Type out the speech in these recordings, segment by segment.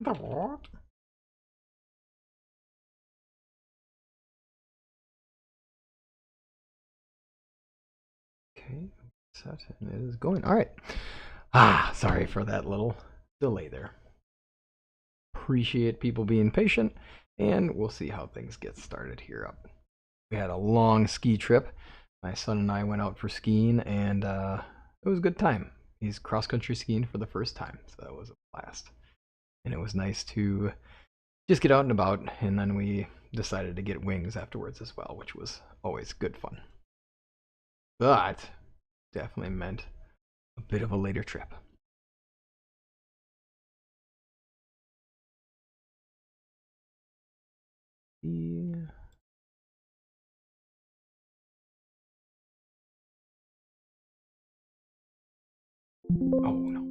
The what? Okay, set, and it is going. All right. Sorry for that little delay there. Appreciate people being patient, and we'll see how things get started here up. We had a long ski trip. My son and I went out for skiing, and it was a good time. He's cross country skiing for the first time, so that was a blast. And it was nice to just get out and about, and then we decided to get wings afterwards as well, which was always good fun. But definitely meant a bit of a later trip. Yeah. Oh no.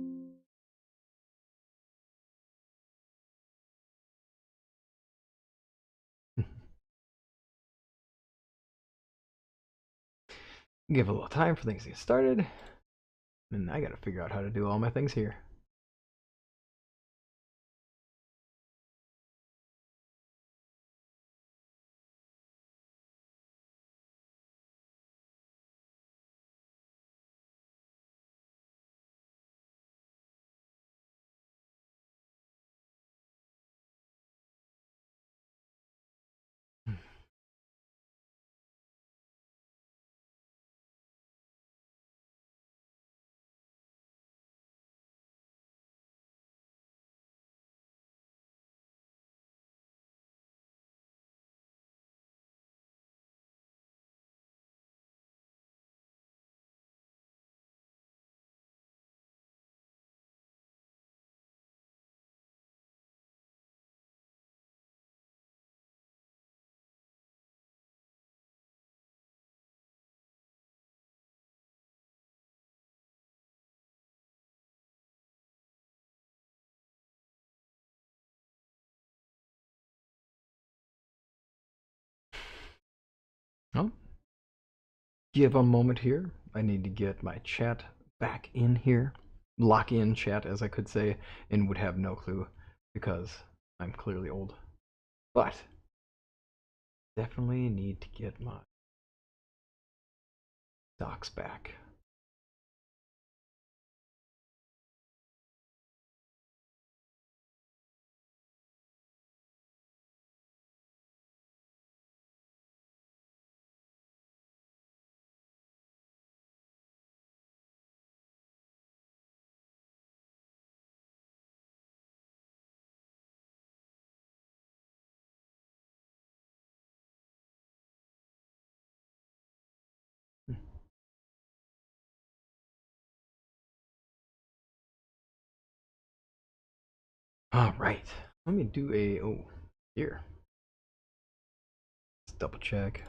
Give a little time for things to get started, and I gotta figure out how to do all my things here. Well, give a moment here. I need to get my chat back in here. Lock in chat, as I could say, and would have no clue because I'm clearly old. But definitely need to get my docs back. All right. Let me do a. Oh, here. Let's double check.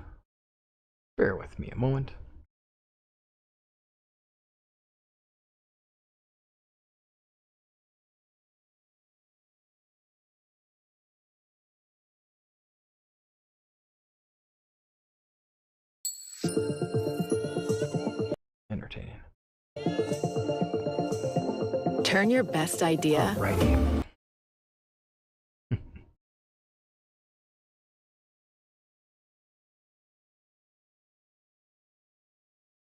Bear with me a moment. Entertaining. Turn your best idea. Alrighty.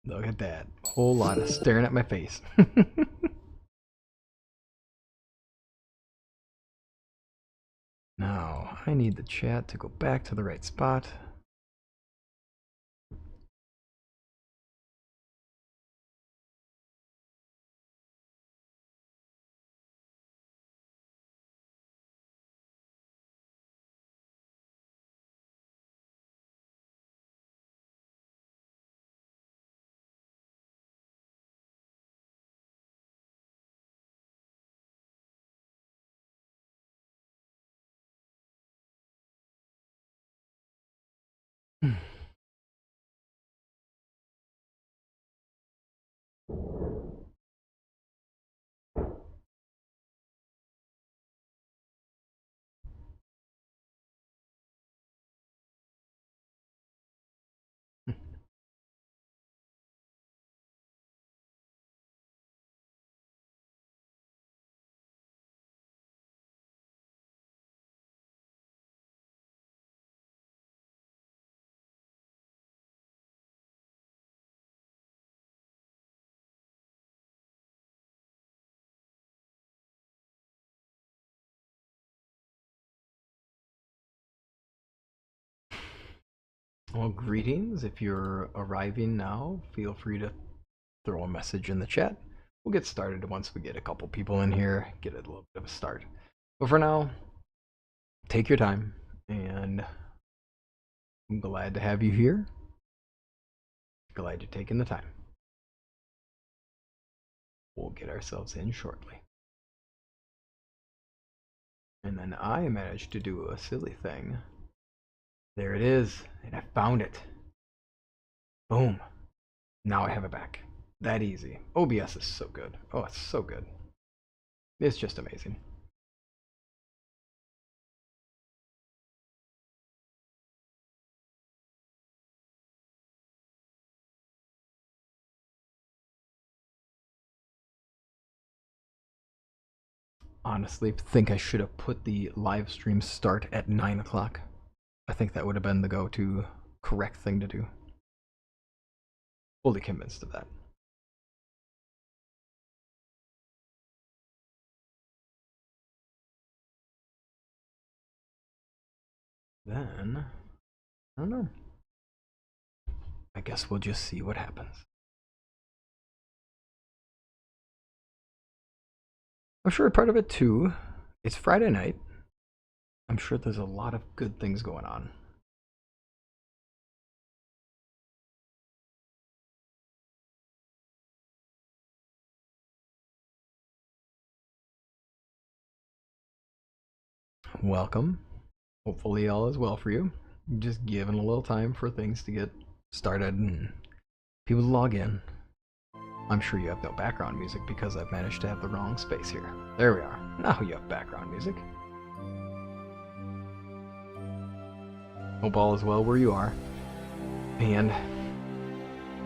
Look at that. Whole lot of staring at my face. Now, I need the chat to go back to the right spot. Well, greetings. If you're arriving now, feel free to throw a message in the chat. We'll get started once we get a couple people in here, get a little bit of a start. But for now, take your time, and I'm glad to have you here. Glad you're taking the time. We'll get ourselves in shortly. And then I managed to do a silly thing. There it is, and I found it. Boom. Now I have it back. That easy. OBS is so good. Oh, it's so good. It's just amazing. Honestly, think I should have put the live stream start at 9 o'clock. I think that would have been the go-to correct thing to do. Fully convinced of that. Then, I don't know. I guess we'll just see what happens. I'm sure part of it too, it's Friday night. I'm sure there's a lot of good things going on. Welcome. Hopefully all is well for you. Just giving a little time for things to get started and people to log in. I'm sure you have no background music because I've managed to have the wrong space here. There we are. Now you have background music. Hope all is well where you are. And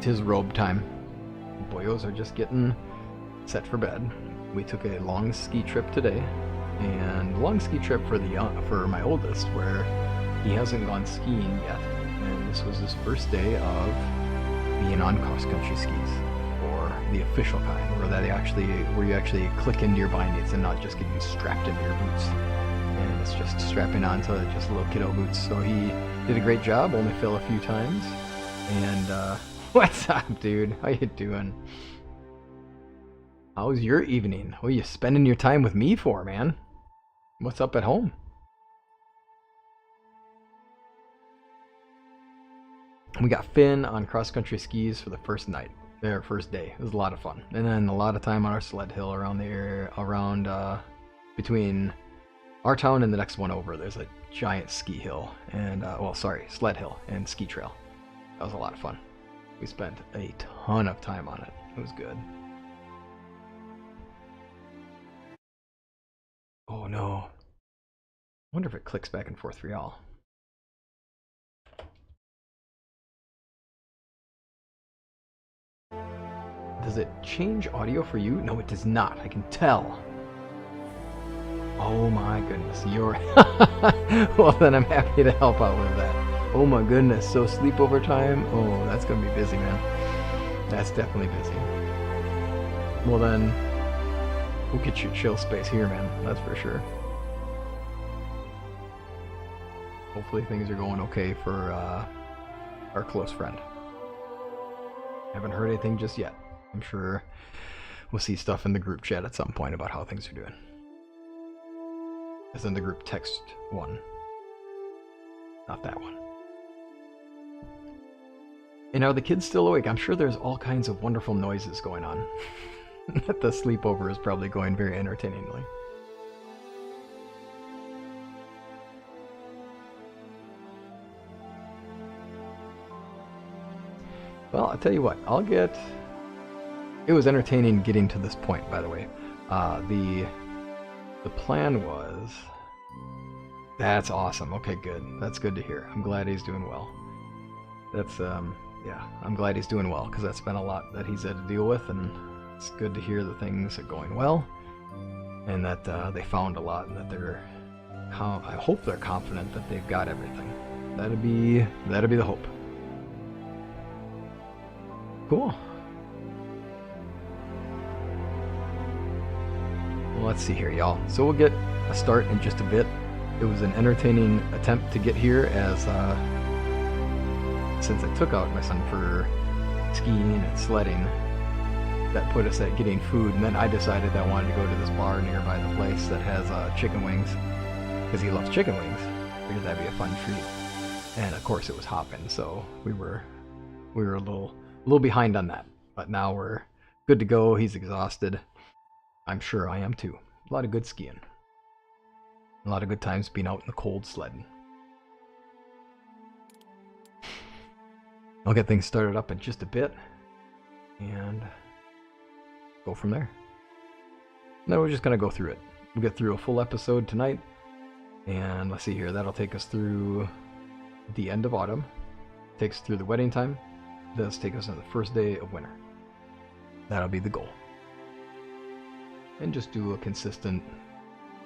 'tis robe time. Boyos are just getting set for bed. We took a long ski trip today, and long ski trip for my oldest, where he hasn't gone skiing yet, and this was his first day of being on cross-country skis, or the official kind, where you actually click into your bindings and not just getting strapped into your boots. And it's just strapping onto just little kiddo boots. So he did a great job. Only fell a few times. And what's up, dude? How you doing? How's your evening? What are you spending your time with me for, man? What's up at home? We got Finn on cross-country skis for the first night. Their first day. It was a lot of fun. And then a lot of time on our sled hill around the area, between our town and the next one over. There's a giant ski hill and sled hill and ski trail. That was a lot of fun. We spent a ton of time on it. It was good. Oh no. I wonder if it clicks back and forth for y'all. Does it change audio for you? No, it does not. I can tell. Oh my goodness, you're... Well, then I'm happy to help out with that. Oh my goodness, so sleepover time? Oh, that's gonna be busy, man. That's definitely busy. Well then, we'll get you chill space here, man. That's for sure. Hopefully things are going okay for our close friend. Haven't heard anything just yet. I'm sure we'll see stuff in the group chat at some point about how things are doing. As in the group text one. Not that one. And are the kids still awake? I'm sure there's all kinds of wonderful noises going on. The sleepover is probably going very entertainingly. Well, I'll tell you what, it was entertaining getting to this point, by the way. The plan was... That's awesome. Okay, good. That's good to hear. I'm glad he's doing well. Yeah, I'm glad he's doing well, because that's been a lot that he's had to deal with, and it's good to hear that things are going well, and that they found a lot, and that I hope they're confident that they've got everything. That'd be the hope. Cool. Well, let's see here, y'all. So we'll get a start in just a bit. It was an entertaining attempt to get here, as since I took out my son for skiing and sledding, that put us at getting food, and then I decided I wanted to go to this bar nearby the place that has chicken wings, because he loves chicken wings. Figured that'd be a fun treat. And of course it was hopping, so we were a little behind on that. But now we're good to go. He's exhausted. I'm sure I am too. A lot of good skiing. A lot of good times being out in the cold sledding. I'll get things started up in just a bit and go from there. And then we're just going to go through it. We'll get through a full episode tonight. And let's see here. That'll take us through the end of autumn. Takes us through the wedding time. Does take us on the first day of winter. That'll be the goal. And just do a consistent,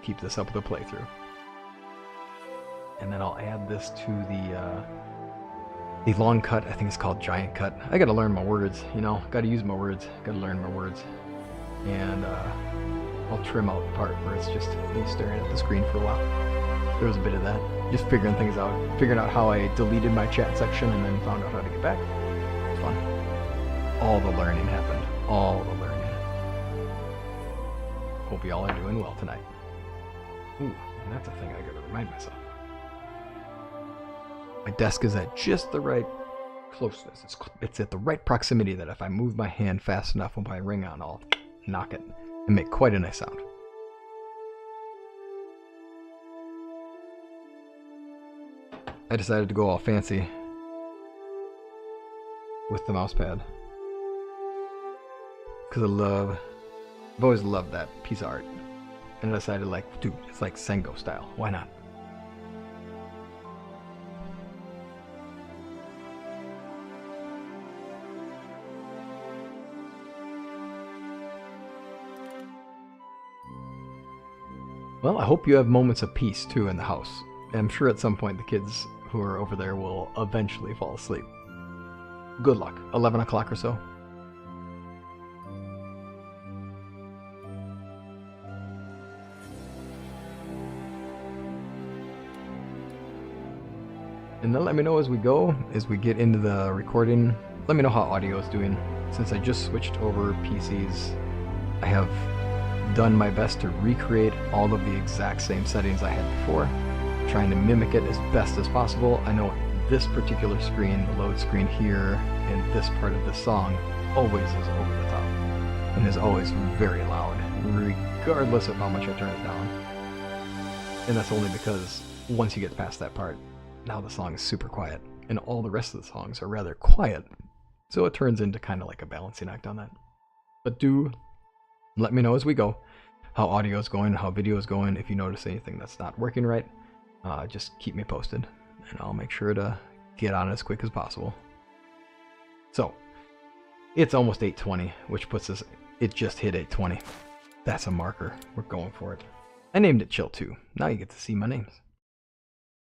keep this up with a playthrough. And then I'll add this to the long cut. I think it's called giant cut. I gotta learn my words, you know, gotta use my words, gotta learn my words. And I'll trim out the part where it's just me staring at the screen for a while. There was a bit of that. Just figuring things out. Figuring out how I deleted my chat section and then found out how to get back. It's fun. All the learning happened. All the learning. Hope y'all are doing well tonight. Ooh, and that's a thing I gotta remind myself. My desk is at just the right closeness. It's at the right proximity that if I move my hand fast enough with my ring on, I'll knock it and make quite a nice sound. I decided to go all fancy with the mouse pad because I've always loved that piece of art, and I decided, like, dude, it's like Sengo style. Why not? Well, I hope you have moments of peace too in the house. I'm sure at some point the kids who are over there will eventually fall asleep. Good luck. 11 o'clock or so. And then let me know as we go, as we get into the recording. Let me know how audio is doing. Since I just switched over PCs, I have done my best to recreate all of the exact same settings I had before, trying to mimic it as best as possible. I know this particular screen, the load screen here, and this part of the song always is over the top and is always very loud, regardless of how much I turn it down. And that's only because once you get past that part, now the song is super quiet, and all the rest of the songs are rather quiet, so it turns into kind of like a balancing act on that. But do let me know as we go how audio is going, how video is going. If you notice anything that's not working right, just keep me posted, and I'll make sure to get on it as quick as possible. So, it's almost 8:20, which puts us, it just hit 8:20. That's a marker. We're going for it. I named it Chill 2. Now you get to see my names.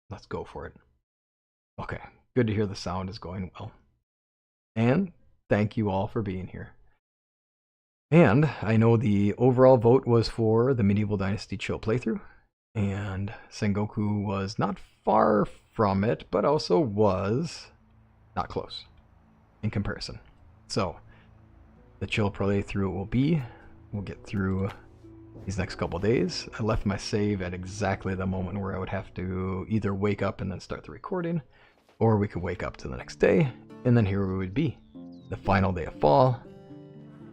Let's go for it. Okay, good to hear the sound is going well. And thank you all for being here. And I know the overall vote was for the Medieval Dynasty Chill playthrough, and Sengoku was not far from it, but also was not close in comparison. So, the Chill playthrough will be, we'll get through these next couple days. I left my save at exactly the moment where I would have to either wake up and then start the recording, or we could wake up to the next day, and then here we would be, the final day of fall,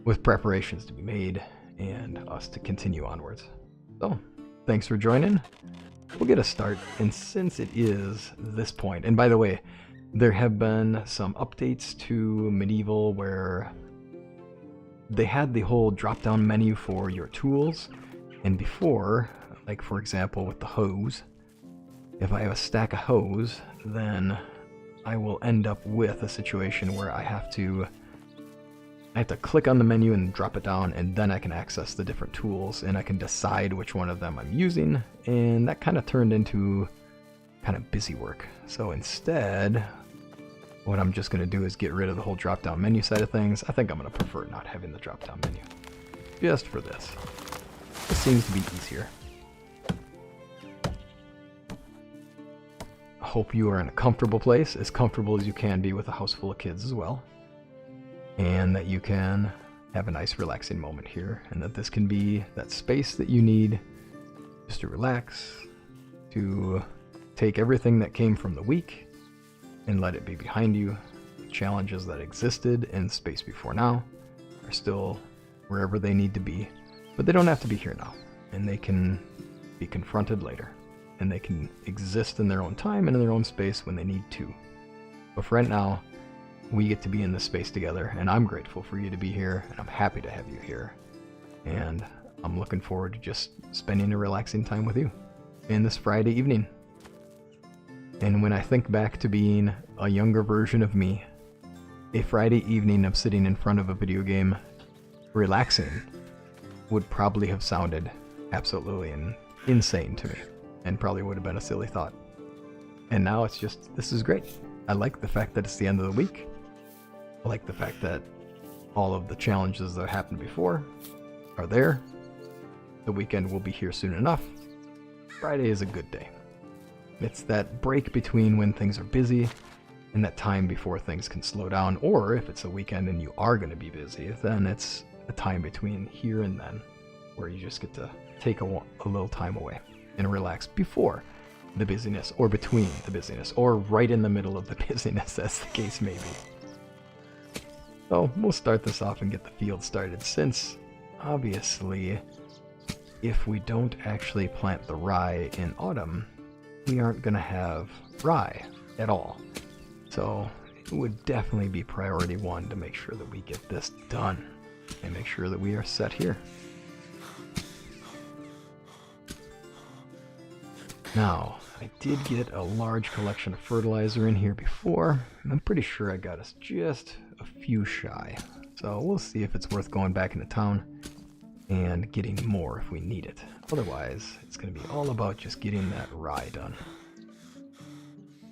with preparations to be made and us to continue onwards. So, thanks for joining. We'll get a start, and since it is this point, and by the way, there have been some updates to Medieval where they had the whole drop-down menu for your tools, and before, like for example with the hose, if I have a stack of hose, then I will end up with a situation where I have to click on the menu and drop it down, and then I can access the different tools, and I can decide which one of them I'm using, and that kind of turned into kind of busy work. So instead, what I'm just going to do is get rid of the whole drop-down menu side of things. I think I'm going to prefer not having the drop-down menu, just for this. This seems to be easier. hope you are in a comfortable place, as comfortable as you can be with a house full of kids as well. And that you can have a nice relaxing moment here, and that this can be that space that you need just to relax, to take everything that came from the week and let it be behind you. The challenges that existed in space before now are still wherever they need to be, but they don't have to be here now, and they can be confronted later, and they can exist in their own time and in their own space when they need to. But for right now, we get to be in this space together, and I'm grateful for you to be here, and I'm happy to have you here. And I'm looking forward to just spending a relaxing time with you in this Friday evening. And when I think back to being a younger version of me, a Friday evening of sitting in front of a video game relaxing would probably have sounded absolutely insane to me, and probably would have been a silly thought. And now it's just, this is great. I like the fact that it's the end of the week. I like the fact that all of the challenges that happened before are there. The weekend will be here soon enough. Friday is a good day. It's that break between when things are busy and that time before things can slow down. Or if it's a weekend and you are going to be busy, then it's a time between here and then where you just get to take a little time away and relax before the busyness, or between the busyness, or right in the middle of the busyness, as the case may be. So we'll start this off and get the field started, since obviously if we don't actually plant the rye in autumn, we aren't going to have rye at all. So it would definitely be priority one to make sure that we get this done and make sure that we are set here. Now, I did get a large collection of fertilizer in here before. I'm pretty sure I got us just a few shy. So we'll see if it's worth going back into town and getting more if we need it. Otherwise, it's going to be all about just getting that rye done.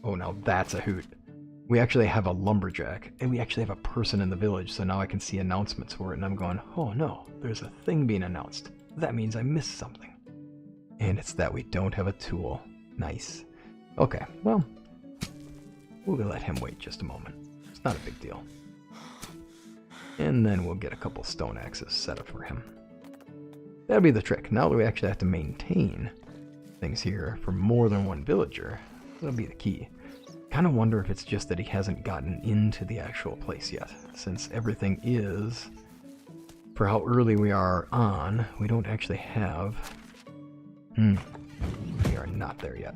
Oh, now that's a hoot. We actually have a lumberjack, and we actually have a person in the village, so now I can see announcements for it, and I'm going, oh no, there's a thing being announced. That means I missed something. And it's that we don't have a tool. Nice. Okay, well, we'll let him wait just a moment. It's not a big deal. And then we'll get a couple stone axes set up for him. That'll be the trick. Now that we actually have to maintain things here for more than one villager, that'll be the key. Kind of wonder if it's just that he hasn't gotten into the actual place yet, since everything is, for how early we are on, we don't actually have... We are not there yet.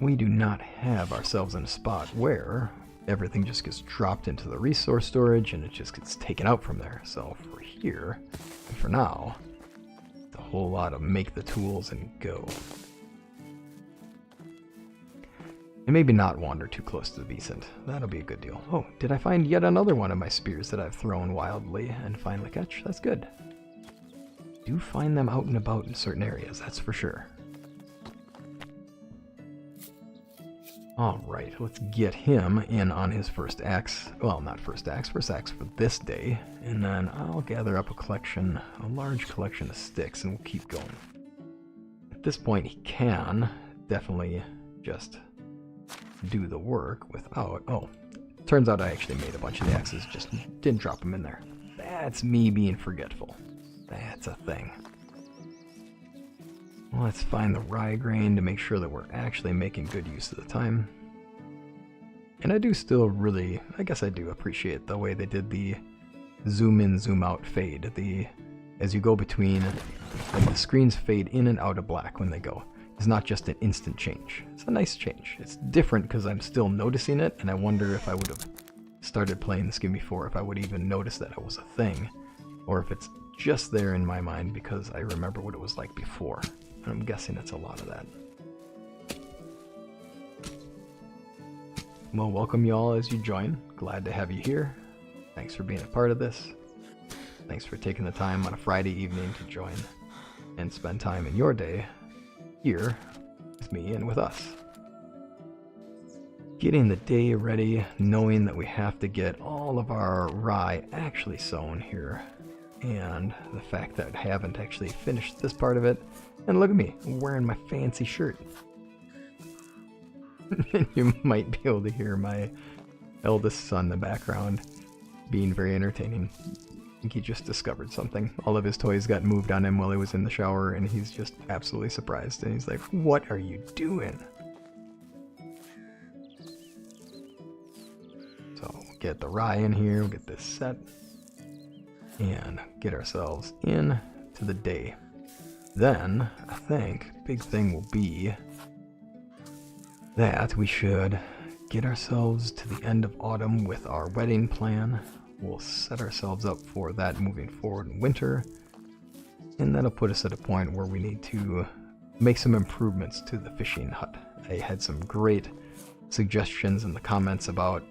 We do not have ourselves in a spot where everything just gets dropped into the resource storage and it just gets taken out from there. So for here, and for now, it's a whole lot of make the tools and go. And maybe not wander too close to the Beasant. That'll be a good deal. Oh, did I find yet another one of my spears that I've thrown wildly and finally catch? That's good. Do find them out and about in certain areas, that's for sure. Alright, let's get him in on his first axe. Well, not first axe for this day. And then I'll gather up a large collection of sticks, and we'll keep going. At this point, he can definitely just do the work without... Oh, turns out I actually made a bunch of the axes, just didn't drop them in there. That's me being forgetful. That's a thing. Well, let's find the rye grain to make sure that we're actually making good use of the time. And I do still really, I guess I do appreciate the way they did the zoom in, zoom out fade. As you go between, like the screens fade in and out of black when they go. It's not just an instant change. It's a nice change. It's different because I'm still noticing it, and I wonder if I would have started playing this game before, if I would even notice that it was a thing, or if it's just there in my mind because I remember what it was like before. And I'm guessing it's a lot of that. Well, welcome you all as you join. Glad to have you here. Thanks for being a part of this. Thanks for taking the time on a Friday evening to join and spend time in your day here with me and with us. Getting the day ready, knowing that we have to get all of our rye actually sown here, and the fact that I haven't actually finished this part of it. And look at me, I'm wearing my fancy shirt. You might be able to hear my eldest son in the background being very entertaining. I think he just discovered something. All of his toys got moved on him while he was in the shower, and he's just absolutely surprised. And he's like, "What are you doing?" So we'll get the rye in here, we'll get this set, and get ourselves in to the day. Then, I think, big thing will be that we should get ourselves to the end of autumn with our wedding plan. We'll set ourselves up for that moving forward in winter, and that'll put us at a point where we need to make some improvements to the fishing hut. I had some great suggestions in the comments about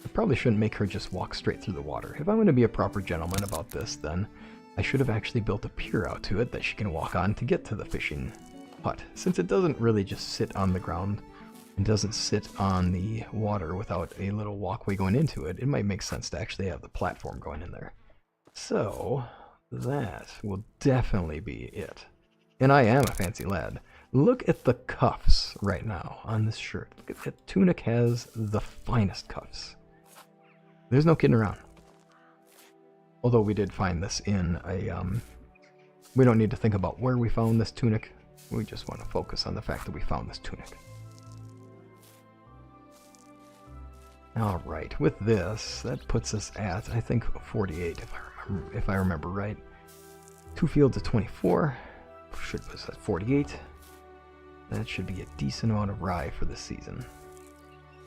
I probably shouldn't make her just walk straight through the water. If I'm going to be a proper gentleman about this, then I should have actually built a pier out to it that she can walk on to get to the fishing hut. Since it doesn't really just sit on the ground, and doesn't sit on the water without a little walkway going into it, it might make sense to actually have the platform going in there. So, that will definitely be it. And I am a fancy lad. Look at the cuffs right now on this shirt. Look at that. Tunic has the finest cuffs. There's no kidding around. Although we did find this in a, we don't need to think about where we found this tunic. We just want to focus on the fact that we found this tunic. Alright, with this, that puts us at, I think, 48, if I remember right. 2 fields of 24, should put us at 48. That should be a decent amount of rye for this season.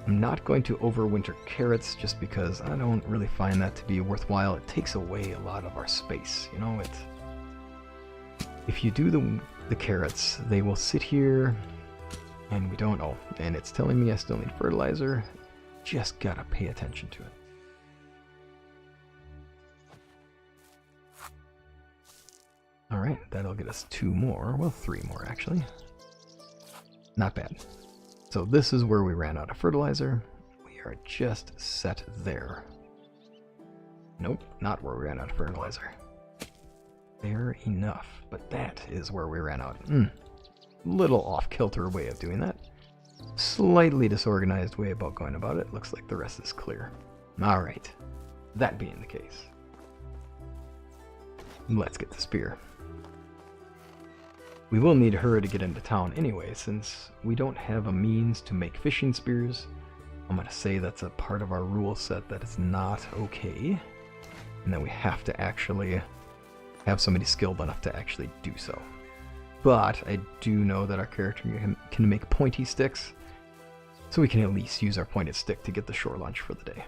I'm not going to overwinter carrots just because I don't really find that to be worthwhile. It takes away a lot of our space, you know. If you do the carrots, they will sit here, and we don't, oh, and it's telling me I still need fertilizer. Just gotta pay attention to it. Alright, that'll get us 2 more. Well, 3 more actually. Not bad. So this is where we ran out of fertilizer. We are just set there. Nope, not where we ran out of fertilizer. Fair enough. But that is where we ran out. Little off-kilter way of doing that. Slightly disorganized way about going about it. Looks like the rest is clear. Alright. That being the case, let's get the spear. We will need her to get into town anyway, since we don't have a means to make fishing spears. I'm going to say that's a part of our rule set that is not okay, and that we have to actually have somebody skilled enough to actually do so. But I do know that our character can make pointy sticks, so we can at least use our pointed stick to get the shore lunch for the day.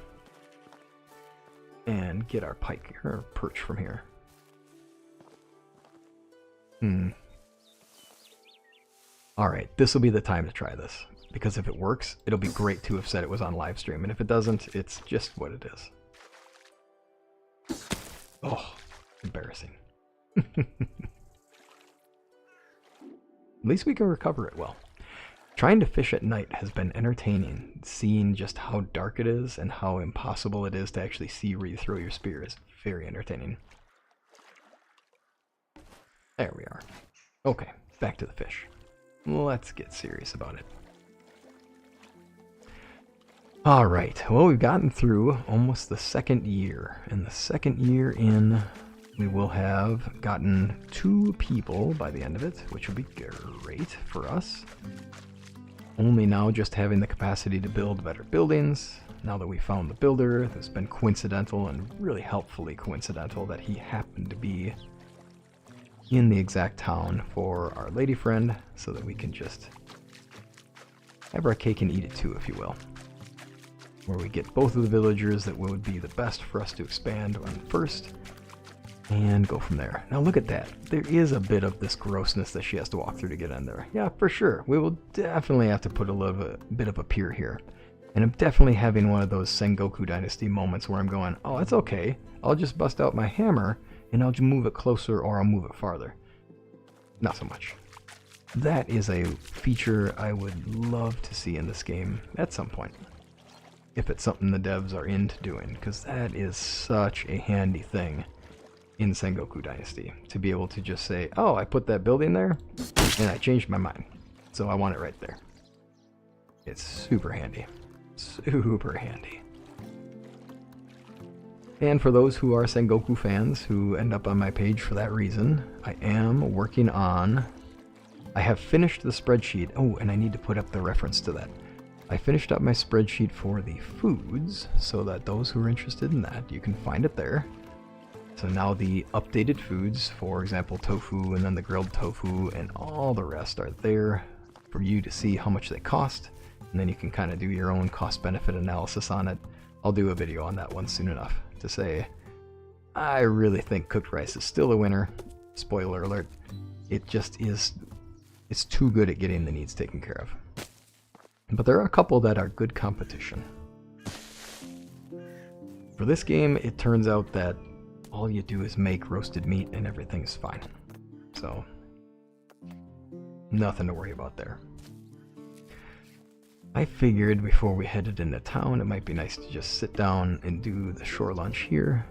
And get our pike or perch from here. Alright, this will be the time to try this. Because if it works, it'll be great to have said it was on live stream. And if it doesn't, it's just what it is. Oh, embarrassing. At least we can recover it well. Trying to fish at night has been entertaining. Seeing just how dark it is and how impossible it is to actually see where you throw your spear is very entertaining. There we are. Okay, back to the fish. Let's get serious about it. Alright, well, we've gotten through almost the second year. And the second year in, we will have gotten 2 people by the end of it, which will be great for us. Only now just having the capacity to build better buildings. Now that we found the builder, it's been coincidental and really helpfully coincidental that he happened to be in the exact town for our lady friend, so that we can just have our cake and eat it too, if you will. Where we get both of the villagers that would be the best for us to expand on first, and go from there. Now look at that. There is a bit of this grossness that she has to walk through to get in there. Yeah, for sure. We will definitely have to put a bit of a pier here. And I'm definitely having one of those Sengoku Dynasty moments where I'm going, oh, it's okay. I'll just bust out my hammer, and I'll just move it closer or I'll move it farther. Not so much. That is a feature I would love to see in this game at some point. If it's something the devs are into doing, because that is such a handy thing in Sengoku Dynasty. To be able to just say, oh, I put that building there, and I changed my mind. So I want it right there. It's super handy. Super handy. And for those who are Sengoku fans who end up on my page for that reason, I am working on... I have finished the spreadsheet. Oh, and I need to put up the reference to that. I finished up my spreadsheet for the foods, so that those who are interested in that, you can find it there. So now the updated foods, for example, tofu, and then the grilled tofu, and all the rest are there for you to see how much they cost, and then you can kind of do your own cost-benefit analysis on it. I'll do a video on that one soon enough to say, I really think cooked rice is still a winner. Spoiler alert. It just is, it's too good at getting the needs taken care of. But there are a couple that are good competition. For this game, it turns out that all you do is make roasted meat and everything's fine. So, nothing to worry about there. I figured before we headed into town, it might be nice to just sit down and do the shore lunch here.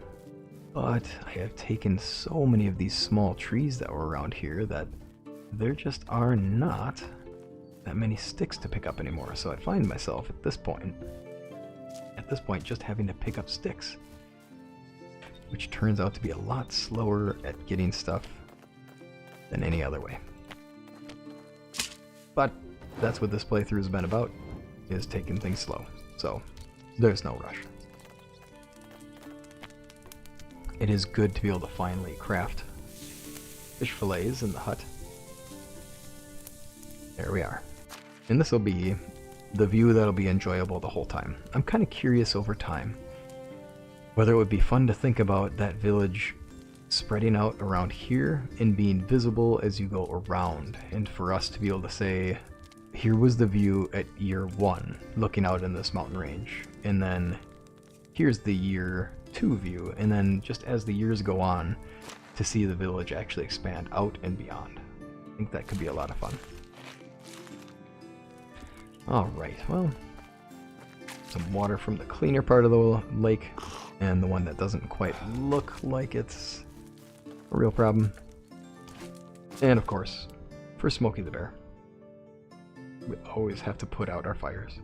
But I have taken so many of these small trees that were around here that there just are not that many sticks to pick up anymore. So I find myself at this point just having to pick up sticks, which turns out to be a lot slower at getting stuff than any other way. But that's what this playthrough has been about, is taking things slow. So there's no rush. It is good to be able to finally craft fish fillets in the hut. There we are. And this will be the view that'll be enjoyable the whole time. I'm kind of curious over time whether it would be fun to think about that village spreading out around here and being visible as you go around, and for us to be able to say, here was the view at year 1 looking out in this mountain range, and then here's the year 2 view, and then just as the years go on to see the village actually expand out and beyond. I think that could be a lot of fun. Alright, well, some water from the cleaner part of the lake, and the one that doesn't quite look like it's a real problem. And of course, for Smokey the Bear, we always have to put out our fires.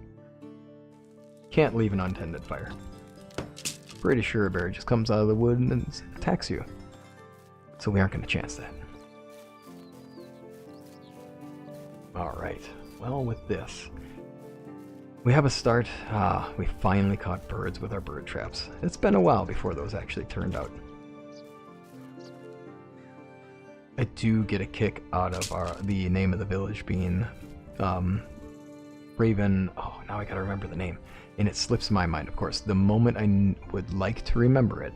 Can't leave an untended fire. Pretty sure a bear just comes out of the wood and attacks you. So we aren't going to chance that. Alright, well with this, we have a start. We finally caught birds with our bird traps. It's been a while before those actually turned out. I do get a kick out of the name of the village being Raven. Oh, now I gotta remember the name. And it slips my mind, of course. The moment I would like to remember it,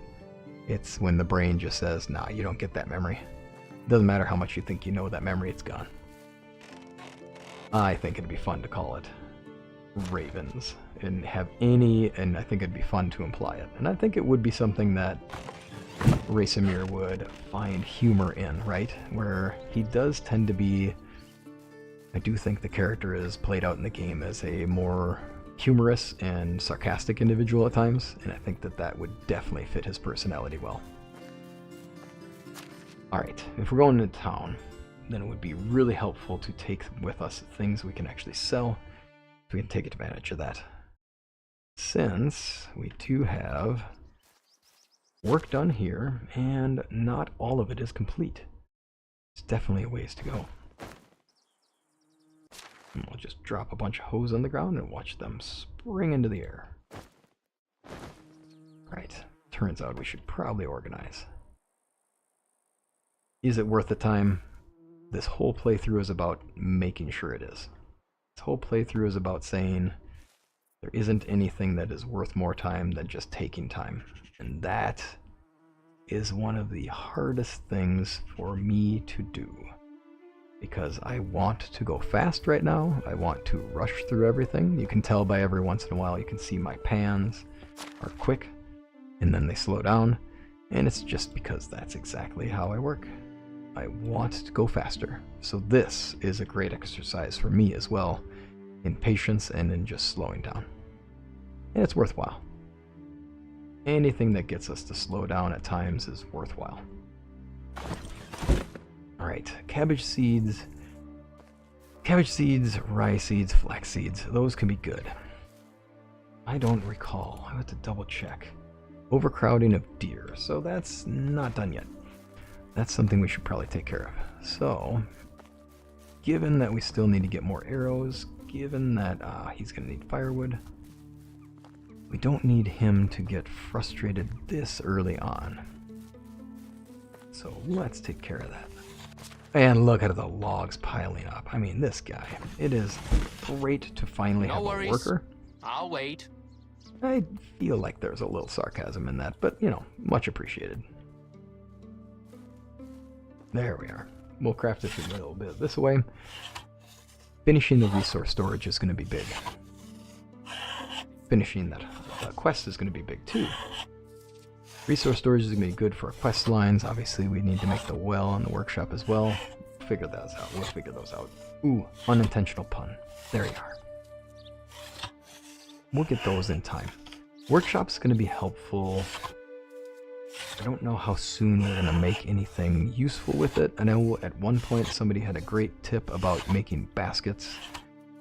it's when the brain just says, nah, you don't get that memory. Doesn't matter how much you think you know that memory, it's gone. I think it'd be fun to call it Ravens and have and I think it'd be fun to imply it. And I think it would be something that Racemir would find humor in, right? Where he does tend to be, I do think the character is played out in the game as a more humorous and sarcastic individual at times, and I think that that would definitely fit his personality well. Alright, if we're going into town, then it would be really helpful to take with us things we can actually sell, so we can take advantage of that. Since we do have work done here, and not all of it is complete. It's definitely a ways to go. And we'll just drop a bunch of hose on the ground and watch them spring into the air. Right, turns out we should probably organize. Is it worth the time? This whole playthrough is about making sure it is. This whole playthrough is about saying there isn't anything that is worth more time than just taking time. And that is one of the hardest things for me to do. Because I want to go fast right now. I want to rush through everything. You can tell by every once in a while, you can see my pans are quick and then they slow down. And it's just because that's exactly how I work. I want to go faster. So this is a great exercise for me as well, in patience and in just slowing down. And it's worthwhile. Anything that gets us to slow down at times is worthwhile. Alright, cabbage seeds Cabbage seeds, rye seeds, flax seeds. Those can be good. I don't recall. I have to double check. Overcrowding of deer. So that's not done yet. That's something we should probably take care of. So, given that we still need to get more arrows, given that he's going to need firewood, we don't need him to get frustrated this early on. So let's take care of that. And look at the logs piling up. I mean, this guy. It is great to finally have a worker. I'll wait. I feel like there's a little sarcasm in that, but, you know, much appreciated. There we are. We'll craft this a little bit this way. Finishing the resource storage is going to be big. Finishing that quest is going to be big too. Resource storage is going to be good for our quest lines. Obviously, we need to make the well and the workshop as well. Figure those out. We'll figure those out. Ooh, unintentional pun. There you are. We'll get those in time. Workshop's going to be helpful. I don't know how soon we're going to make anything useful with it. I know at one point somebody had a great tip about making baskets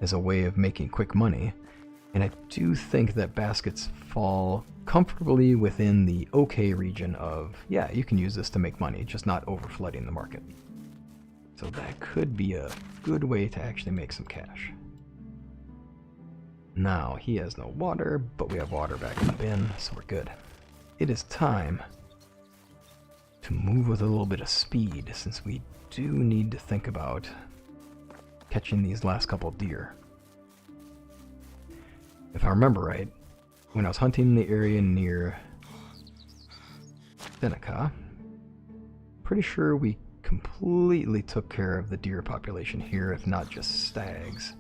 as a way of making quick money. And I do think that baskets fall comfortably within the okay region of, yeah, you can use this to make money, just not over flooding the market. So that could be a good way to actually make some cash. Now, he has no water, but we have water back in the bin, so we're good. It is time to move with a little bit of speed, since we do need to think about catching these last couple deer. If I remember right, when I was hunting the area near Seneca, pretty sure we completely took care of the deer population here, if not just stags.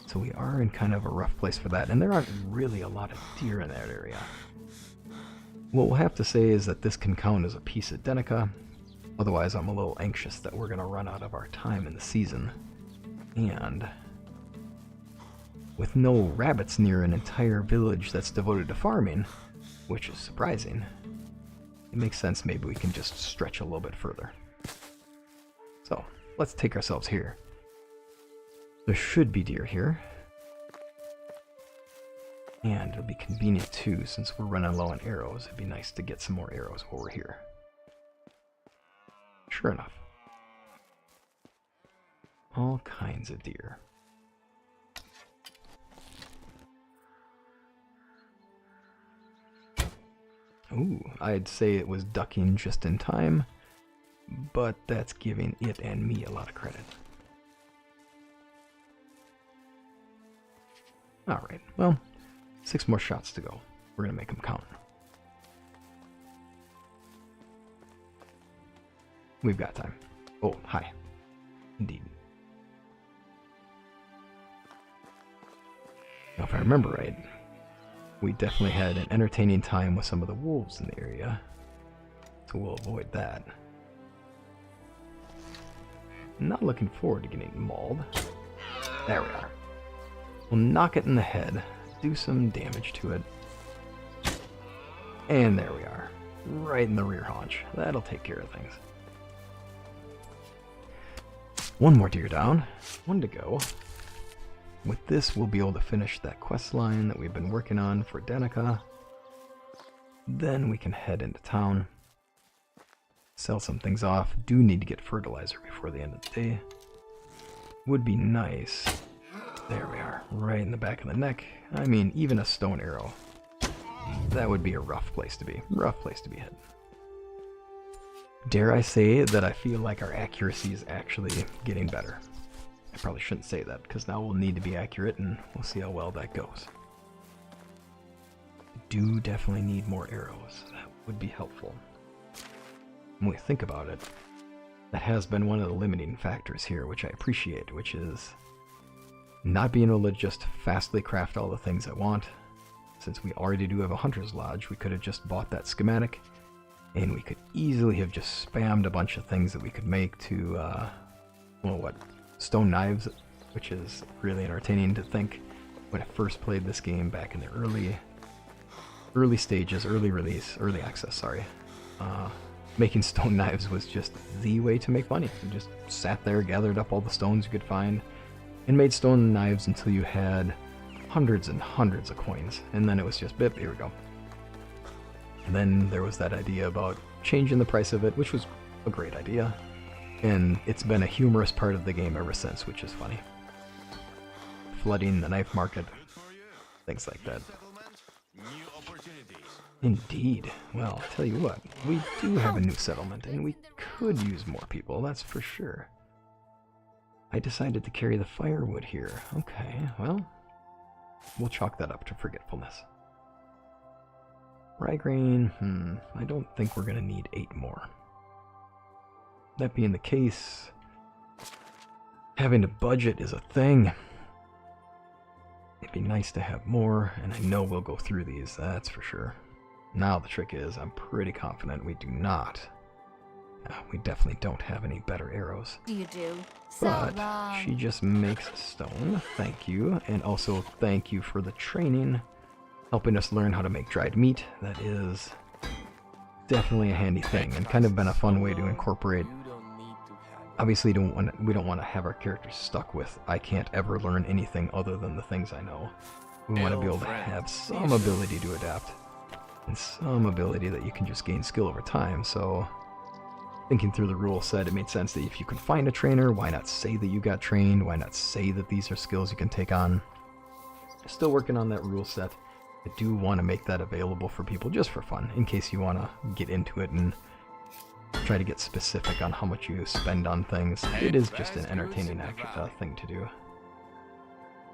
So we are in kind of a rough place for that, and there aren't really a lot of deer in that area. What we'll have to say is that this can count as a piece of Denica, otherwise I'm a little anxious that we're going to run out of our time in the season. And with no rabbits near an entire village that's devoted to farming, which is surprising, it makes sense maybe we can just stretch a little bit further. So, let's take ourselves here. There should be deer here. And it'll be convenient too, since we're running low on arrows. It'd be nice to get some more arrows while we're here. Sure enough. All kinds of deer. Ooh, I'd say it was ducking just in time, but that's giving it and me a lot of credit. Alright, well, 6 more shots to go. We're going to make them count. We've got time. Oh, hi. Indeed. Now, if I remember right, we definitely had an entertaining time with some of the wolves in the area, so we'll avoid that. Not looking forward to getting mauled. There we are. We'll knock it in the head, do some damage to it, and there we are. Right in the rear haunch. That'll take care of things. One more deer down. 1 to go. With this, we'll be able to finish that quest line that we've been working on for Danica. Then we can head into town, sell some things off. Do need to get fertilizer before the end of the day. Would be nice. There we are, right in the back of the neck. I mean, even a stone arrow. That would be a rough place to be. Rough place to be hit. Dare I say that I feel like our accuracy is actually getting better. I probably shouldn't say that, because now we'll need to be accurate, and we'll see how well that goes. I do definitely need more arrows. That would be helpful. When we think about it, that has been one of the limiting factors here, which I appreciate, which is not being able to just fastly craft all the things I want. Since we already do have a hunter's lodge, we could have just bought that schematic, and we could easily have just spammed a bunch of things that we could make to, well, what? Stone knives, which is really entertaining to think. When I first played this game back in the early stages, early release, early access, sorry, making stone knives was just the way to make money. You just sat there, gathered up all the stones you could find, and made stone knives until you had hundreds and hundreds of coins, and then it was just bip, here we go. And then there was that idea about changing the price of it, which was a great idea, and it's been a humorous part of the game ever since, which is funny. Flooding the knife market, things like that. Indeed. Well, I'll tell you what, we do have a new settlement, and we could use more people, that's for sure. I decided to carry the firewood here. Okay, well, we'll chalk that up to forgetfulness. Rye grain, I don't think we're going to need 8 more. That being the case, having to budget is a thing. It'd be nice to have more, and I know we'll go through these, that's for sure. Now the trick is, I'm pretty confident we do not. We definitely don't have any better arrows. Do you do? But she just makes stone, thank you, and also thank you for the training, helping us learn how to make dried meat. That is definitely a handy thing, and kind of been a fun way to incorporate. Obviously, we don't want to have our characters stuck with, I can't ever learn anything other than the things I know. We want to be able to have some ability to adapt, and some ability that you can just gain skill over time, so thinking through the rule set, it made sense that if you can find a trainer, why not say that you got trained, why not say that these are skills you can take on. Still working on that rule set. I do want to make that available for people just for fun, in case you want to get into it and try to get specific on how much you spend on things. It is just an entertaining thing to do.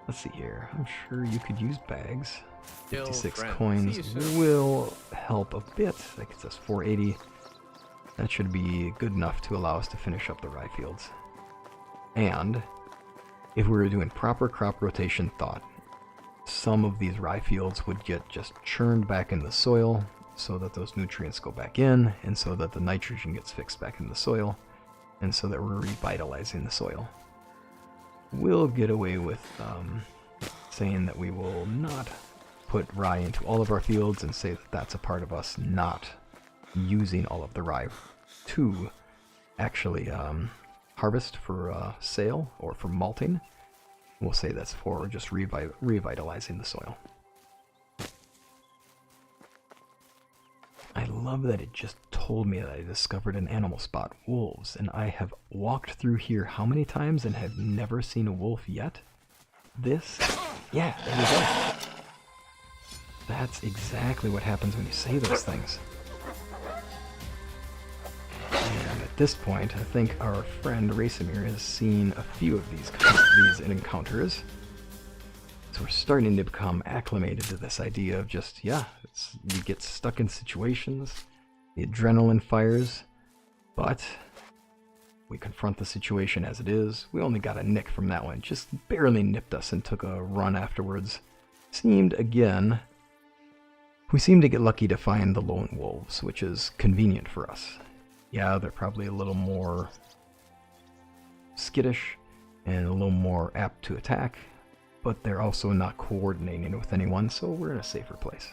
Let's see here. I'm sure you could use bags. 56 coins will help a bit. That gets us 480. That should be good enough to allow us to finish up the rye fields. And if we were doing proper crop rotation thought, some of these rye fields would get just churned back in the soil so that those nutrients go back in, and so that the nitrogen gets fixed back in the soil, and so that we're revitalizing the soil. We'll get away with saying that we will not put rye into all of our fields and say that that's a part of us not using all of the rye to actually harvest for sale or for malting. We'll say that's for just revitalizing the soil. I love that it just told me that I discovered an animal spot, wolves, and I have walked through here how many times and have never seen a wolf yet? This? Yeah, there we go. That's exactly what happens when you say those things. And at this point, I think our friend Racemir has seen a few of these encounters. So we're starting to become acclimated to this idea of just, we get stuck in situations, the adrenaline fires, but we confront the situation as it is. We only got a nick from that one, just barely nipped us and took a run afterwards. We seem to get lucky to find the lone wolves, which is convenient for us. Yeah, they're probably a little more skittish and a little more apt to attack, but they're also not coordinating with anyone, so we're in a safer place.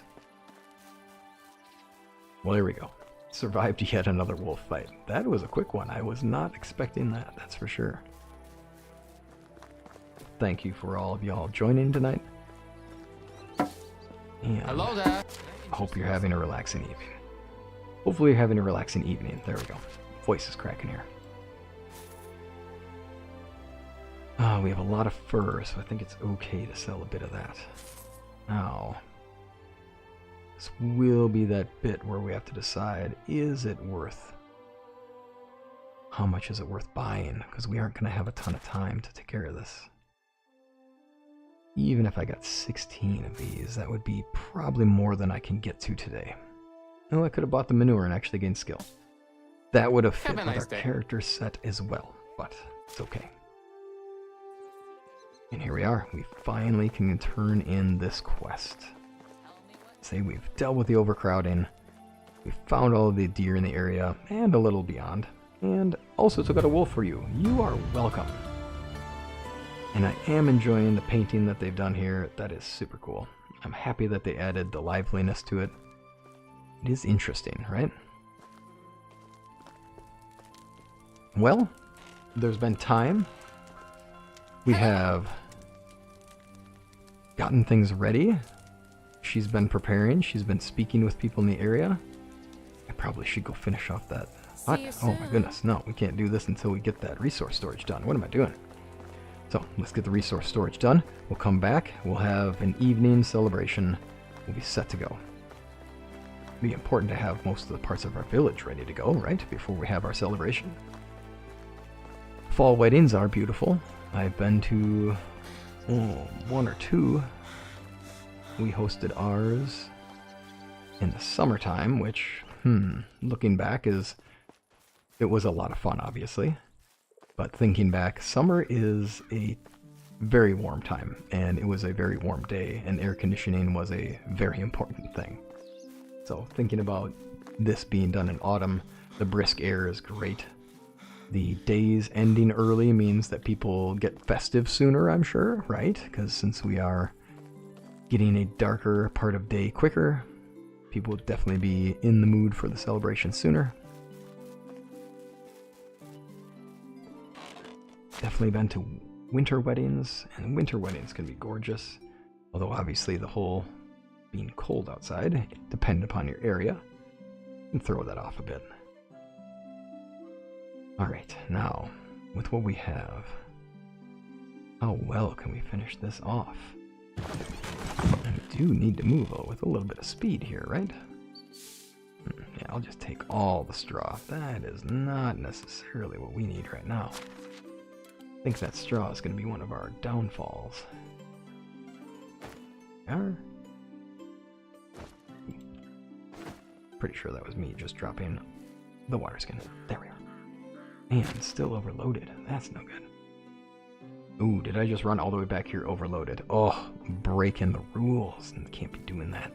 Well, there we go. Survived yet another wolf fight. That was a quick one. I was not expecting that, that's for sure. Thank you for all of y'all joining tonight. And hello there. I hope you're having a relaxing evening. Hopefully you're having a relaxing evening. There we go. Voice is cracking here. We have a lot of fur, so I think it's okay to sell a bit of that. Now, this will be that bit where we have to decide, is it worth... How much is it worth buying? Because we aren't going to have a ton of time to take care of this. Even if I got 16 of these, that would be probably more than I can get to today. Oh, I could have bought the manure and actually gained skill. That would have fit with our character set as well, but it's okay. And here we are. We finally can turn in this quest. Say we've dealt with the overcrowding, we've found all of the deer in the area, and a little beyond, and also took out a wolf for you. You are welcome. And I am enjoying the painting that they've done here. That is super cool. I'm happy that they added the liveliness to it. It is interesting, right? Well, there's been time. We have gotten things ready. She's been preparing. She's been speaking with people in the area. I probably should go finish off that. What? Oh my goodness, no, we can't do this until we get that resource storage done. What am I doing? So let's get the resource storage done. We'll come back. We'll have an evening celebration. We'll be set to go. It'll be important to have most of the parts of our village ready to go, right? Before we have our celebration. Fall weddings are beautiful. I've been to one or two. We hosted ours in the summertime, which, looking back, it was a lot of fun, obviously. But thinking back, summer is a very warm time, and it was a very warm day, and air conditioning was a very important thing. So thinking about this being done in autumn, the brisk air is great. The days ending early means that people get festive sooner, I'm sure, right? Because since we are getting a darker part of day quicker, people will definitely be in the mood for the celebration sooner. Definitely been to winter weddings, and winter weddings can be gorgeous. Although obviously the whole being cold outside, depending upon your area, can throw that off a bit. Alright, now, with what we have, how well can we finish this off? And we do need to move with a little bit of speed here, right? Yeah, I'll just take all the straw. That is not necessarily what we need right now. I think that straw is going to be one of our downfalls. Pretty sure that was me just dropping the water skin. There we are. And still overloaded. That's no good. Ooh, did I just run all the way back here overloaded? Oh, breaking the rules. And can't be doing that.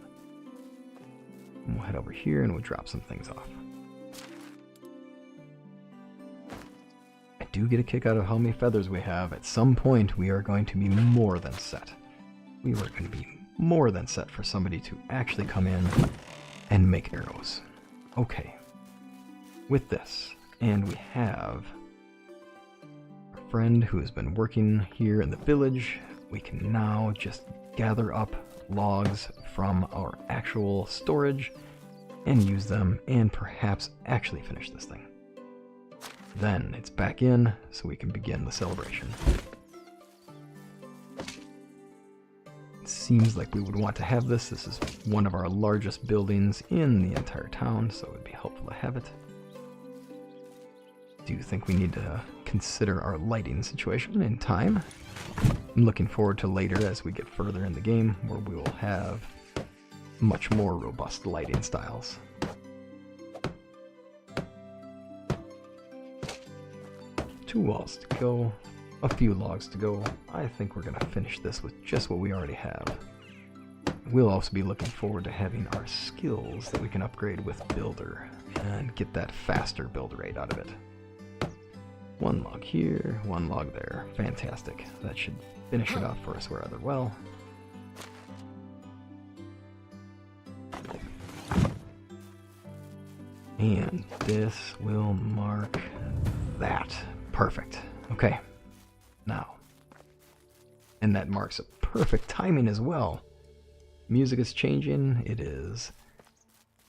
And we'll head over here and we'll drop some things off. I do get a kick out of how many feathers we have. At some point, we are going to be more than set. We were going to be more than set for somebody to actually come in and make arrows. Okay. With this, and we have a friend who has been working here in the village. We can now just gather up logs from our actual storage and use them and perhaps actually finish this thing. Then it's back in so we can begin the celebration. It seems like we would want to have this. This is one of our largest buildings in the entire town, so it would be helpful to have it. Do think we need to consider our lighting situation in time. I'm looking forward to later as we get further in the game where we will have much more robust lighting styles. Two walls to go, a few logs to go. I think we're going to finish this with just what we already have. We'll also be looking forward to having our skills that we can upgrade with Builder and get that faster build rate out of it. One log here, one log there. Fantastic. That should finish it off for us rather well. And this will mark that. Perfect. Okay. Now. And that marks a perfect timing as well. Music is changing. It is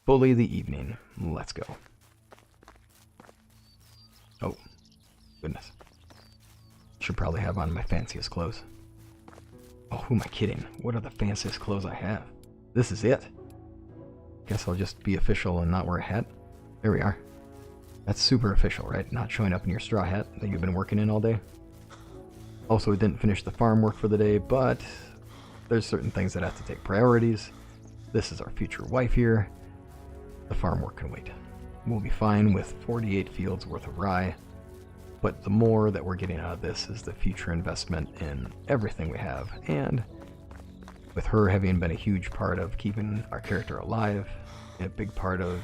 fully the evening. Let's go. Oh. Goodness. Should probably have on my fanciest clothes. Oh, who am I kidding? What are the fanciest clothes I have? This is it. Guess I'll just be official and not wear a hat. There we are. That's super official, right? Not showing up in your straw hat that you've been working in all day. Also, we didn't finish the farm work for the day, but there's certain things that have to take priorities. This is our future wife here. The farm work can wait. We'll be fine with 48 fields worth of rye. But the more that we're getting out of this is the future investment in everything we have. And with her having been a huge part of keeping our character alive, and a big part of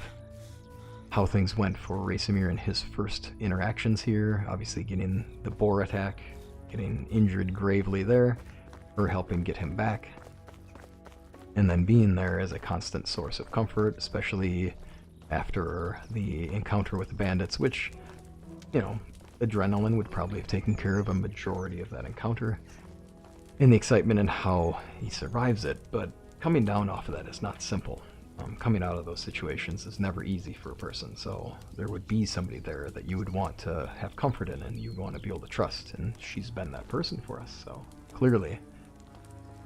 how things went for Racemir in his first interactions here, obviously getting the boar attack, getting injured gravely there, her helping get him back, and then being there as a constant source of comfort, especially after the encounter with the bandits, which, you know, adrenaline would probably have taken care of a majority of that encounter, and the excitement and how he survives it, but coming down off of that is not simple. Coming out of those situations is never easy for a person, so there would be somebody there that you would want to have comfort in and you would want to be able to trust, and she's been that person for us, so clearly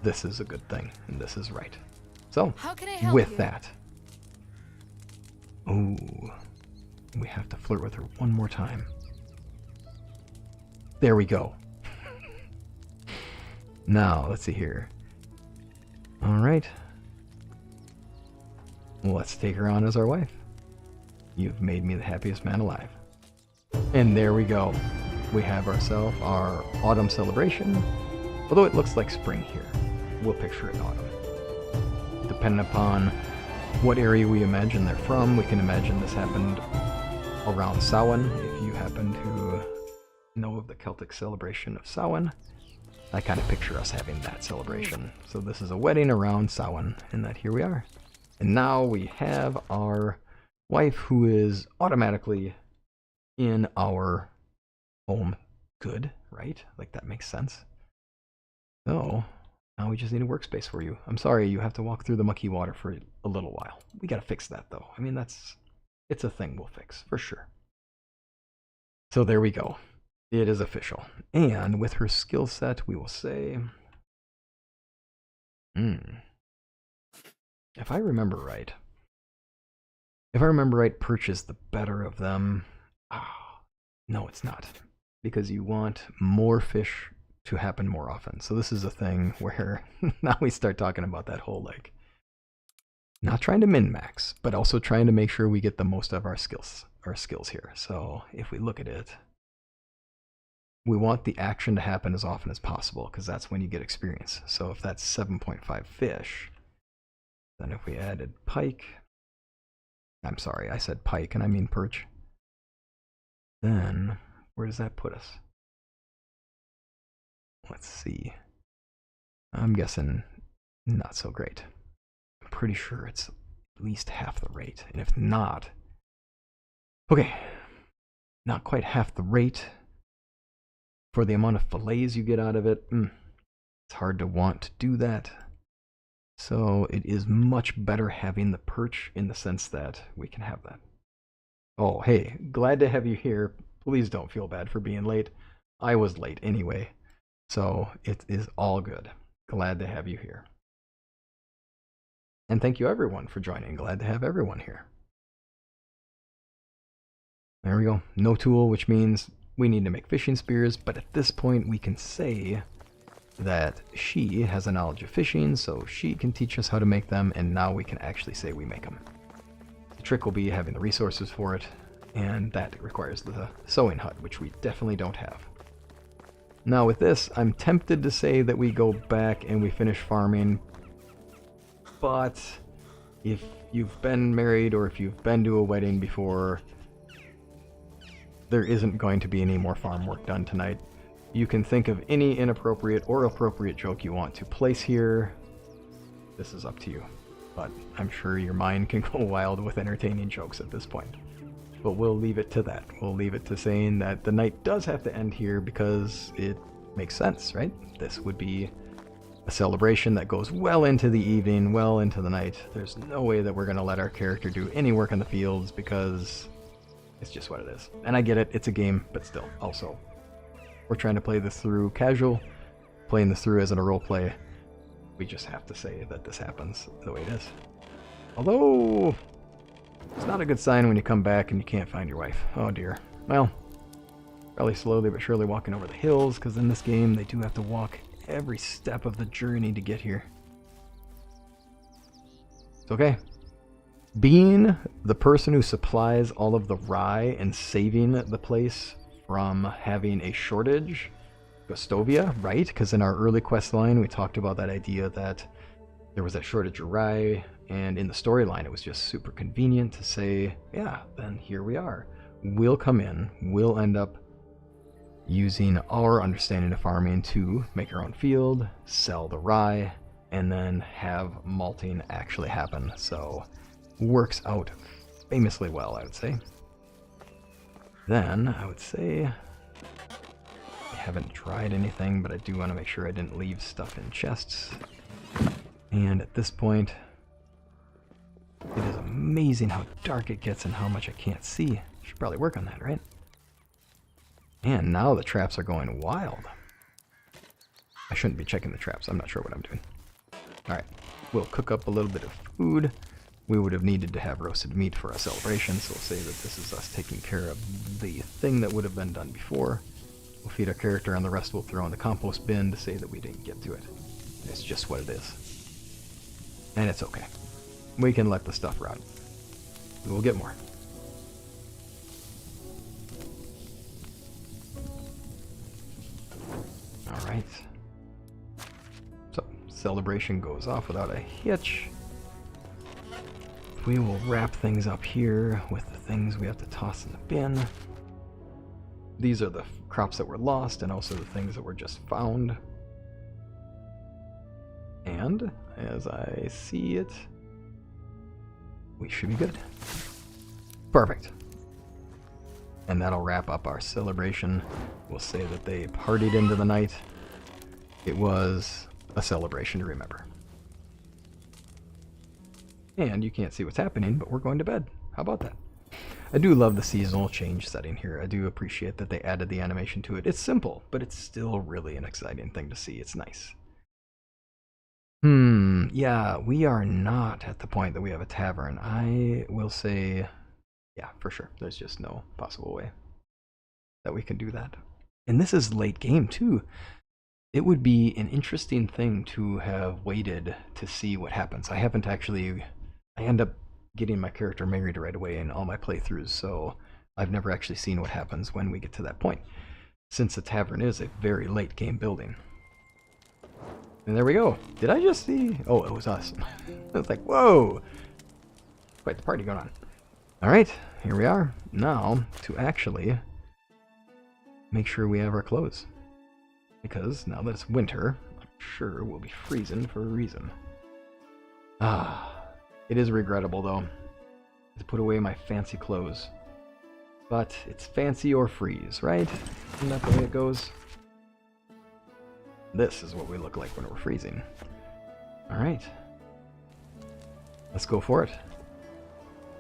this is a good thing and this is right. So, How can I help with you? that, ooh, we have to flirt with her one more time. There we go. Now, let's see here. Alright. Let's take her on as our wife. You've made me the happiest man alive. And there we go. We have ourselves our autumn celebration. Although it looks like spring here. We'll picture it autumn. Depending upon what area we imagine they're from, we can imagine this happened around Samhain. If you happen to know of the Celtic celebration of Samhain, I kind of picture us having that celebration. So this is a wedding around Samhain, and that here we are. And now we have our wife who is automatically in our home. Good, right? Like that makes sense. So now we just need a workspace for you. I'm sorry you have to walk through the mucky water for a little while. We gotta fix that though. I mean, it's a thing we'll fix for sure. So there we go. It is official. And with her skill set, we will say, if I remember right, perch is the better of them. No, it's not. Because you want more fish to happen more often. So this is a thing where now we start talking about that whole, like, not trying to min-max, but also trying to make sure we get the most of our skills here. So if we look at it, we want the action to happen as often as possible, because that's when you get experience. So if that's 7.5 fish, then if we added pike, I'm sorry, I said pike and I mean perch, then where does that put us? Let's see. I'm guessing not so great. I'm pretty sure it's at least half the rate. And if not, okay, not quite half the rate for the amount of fillets you get out of it. It's hard to want to do that. So it is much better having the perch in the sense that we can have that. Oh, hey, glad to have you here. Please don't feel bad for being late. I was late anyway. So it is all good. Glad to have you here. And thank you everyone for joining. Glad to have everyone here. There we go. No tool, which means we need to make fishing spears, but at this point we can say that she has a knowledge of fishing, so she can teach us how to make them, and now we can actually say we make them. The trick will be having the resources for it, and that requires the sewing hut, which we definitely don't have. Now with this, I'm tempted to say that we go back and we finish farming, but if you've been married or if you've been to a wedding before, there isn't going to be any more farm work done tonight. You can think of any inappropriate or appropriate joke you want to place here. This is up to you, but I'm sure your mind can go wild with entertaining jokes at this point. But we'll leave it to that. We'll leave it to saying that the night does have to end here because it makes sense, right? This would be a celebration that goes well into the evening, well into the night. There's no way that we're going to let our character do any work in the fields because it's just what it is. And I get it, it's a game, but still, also, we're trying to play this through casual, playing this through as in a role play. We just have to say that this happens the way it is. Although, it's not a good sign when you come back and you can't find your wife. Oh dear. Well, probably slowly but surely walking over the hills, because in this game they do have to walk every step of the journey to get here. It's okay. Being the person who supplies all of the rye and saving the place from having a shortage, Gostovia, right? Because in our early quest line we talked about that idea that there was that shortage of rye, and in the storyline it was just super convenient to say, yeah, then here we are. We'll come in, we'll end up using our understanding of farming to make our own field, sell the rye, and then have malting actually happen. So works out famously well, I would say. Then I would say I haven't tried anything, but I do want to make sure I didn't leave stuff in chests. And at this point, it is amazing how dark it gets and how much I can't see. Should probably work on that, right? And now the traps are going wild. I shouldn't be checking the traps. I'm not sure what I'm doing. Alright, we'll cook up a little bit of food. We would have needed to have roasted meat for our celebration, so we'll say that this is us taking care of the thing that would have been done before. We'll feed our character, and the rest we'll throw in the compost bin to say that we didn't get to it. It's just what it is. And it's okay. We can let the stuff rot. We'll get more. Alright. So, celebration goes off without a hitch. We will wrap things up here with the things we have to toss in the bin. These are the crops that were lost and also the things that were just found. And, as I see it, we should be good. Perfect. And that'll wrap up our celebration. We'll say that they partied into the night. It was a celebration to remember. And you can't see what's happening, but we're going to bed. How about that? I do love the seasonal change setting here. I do appreciate that they added the animation to it. It's simple, but it's still really an exciting thing to see. It's nice. Yeah, we are not at the point that we have a tavern. I will say, yeah, for sure. There's just no possible way that we can do that. And this is late game, too. It would be an interesting thing to have waited to see what happens. I haven't actually... I end up getting my character married right away in all my playthroughs, so I've never actually seen what happens when we get to that point, since the tavern is a very late game building. And there we go. Did I just see? Oh, it was us. I was like, whoa! Quite the party going on. Alright, here we are. Now, to actually make sure we have our clothes. Because now that it's winter, I'm sure we'll be freezing for a reason. It is regrettable, though, to put away my fancy clothes. But it's fancy or freeze, right? Isn't that the way it goes? This is what we look like when we're freezing. Alright. Let's go for it.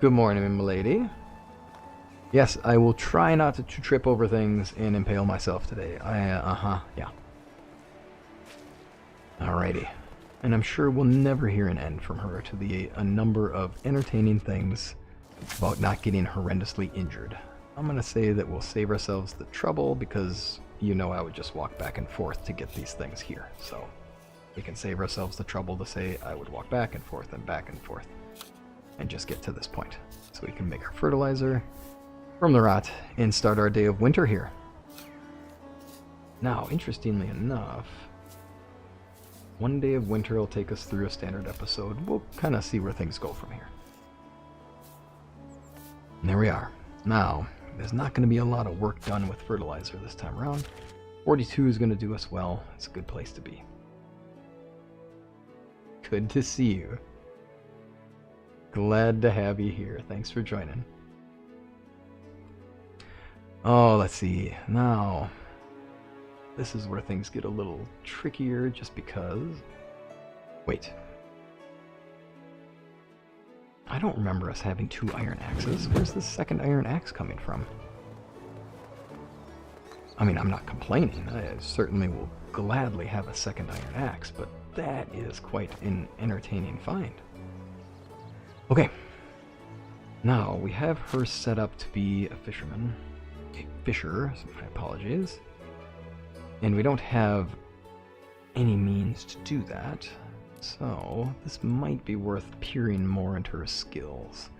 Good morning, milady. Yes, I will try not to trip over things and impale myself today. Yeah. Alrighty. And I'm sure we'll never hear an end from her to a number of entertaining things about not getting horrendously injured. I'm going to say that we'll save ourselves the trouble because, you know, I would just walk back and forth to get these things here. So we can save ourselves the trouble to say I would walk back and forth and just get to this point. So we can make our fertilizer from the rot and start our day of winter here. Now, interestingly enough, one day of winter will take us through a standard episode. We'll kind of see where things go from here. And there we are. Now, there's not going to be a lot of work done with fertilizer this time around. 42 is going to do us well. It's a good place to be. Good to see you. Glad to have you here. Thanks for joining. Oh, let's see. Now, this is where things get a little trickier just because... Wait. I don't remember us having 2 iron axes. Where's the second iron axe coming from? I mean, I'm not complaining. I certainly will gladly have a second iron axe, but that is quite an entertaining find. Okay. Now, we have her set up to be a fisherman. A fisher, my apologies. And we don't have any means to do that. So, this might be worth peering more into her skills.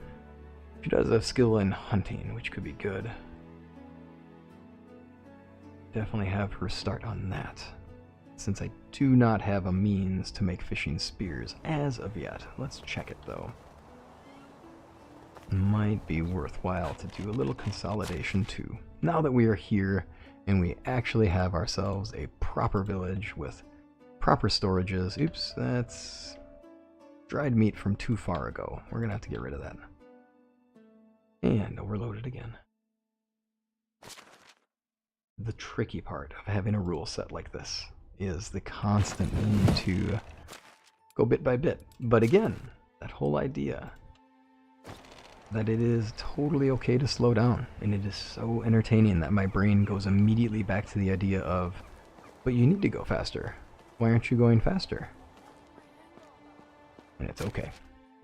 She does have skill in hunting, which could be good. Definitely have her start on that, since I do not have a means to make fishing spears as of yet. Let's check it, though. Might be worthwhile to do a little consolidation, too. Now that we are here, and we actually have ourselves a proper village with proper storages. Oops, that's dried meat from too far ago. We're going to have to get rid of that. And overload it again. the tricky part of having a rule set like this, is the constant need to go bit by bit. But again, that whole idea that it is totally okay to slow down, and it is so entertaining that my brain goes immediately back to the idea of, but you need to go faster. Why aren't you going faster? And it's okay.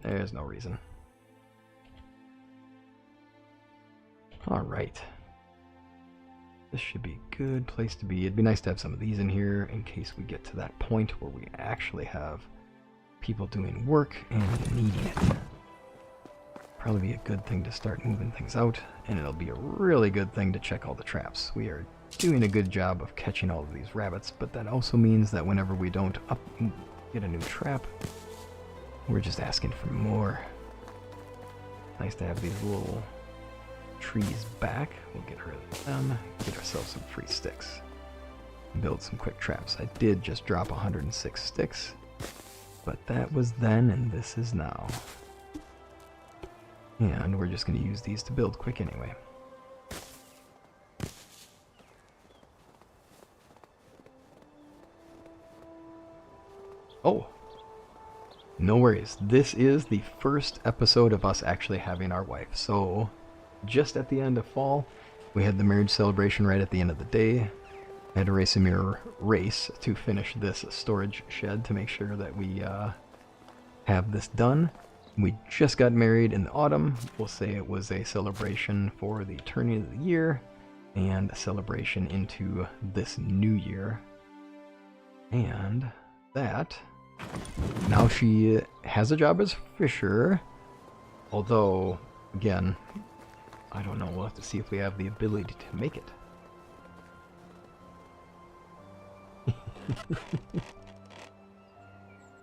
There's no reason. Alright. This should be a good place to be. It'd be nice to have some of these in here in case we get to that point where we actually have people doing work and needing it. Probably be a good thing to start moving things out, and it'll be a really good thing to check all the traps. We are doing a good job of catching all of these rabbits, but that also means that whenever we don't get a new trap, we're just asking for more. Nice to have these little trees back. We'll get rid of them, get ourselves some free sticks, build some quick traps. I did just drop 106 sticks, but that was then and this is now. And we're just going to use these to build quick anyway. Oh, no worries. This is the first episode of us actually having our wife. So, just at the end of fall, we had the marriage celebration right at the end of the day. I had a race a mirror race to finish this storage shed to make sure that we have this done. We just got married in the autumn. We'll say it was a celebration for the turning of the year and a celebration into this new year. And that, now she has a job as fisher, although, again, I don't know, we'll have to see if we have the ability to make it.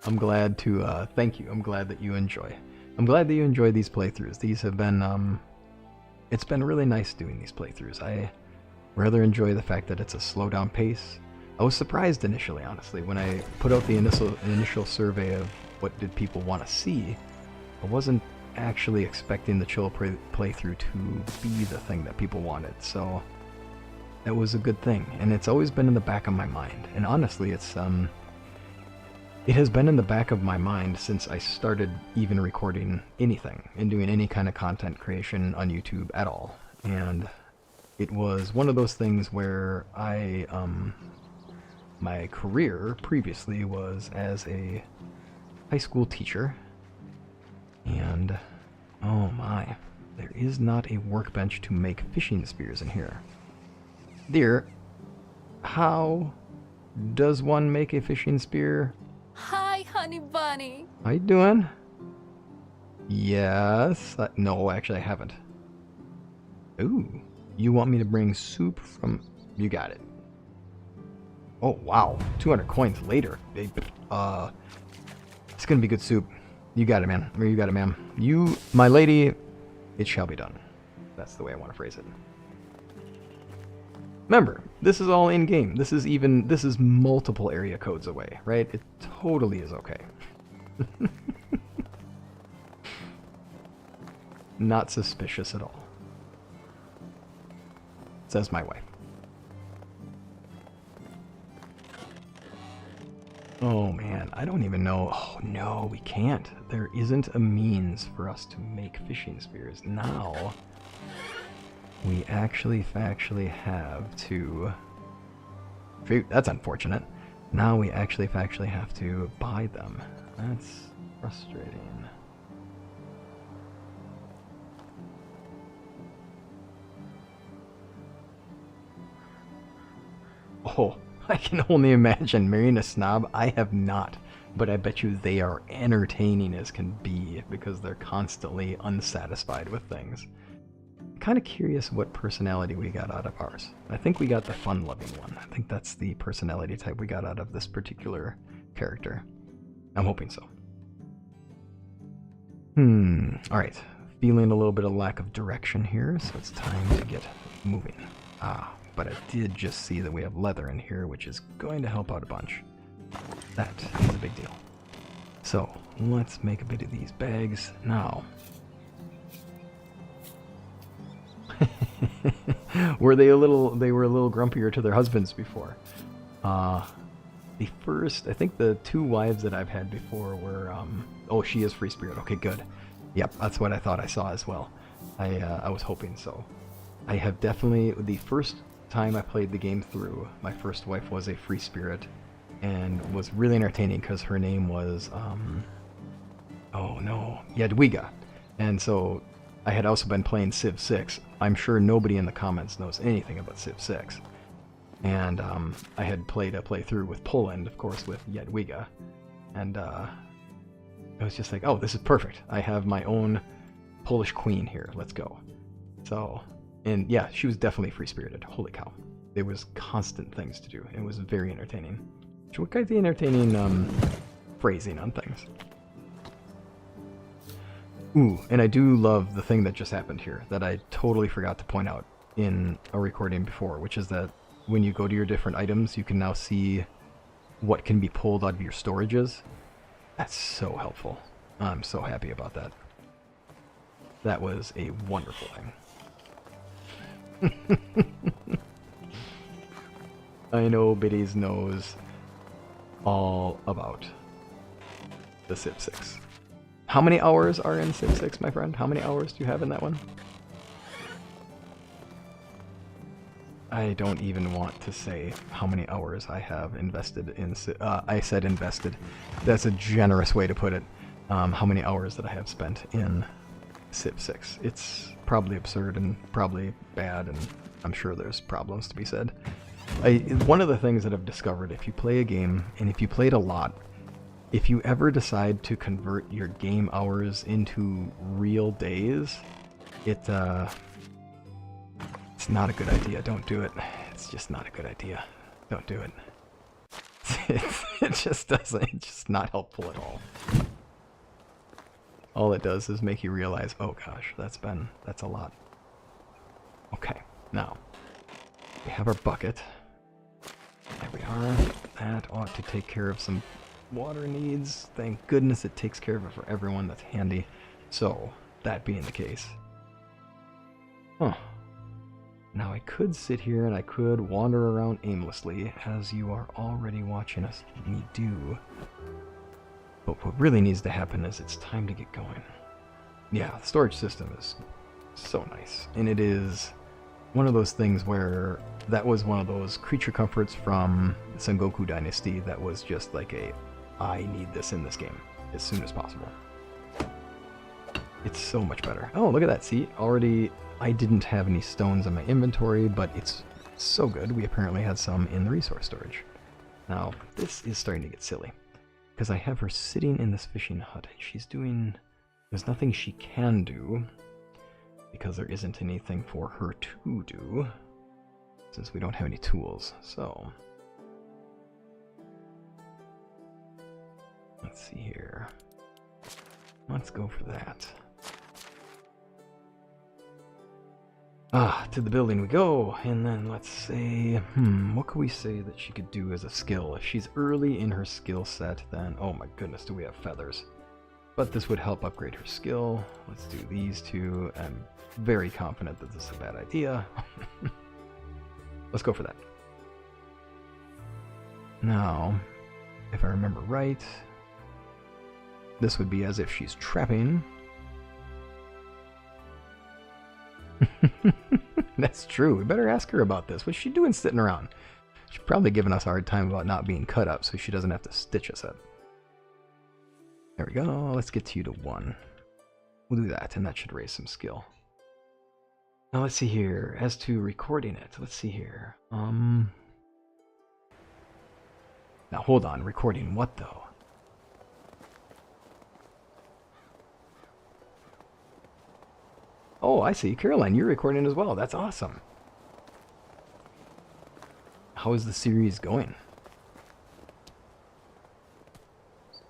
I'm glad to, thank you. I'm glad that you enjoy. I'm glad that you enjoy these playthroughs. These have been, it's been really nice doing these playthroughs. I rather enjoy the fact that it's a slow down pace. I was surprised initially, honestly, when I put out the initial survey of what did people want to see. I wasn't actually expecting the chill playthrough to be the thing that people wanted, so that was a good thing. And it's always been in the back of my mind. And honestly, it has been in the back of my mind since I started even recording anything and doing any kind of content creation on YouTube at all. And it was one of those things where my career previously was as a high school teacher. And, oh my, there is not a workbench to make fishing spears in here. Dear, how does one make a fishing spear? Hi, honey bunny. How you doing? Yes. No, actually I haven't. Ooh, you want me to bring soup from... You got it. Oh, wow. 200 coins later. It's gonna be good soup. You got it, man. Or you got it, ma'am. You, my lady, it shall be done. That's the way I want to phrase it. Remember, this is all in-game. This is multiple area codes away, right? It totally is okay. Not suspicious at all. Says my wife. Oh man, I don't even know. Oh no, we can't. There isn't a means for us to make fishing spears. Now, we actually factually have to... Shoot, that's unfortunate. Now we actually factually have to buy them. That's frustrating. Oh, I can only imagine marrying a snob. I have not, but I bet you they are entertaining as can be because they're constantly unsatisfied with things. Kind of curious what personality we got out of ours. I think we got the fun-loving one. I think that's the personality type we got out of this particular character. I'm hoping so. Alright. Feeling a little bit of lack of direction here, so it's time to get moving. But I did just see that we have leather in here, which is going to help out a bunch. That is a big deal. So, let's make a bit of these bags now. Were they a little? They were a little grumpier to their husbands before. Uh, the first, I think the two wives that I've had before were. Oh, she is free spirit. Okay, good. Yep, that's what I thought I saw as well. I was hoping so. I have definitely the first time I played the game through. My first wife was a free spirit, and was really entertaining because her name was oh no, Jadwiga, and so I had also been playing Civ 6. I'm sure nobody in the comments knows anything about Civ 6. And I had played a playthrough with Poland, of course, with Jadwiga. And I was just like, oh, this is perfect. I have my own Polish queen here. Let's go. So, and yeah, she was definitely free-spirited. Holy cow. There was constant things to do. It was very entertaining. She quite the entertaining phrasing on things. Ooh, and I do love the thing that just happened here that I totally forgot to point out in a recording before, which is that when you go to your different items, you can now see what can be pulled out of your storages. That's so helpful. I'm so happy about that. That was a wonderful thing. I know Biddies knows all about the Civ 6. How many hours are in Civ 6, my friend? How many hours do you have in that one? I don't even want to say how many hours I have invested in Civ. I said invested. That's a generous way to put it. How many hours that I have spent in Civ 6. It's probably absurd and probably bad, and I'm sure there's problems to be said. One of the things that I've discovered, if you play a game, and if you play it a lot, if you ever decide to convert your game hours into real days, it's not a good idea. Don't do it. It's just not a good idea. Don't do it. It just doesn't. It's just not helpful at all. All it does is make you realize, oh gosh, that's a lot. Okay, now we have our bucket. There we are. That ought to take care of some water needs. Thank goodness it takes care of it for everyone. That's handy. So, that being the case. Huh. Now I could sit here and I could wander around aimlessly, as you are already watching me do. But what really needs to happen is it's time to get going. Yeah, the storage system is so nice. And it is one of those things where that was one of those creature comforts from Sengoku Dynasty that was just like I need this in this game as soon as possible. It's so much better. Oh, look at that. See, already I didn't have any stones in my inventory, but it's so good. We apparently had some in the resource storage. Now, this is starting to get silly, because I have her sitting in this fishing hut, and she's doing... There's nothing she can do, because there isn't anything for her to do, since we don't have any tools. So, let's see here. Let's go for that. To the building we go, and then let's say, what could we say that she could do as a skill? If she's early in her skill set, then, oh my goodness, do we have feathers. But this would help upgrade her skill. Let's do these two. I'm very confident that this is a bad idea. Let's go for that. Now, if I remember right, this would be as if she's trapping. That's true. We better ask her about this. What's she doing sitting around? She's probably giving us a hard time about not being cut up so she doesn't have to stitch us up. There we go. Let's get you to 1. We'll do that, and that should raise some skill. Now let's see here. As to recording it, let's see here. Now hold on. Recording what, though? Oh, I see. Caroline, you're recording as well. That's awesome. How is the series going?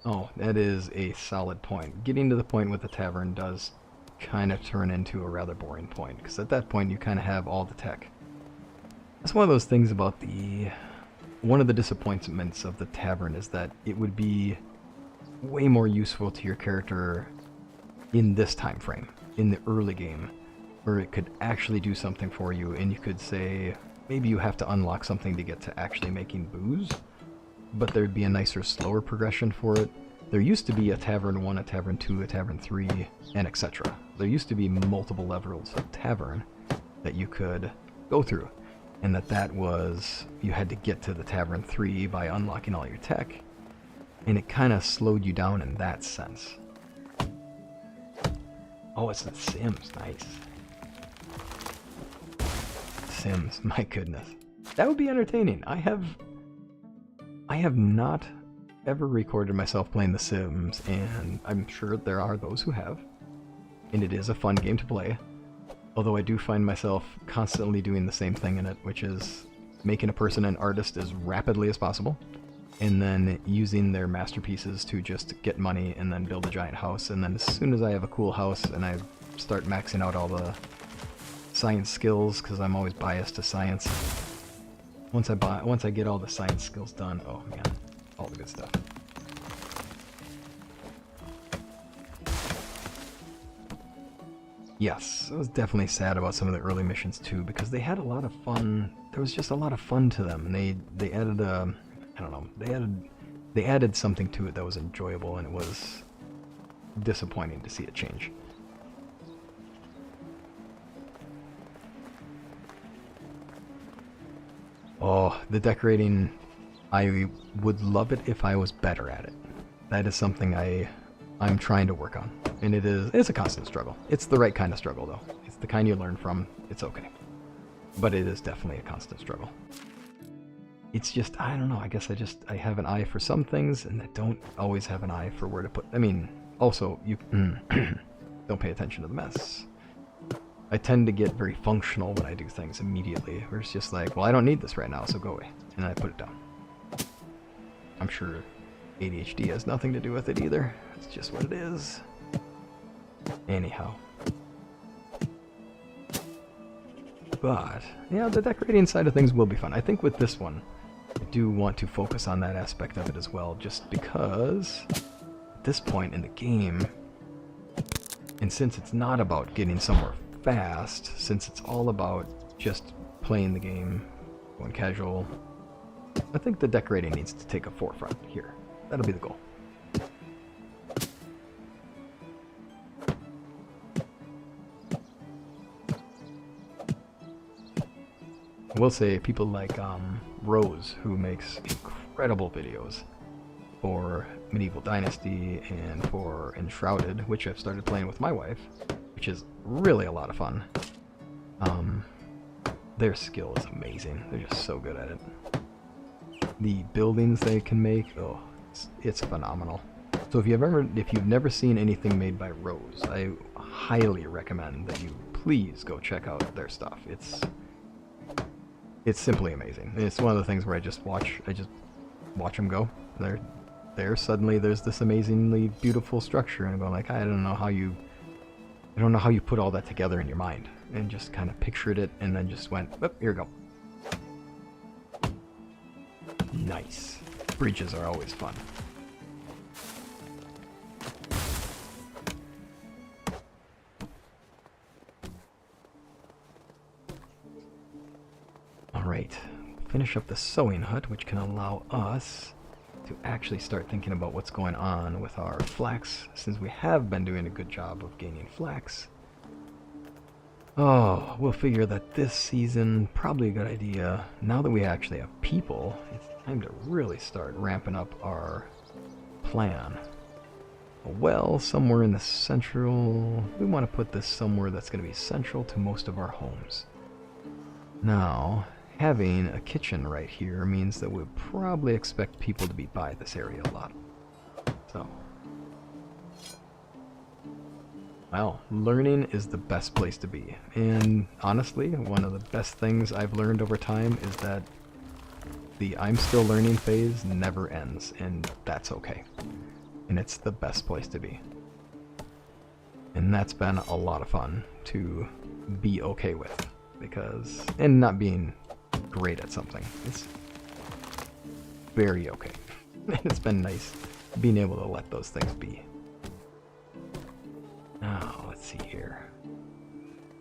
Oh, that is a solid point. Getting to the point with the tavern does kind of turn into a rather boring point, because at that point you kind of have all the tech. That's one of those things about one of the disappointments of the tavern is that it would be way more useful to your character in this time frame, in the early game, where it could actually do something for you, and you could say, maybe you have to unlock something to get to actually making booze, but there'd be a nicer, slower progression for it. There used to be a Tavern 1, a Tavern 2, a Tavern 3, and etc. There used to be multiple levels of Tavern that you could go through, and that was, you had to get to the Tavern 3 by unlocking all your tech, and it kind of slowed you down in that sense. Oh, it's The Sims, nice. Sims, my goodness. That would be entertaining. I have not ever recorded myself playing The Sims, and I'm sure there are those who have. And it is a fun game to play. Although I do find myself constantly doing the same thing in it, which is making a person an artist as rapidly as possible, and then using their masterpieces to just get money and then build a giant house. And then as soon as I have a cool house and I start maxing out all the science skills, because I'm always biased to science. Once I get all the science skills done, oh man, all the good stuff. Yes, I was definitely sad about some of the early missions too, because they had a lot of fun. There was just a lot of fun to them, and they added I don't know, they added something to it that was enjoyable, and it was disappointing to see it change. Oh, the decorating, I would love it if I was better at it. That is something I'm trying to work on. And it's a constant struggle. It's the right kind of struggle though. It's the kind you learn from. It's okay. But it is definitely a constant struggle. It's just, I don't know, I guess I have an eye for some things and I don't always have an eye for where to put, I mean, also, you don't pay attention to the mess. I tend to get very functional when I do things immediately, where it's just like, well, I don't need this right now, so go away. And I put it down. I'm sure ADHD has nothing to do with it either. It's just what it is. Anyhow. But, yeah, the decorating side of things will be fun. I think with this one, I do want to focus on that aspect of it as well, just because at this point in the game, and since it's not about getting somewhere fast, since it's all about just playing the game, going casual, I think the decorating needs to take a forefront here. That'll be the goal. I will say people like Rose, who makes incredible videos for Medieval Dynasty and for Enshrouded, which I've started playing with my wife, which is really a lot of fun. Their skill is amazing. They're just so good at it. The buildings they can make, oh, it's phenomenal. So if you've never seen anything made by Rose, I highly recommend that you please go check out their stuff. It's simply amazing. It's one of the things where I just watch them go. Suddenly there's this amazingly beautiful structure, and I'm going like, I don't know how you put all that together in your mind, and just kind of pictured it, and then just went, oh, here we go. Nice. Bridges are always fun. Alright, finish up the sewing hut, which can allow us to actually start thinking about what's going on with our flax, since we have been doing a good job of gaining flax. Oh, we'll figure that this season, probably a good idea, now that we actually have people, it's time to really start ramping up our plan. Well, somewhere in the central, we want to put this somewhere that's going to be central to most of our homes. Now, having a kitchen right here means that we'll probably expect people to be by this area a lot. So, well, learning is the best place to be. And honestly, one of the best things I've learned over time is that the I'm still learning phase never ends, and that's okay. And it's the best place to be. And that's been a lot of fun to be okay with, because, and not being great at something, it's very okay. And it's been nice being able to let those things be. Now, let's see here.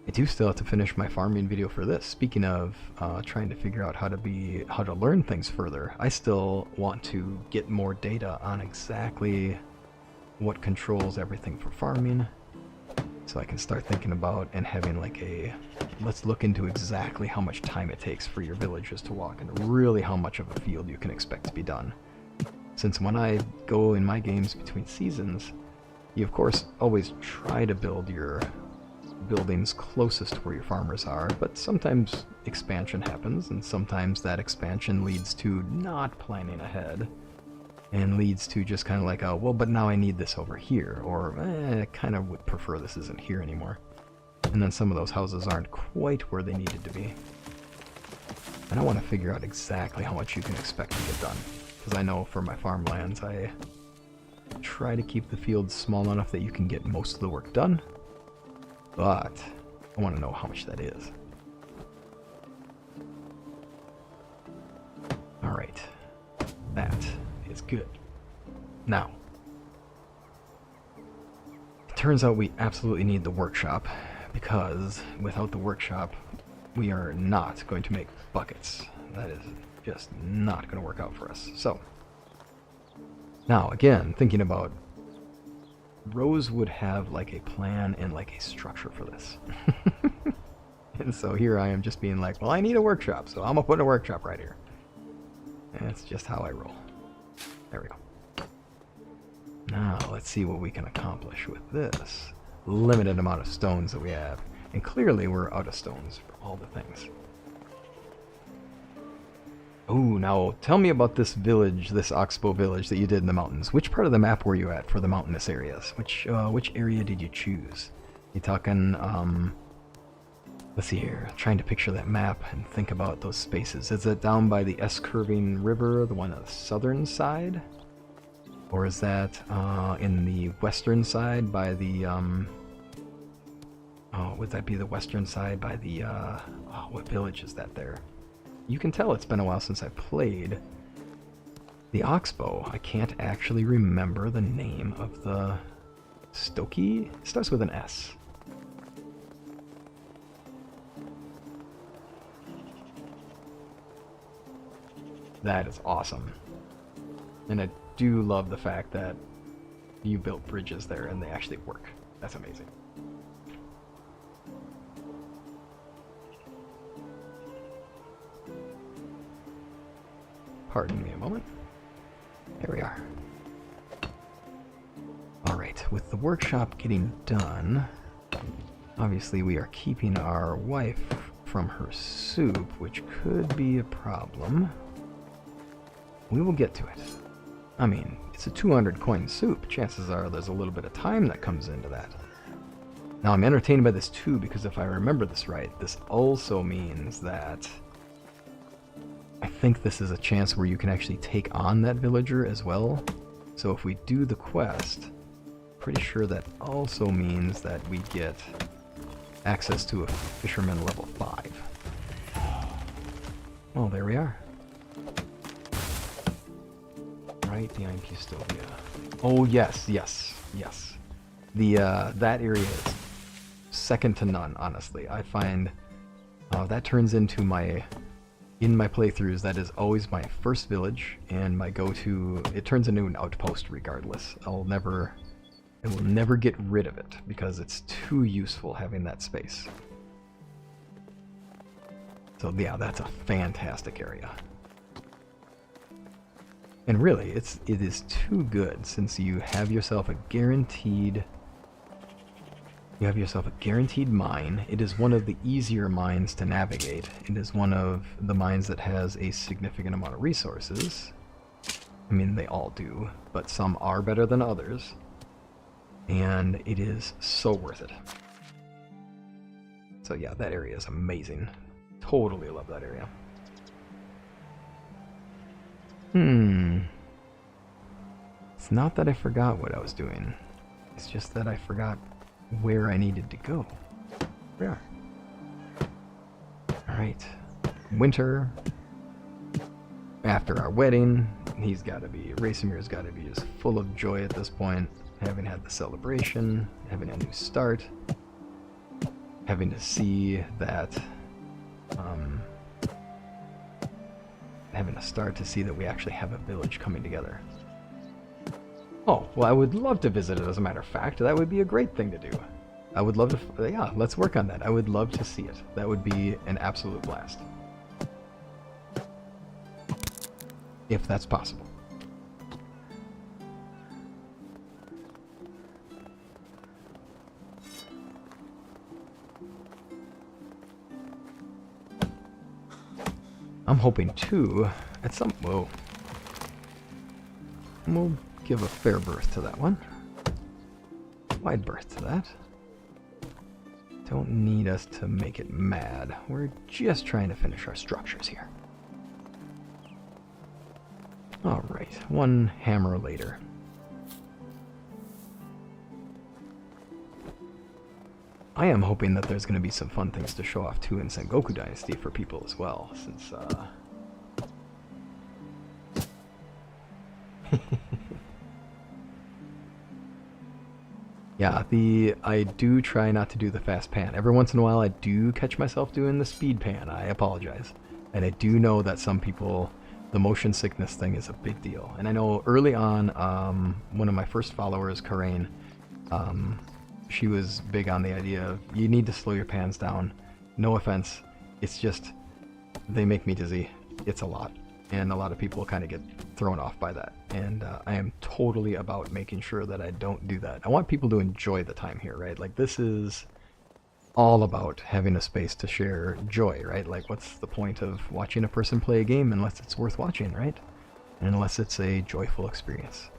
I do still have to finish my farming video for this. Speaking of trying to figure out how to learn things further, I still want to get more data on exactly what controls everything for farming, so I can start thinking about and having like let's look into exactly how much time it takes for your villagers to walk and really how much of a field you can expect to be done. Since when I go in my games between seasons, you of course always try to build your buildings closest to where your farmers are, but sometimes expansion happens, and sometimes that expansion leads to not planning ahead and leads to just kind of like, oh, well, but now I need this over here, or I kind of would prefer this isn't here anymore. And then some of those houses aren't quite where they needed to be. And I want to figure out exactly how much you can expect to get done, because I know for my farmlands I try to keep the fields small enough that you can get most of the work done, but I want to know how much that is. Alright, that is good. Now, it turns out we absolutely need the workshop, because without the workshop, we are not going to make buckets. That is just not going to work out for us. So, now again, thinking about Rose would have like a plan and like a structure for this. And so here I am just being like, well, I need a workshop, so I'm gonna put a workshop right here. And that's just how I roll. There we go. Now let's see what we can accomplish with this limited amount of stones that we have. And clearly we're out of stones for all the things. Ooh, now tell me about this village, this Oxbow village that you did in the mountains. Which part of the map were you at for the mountainous areas? Which area did you choose? You talking, let's see here, trying to picture that map and think about those spaces. Is it down by the S-curving river, the one on the southern side? Or is that in the western side by the, would that be the western side by the, what village is that there? You can tell it's been a while since I played the Oxbow. I can't actually remember the name of the Stokey. It starts with an S. That is awesome. And I do love the fact that you built bridges there and they actually work. That's amazing. Pardon me a moment. There we are. Alright, with the workshop getting done, obviously we are keeping our wife from her soup, which could be a problem. We will get to it. I mean, it's a 200 coin soup. Chances are there's a little bit of time that comes into that. Now I'm entertained by this too, because if I remember this right, this also means that I think this is a chance where you can actually take on that villager as well. So if we do the quest, pretty sure that also means that we get access to a fisherman level 5. Well, there we are. Right, the IMP Stovia. Oh yes, yes, yes. The that area is second to none, honestly. I find that turns into my in my playthroughs, that is always my first village and my go-to. It turns into an outpost regardless. I will never get rid of it because it's too useful having that space. So yeah, that's a fantastic area. And really, it is too good, since you have yourself a guaranteed mine. It is one of the easier mines to navigate. It is one of the mines that has a significant amount of resources. I mean, they all do, but some are better than others. And it is so worth it. So yeah, that area is amazing. Totally love that area. It's not that I forgot what I was doing. It's just that I forgot where I needed to go. There we are. Alright. Winter. After our wedding, Racemir's gotta be just full of joy at this point, having had the celebration, having a new start. having to see that, having to start to see that we actually have a village coming together. Oh, well, I would love to visit it, as a matter of fact. That would be a great thing to do. I would love to, yeah, let's work on that. I would love to see it. That would be an absolute blast. If that's possible. I'm hoping too, at some, whoa. We'll give a fair berth to that one. Wide berth to that. Don't need us to make it mad. We're just trying to finish our structures here. Alright, one hammer later. I am hoping that there's going to be some fun things to show off too in Sengoku Dynasty for people as well, since yeah, I do try not to do the fast pan. Every once in a while I do catch myself doing the speed pan. I apologize. And I do know that some people, the motion sickness thing is a big deal. And I know early on, one of my first followers, Karain, she was big on the idea of you need to slow your pans down. No offense, it's just they make me dizzy. It's a lot, and a lot of people kind of get thrown off by that. And I am totally about making sure that I don't do that. I want people to enjoy the time here, right? Like, this is all about having a space to share joy, right? Like, what's the point of watching a person play a game unless it's worth watching, right? And unless it's a joyful experience.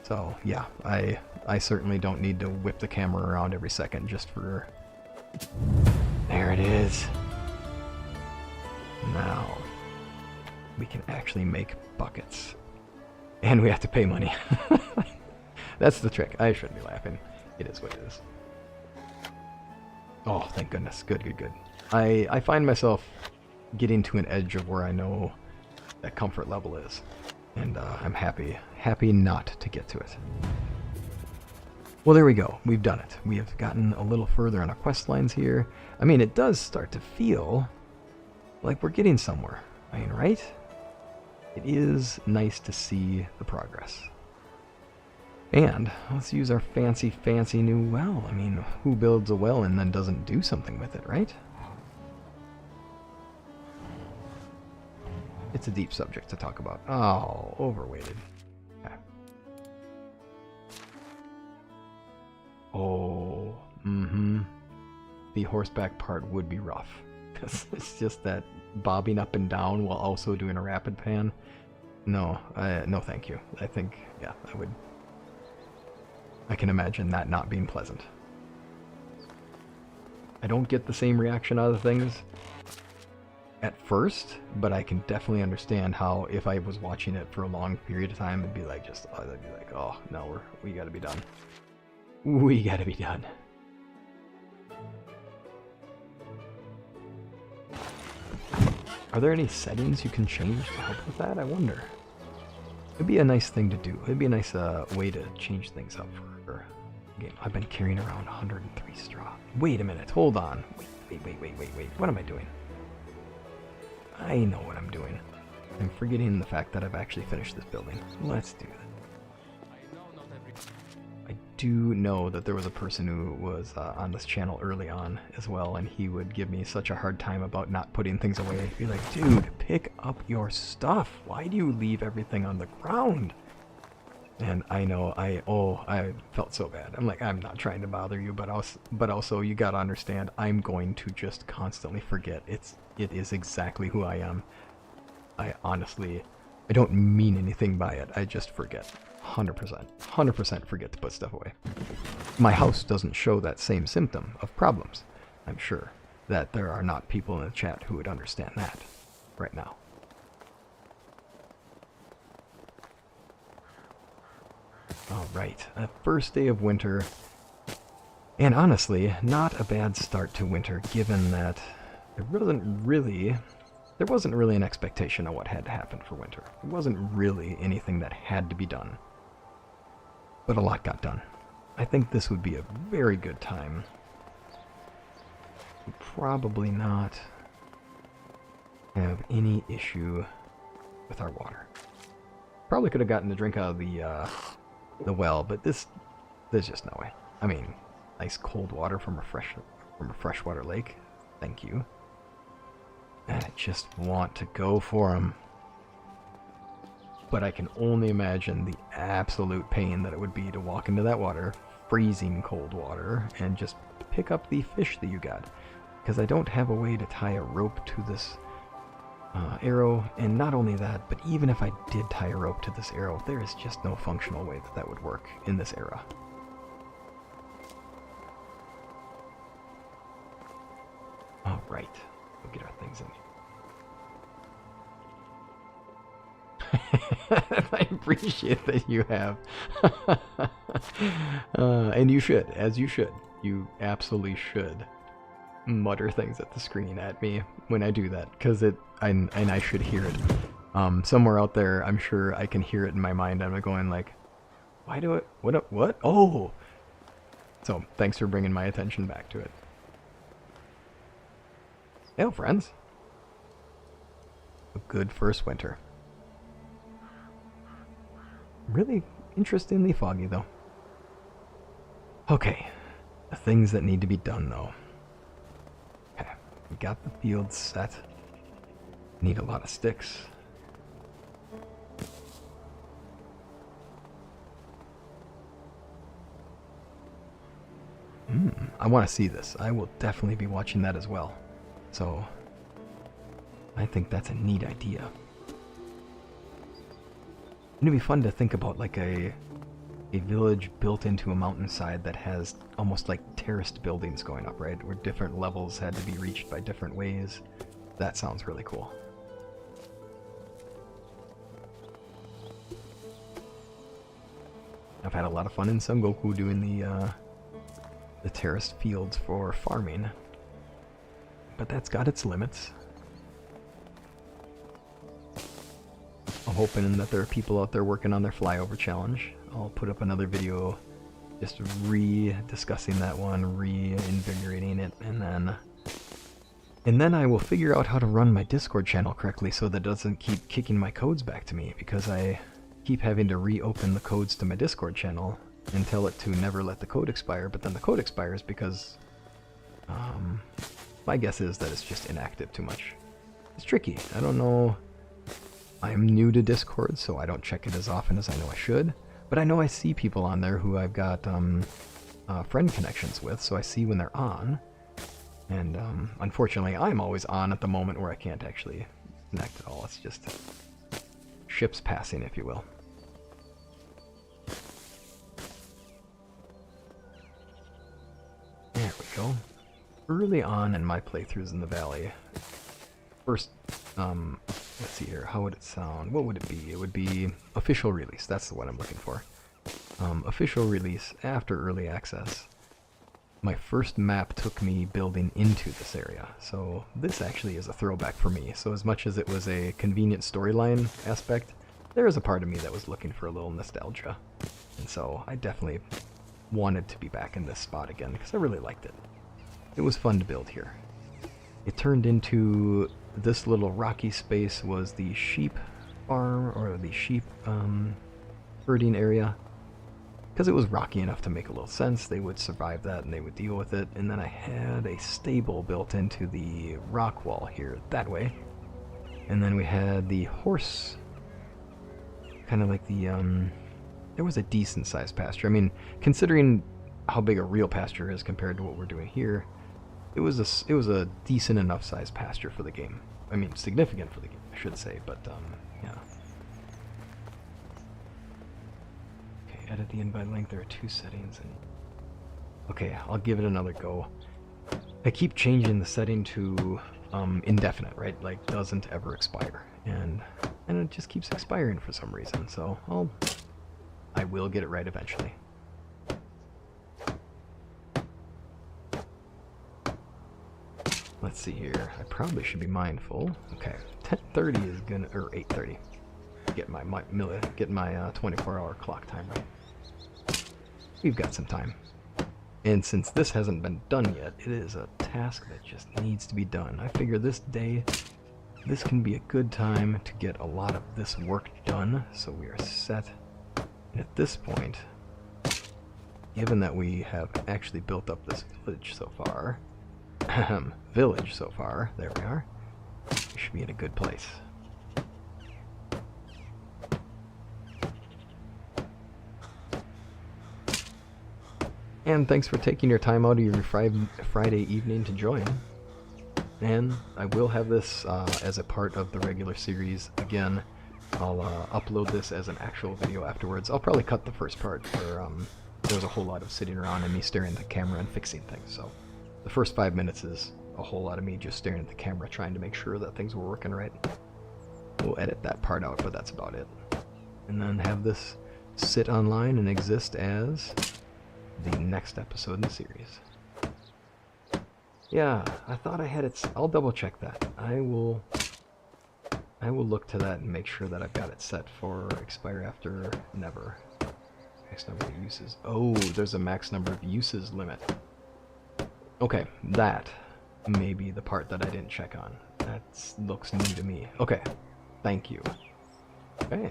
So yeah, I certainly don't need to whip the camera around every second just for... There it is. Now, we can actually make buckets. And we have to pay money. That's the trick. I shouldn't be laughing. It is what it is. Oh, thank goodness. Good, good, good. I find myself getting to an edge of where I know that comfort level is. And I'm happy not to get to it. Well, there we go. We've done it. We have gotten a little further on our quest lines here. I mean, it does start to feel like we're getting somewhere. I mean, right? It is nice to see the progress. And let's use our fancy, fancy new well. I mean, who builds a well and then doesn't do something with it, right? It's a deep subject to talk about. Oh, overweighted. Okay. Oh, the horseback part would be rough. Because it's just that bobbing up and down while also doing a rapid pan. No, no thank you. I think, yeah, I can imagine that not being pleasant. I don't get the same reaction out of things at first, but I can definitely understand how if I was watching it for a long period of time, it'd be like I'd be like, oh no, we gotta be done. We gotta be done. Are there any settings you can change to help with that? I wonder. It'd be a nice thing to do. It'd be a nice way to change things up for a game. I've been carrying around 103 straw. Wait a minute, hold on. Wait. What am I doing? I know what I'm doing. I'm forgetting the fact that I've actually finished this building. Let's do that. I do know that there was a person who was on this channel early on as well, and he would give me such a hard time about not putting things away. He'd be like, dude, pick up your stuff. Why do you leave everything on the ground? And I know, I felt so bad. I'm like, I'm not trying to bother you, but also you gotta understand, I'm going to just constantly forget. It is exactly who I am. I don't mean anything by it. I just forget. 100% forget to put stuff away. My house doesn't show that same symptom of problems. I'm sure that there are not people in the chat who would understand that right now. Alright, a first day of winter, and honestly, not a bad start to winter given that there wasn't really an expectation of what had to happen for winter. It wasn't really anything that had to be done. But a lot got done. I think this would be a very good time probably not have any issue with our water. Probably could have gotten a drink out of the well, but there's just no way. I mean, nice cold water from a freshwater lake. Thank you. And I just want to go for them. But I can only imagine the absolute pain that it would be to walk into that water, freezing cold water, and just pick up the fish that you got. Because I don't have a way to tie a rope to this arrow, and not only that, but even if I did tie a rope to this arrow, there is just no functional way that that would work in this era. Alright, we'll get our things in. I appreciate that you have. And you should, as you should. You absolutely should mutter things at the screen at me when I do that, because and I should hear it. Somewhere out there, I'm sure I can hear it in my mind. I'm going like, why do it? What? Oh! So, thanks for bringing my attention back to it. Hey, friends. A good first winter. Really interestingly foggy, though. Okay, the things that need to be done, though. Okay, we got the field set. Need a lot of sticks. I want to see this. I will definitely be watching that as well. So, I think that's a neat idea. It'd be fun to think about like a village built into a mountainside that has almost like terraced buildings going up, right? Where different levels had to be reached by different ways. That sounds really cool. I've had a lot of fun in Sengoku doing the terraced fields for farming, but that's got its limits. I'm hoping that there are people out there working on their flyover challenge. I'll put up another video just re-discussing that one, reinvigorating it, and then I will figure out how to run my Discord channel correctly so that it doesn't keep kicking my codes back to me, because I keep having to reopen the codes to my Discord channel and tell it to never let the code expire, but then the code expires because my guess is that it's just inactive too much. It's tricky. I don't know. I'm new to Discord, so I don't check it as often as I know I should, but I know I see people on there who I've got friend connections with, so I see when they're on, and unfortunately I'm always on at the moment where I can't actually connect at all. It's just ships passing, if you will. There we go. Early on in my playthroughs in the valley, first, let's see here, how would it sound? What would it be? It would be official release, that's the one I'm looking for. Official release after early access. My first map took me building into this area, so this actually is a throwback for me. So as much as it was a convenient storyline aspect, there is a part of me that was looking for a little nostalgia. And so I definitely wanted to be back in this spot again, because I really liked it. It was fun to build here. It turned into this little rocky space was the sheep farm, or the sheep herding area. Because it was rocky enough to make a little sense, they would survive that and they would deal with it. And then I had a stable built into the rock wall here, that way. And then we had the horse, kind of like the, there was a decent sized pasture. I mean, considering how big a real pasture is compared to what we're doing here, it was a decent enough sized pasture for the game. I mean, significant for the game, I should say, but, yeah. Okay, edit the invite link, there are 2 settings, and... Okay, I'll give it another go. I keep changing the setting to, indefinite, right? Like, doesn't ever expire, and it just keeps expiring for some reason, so I will get it right eventually. Let's see here. I probably should be mindful. Okay, 10:30 is gonna, or 8:30. Get my 24-hour clock time right. We've got some time. And since this hasn't been done yet, it is a task that just needs to be done. I figure this can be a good time to get a lot of this work done, so we are set. And at this point, given that we have actually built up this village so far, there we are, we should be in a good place. And thanks for taking your time out of your Friday evening to join. And I will have this as a part of the regular series. Again, I'll upload this as an actual video afterwards. I'll probably cut the first part where there was a whole lot of sitting around and me staring at the camera and fixing things. So the first 5 minutes is a whole lot of me just staring at the camera trying to make sure that things were working right. We'll edit that part out, but that's about it. And then have this sit online and exist as the next episode in the series. Yeah, I thought I had it. I'll double check that. I will look to that and make sure that I've got it set for expire after never. Max number of uses. Oh, there's a max number of uses limit. Okay, that may be the part that I didn't check on. That looks new to me. Okay, thank you. Okay.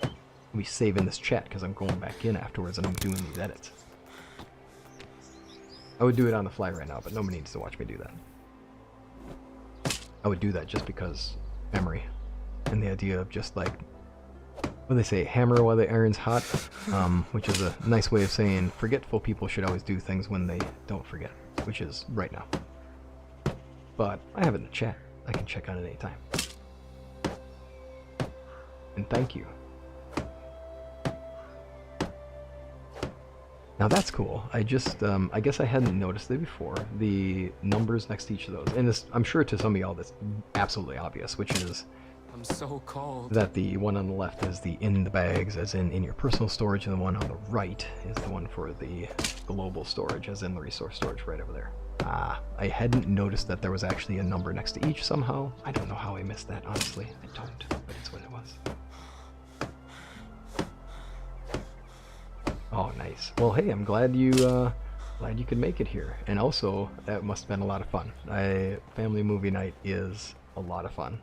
I'll be saving this chat because I'm going back in afterwards and I'm doing these edits. I would do it on the fly right now, but nobody needs to watch me do that. I would do that just because memory and the idea of just like, what do they say, hammer while the iron's hot, which is a nice way of saying forgetful people should always do things when they don't forget, which is right now. But I have it in the chat. I can check on it anytime. And thank you. Now that's cool. I just, I guess I hadn't noticed it before. The numbers next to each of those, and this, I'm sure to some of y'all that's absolutely obvious, which is I'm so cold. that the one on the left is the in the bags, as in your personal storage, and the one on the right is the one for the global storage, as in the resource storage right over there. I hadn't noticed that there was actually a number next to each somehow. I don't know how I missed that, honestly. I don't, but it's what it was. Oh, nice. Well, hey, I'm glad you could make it here. And also, that must have been a lot of fun. Family movie night is a lot of fun.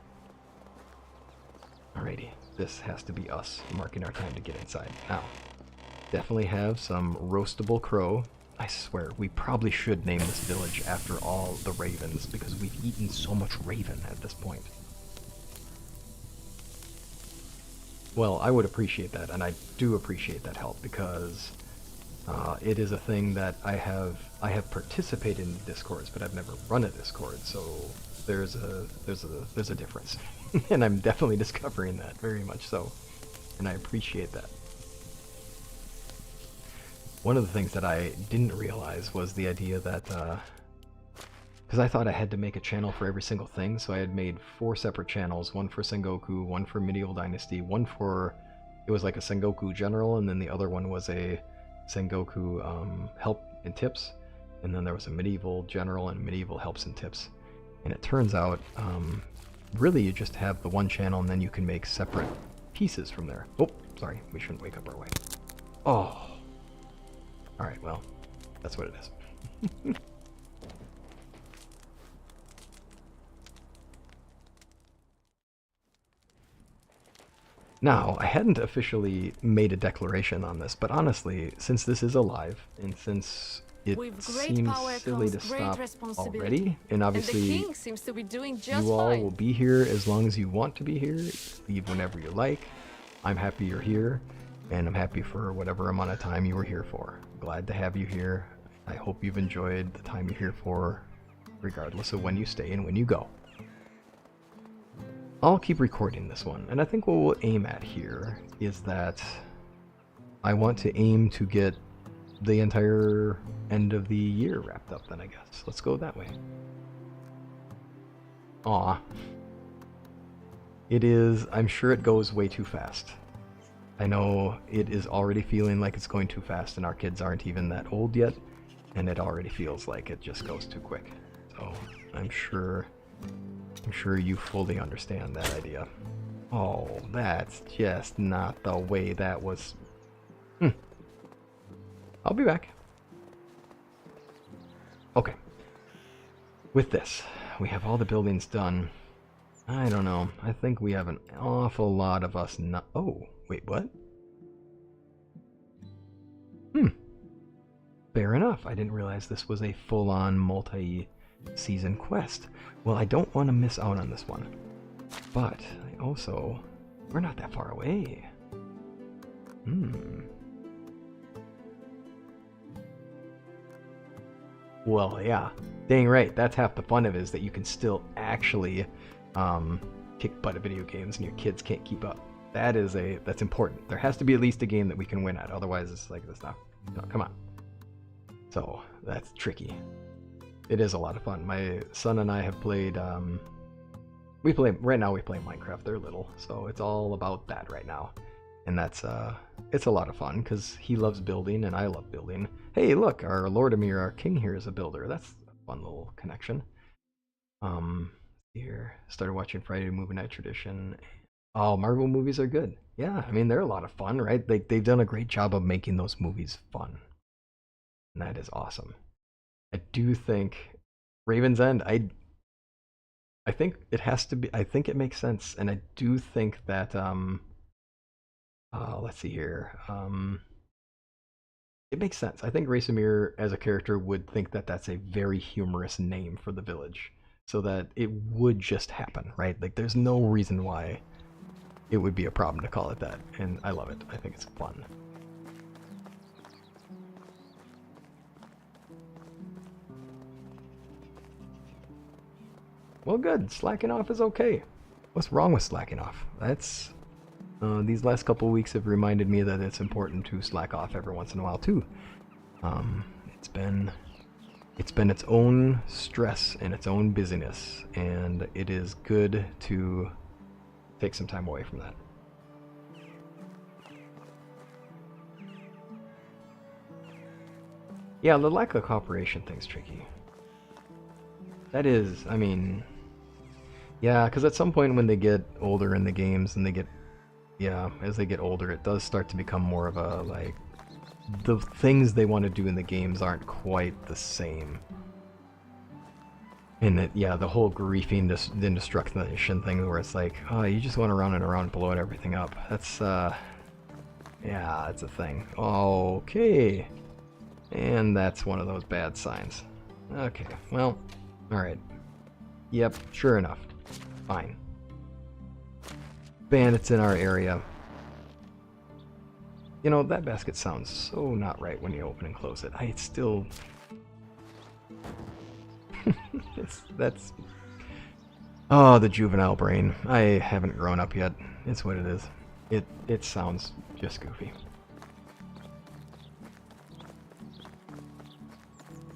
Alrighty, this has to be us marking our time to get inside. Now, definitely have some roastable crow. I swear, we probably should name this village after all the ravens, because we've eaten so much raven at this point. Well, I would appreciate that, and I do appreciate that help, because it is a thing that I have participated in Discords, but I've never run a Discord, so there's a difference. And I'm definitely discovering that, very much so, and I appreciate that. One of the things that I didn't realize was the idea that, because I thought I had to make a channel for every single thing, so I had made 4 separate channels, one for Sengoku, one for Medieval Dynasty, one for, it was like a Sengoku General, and then the other one was a Sengoku Help and Tips, and then there was a Medieval General and Medieval Helps and Tips. And it turns out, really you just have the one channel and then you can make separate pieces from there. Oh, sorry, we shouldn't wake up our wife. Oh. Alright, well, that's what it is. Now, I hadn't officially made a declaration on this, but honestly, since this is alive, and since it seems silly to stop already, and obviously the king seems to be doing just you all fine. will be here as long as you want to be here, leave whenever you like. I'm happy you're here, and I'm happy for whatever amount of time you were here for. Glad to have you here. I hope you've enjoyed the time you're here for, regardless of when you stay and when you go. I'll keep recording this one, and I think what we'll aim at here is that I want to aim to get the entire end of the year wrapped up then, I guess. Let's go that way. Aw. It is, I'm sure it goes way too fast. I know it is already feeling like it's going too fast, and our kids aren't even that old yet, and it already feels like it just goes too quick. So, I'm sure you fully understand that idea. Oh, that's just not the way that was. I'll be back. Okay. With this, we have all the buildings done. I don't know. I think we have an awful lot of us not. Oh, wait, what? Fair enough. I didn't realize this was a full-on multi-season quest. Well, I don't want to miss out on this one. But I also... We're not that far away. Well, yeah. Dang right. That's half the fun of it, is that you can still actually kick butt at video games and your kids can't keep up. That's important. There has to be at least a game that we can win at. Otherwise, it's like this. No, come on. So that's tricky. It is a lot of fun. My son and I have played. Right now. We play Minecraft. They're little, so it's all about that right now, and that's it's a lot of fun because he loves building and I love building. Hey, look, our Lord Amir, our king here, is a builder. That's a fun little connection. Here started watching Friday Movie Night Tradition. Oh, Marvel movies are good. Yeah, I mean they're a lot of fun, right? They've done a great job of making those movies fun. And that is awesome. I do think Raven's End, I think it has to be, I think it makes sense, and I do think that let's see here. It makes sense. I think Racemir as a character would think that that's a very humorous name for the village, so that it would just happen, right? Like there's no reason why it would be a problem to call it that, and I love it. I think it's fun. Well, good. Slacking off is okay. What's wrong with slacking off? That's these last couple of weeks have reminded me that it's important to slack off every once in a while too. It's been its own stress and its own busyness, and it is good to take some time away from that. Yeah, the lack of cooperation thing's tricky. That is, I mean, yeah, because at some point when they get older in the games and as they get older, it does start to become more of a, like, the things they want to do in the games aren't quite the same. And the whole griefing the destruction thing where it's like, oh, you just want to run it around blowing everything up. That's, yeah, it's a thing. Okay. And that's one of those bad signs. Okay, well... Alright. Yep, sure enough. Fine. Bandits in our area. You know, that basket sounds so not right when you open and close it. I still... that's... Oh, the juvenile brain. I haven't grown up yet. It's what it is. It sounds just goofy.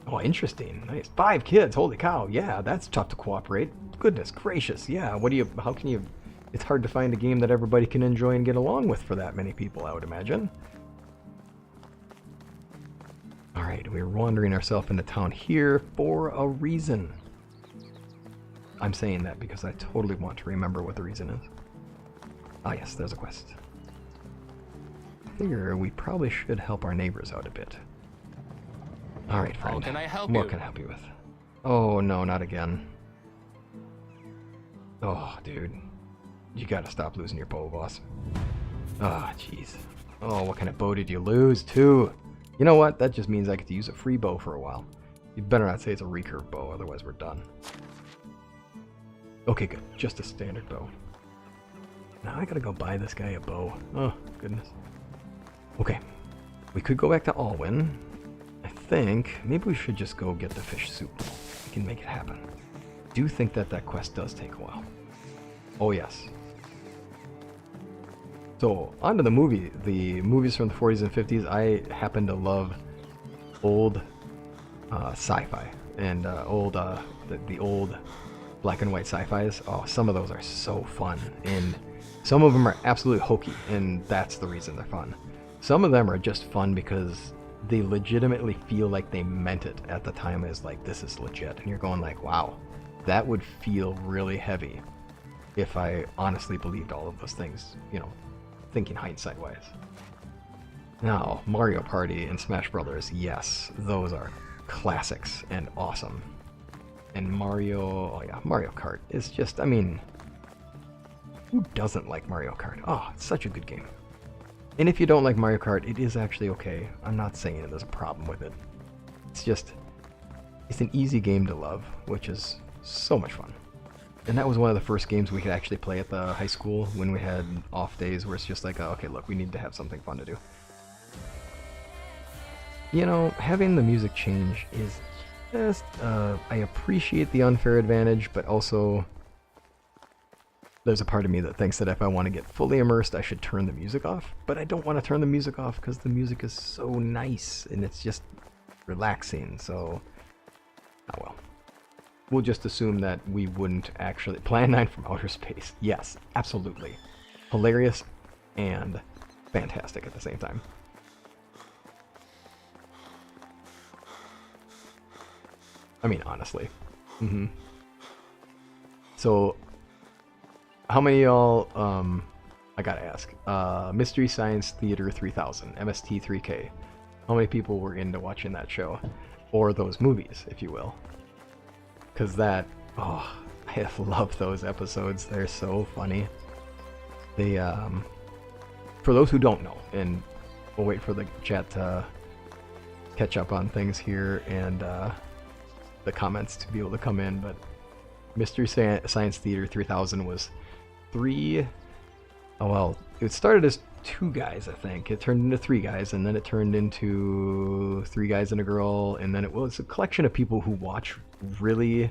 Oh, interesting. Nice. 5 kids. Holy cow. Yeah, that's tough to cooperate. Goodness gracious. Yeah, how can you... It's hard to find a game that everybody can enjoy and get along with for that many people, I would imagine. Alright, we're wandering ourselves into town here for a reason. I'm saying that because I totally want to remember what the reason is. Ah, yes, there's a quest. I figure we probably should help our neighbors out a bit. Alright, friend. How can I help What you? can I help you with? Oh, no, not again. Oh, dude. You gotta stop losing your bow, boss. Ah, jeez. Oh, what kind of bow did you lose, too? You know what? That just means I get to use a free bow for a while. You better not say it's a recurve bow, otherwise we're done. Okay, good. Just a standard bow. Now I gotta go buy this guy a bow. Oh, goodness. Okay. We could go back to Alwyn. I think maybe we should just go get the fish soup. We can make it happen. I do think that quest does take a while. Oh, yes. So, on to the movie. The movies from the 40s and 50s. I happen to love old sci-fi and the old black and white sci-fis. Oh, some of those are so fun, and some of them are absolutely hokey, and that's the reason they're fun. Some of them are just fun because they legitimately feel like they meant it at the time, as like, this is legit, and you're going like, wow, that would feel really heavy if I honestly believed all of those things, you know, thinking hindsight wise. Now, Mario Party and Smash Brothers, yes, those are classics and awesome. And Mario, oh yeah, Mario Kart is just, I mean, who doesn't like Mario Kart? Oh, it's such a good game. And if you don't like Mario Kart, it is actually okay. I'm not saying there's a problem with it. It's just, it's an easy game to love, which is so much fun. And that was one of the first games we could actually play at the high school when we had off days where it's just like, oh, okay, look, we need to have something fun to do. You know, having the music change is just, I appreciate the unfair advantage, but also there's a part of me that thinks that if I want to get fully immersed, I should turn the music off. But I don't want to turn the music off because the music is so nice and it's just relaxing. So, oh well. We'll just assume that we wouldn't actually... Plan 9 from Outer Space. Yes, absolutely. Hilarious and fantastic at the same time. I mean, honestly. So, how many of y'all, I gotta ask, Mystery Science Theater 3000, MST3K, how many people were into watching that show? Or those movies, if you will? Because that, oh, I love those episodes. They're so funny. They, for those who don't know, and we'll wait for the chat to catch up on things here and the comments to be able to come in, but Mystery Science Theater 3000 was it started as 2 guys, I think. It turned into 3 guys, and then it turned into 3 guys and a girl, and then it was a collection of people who watch really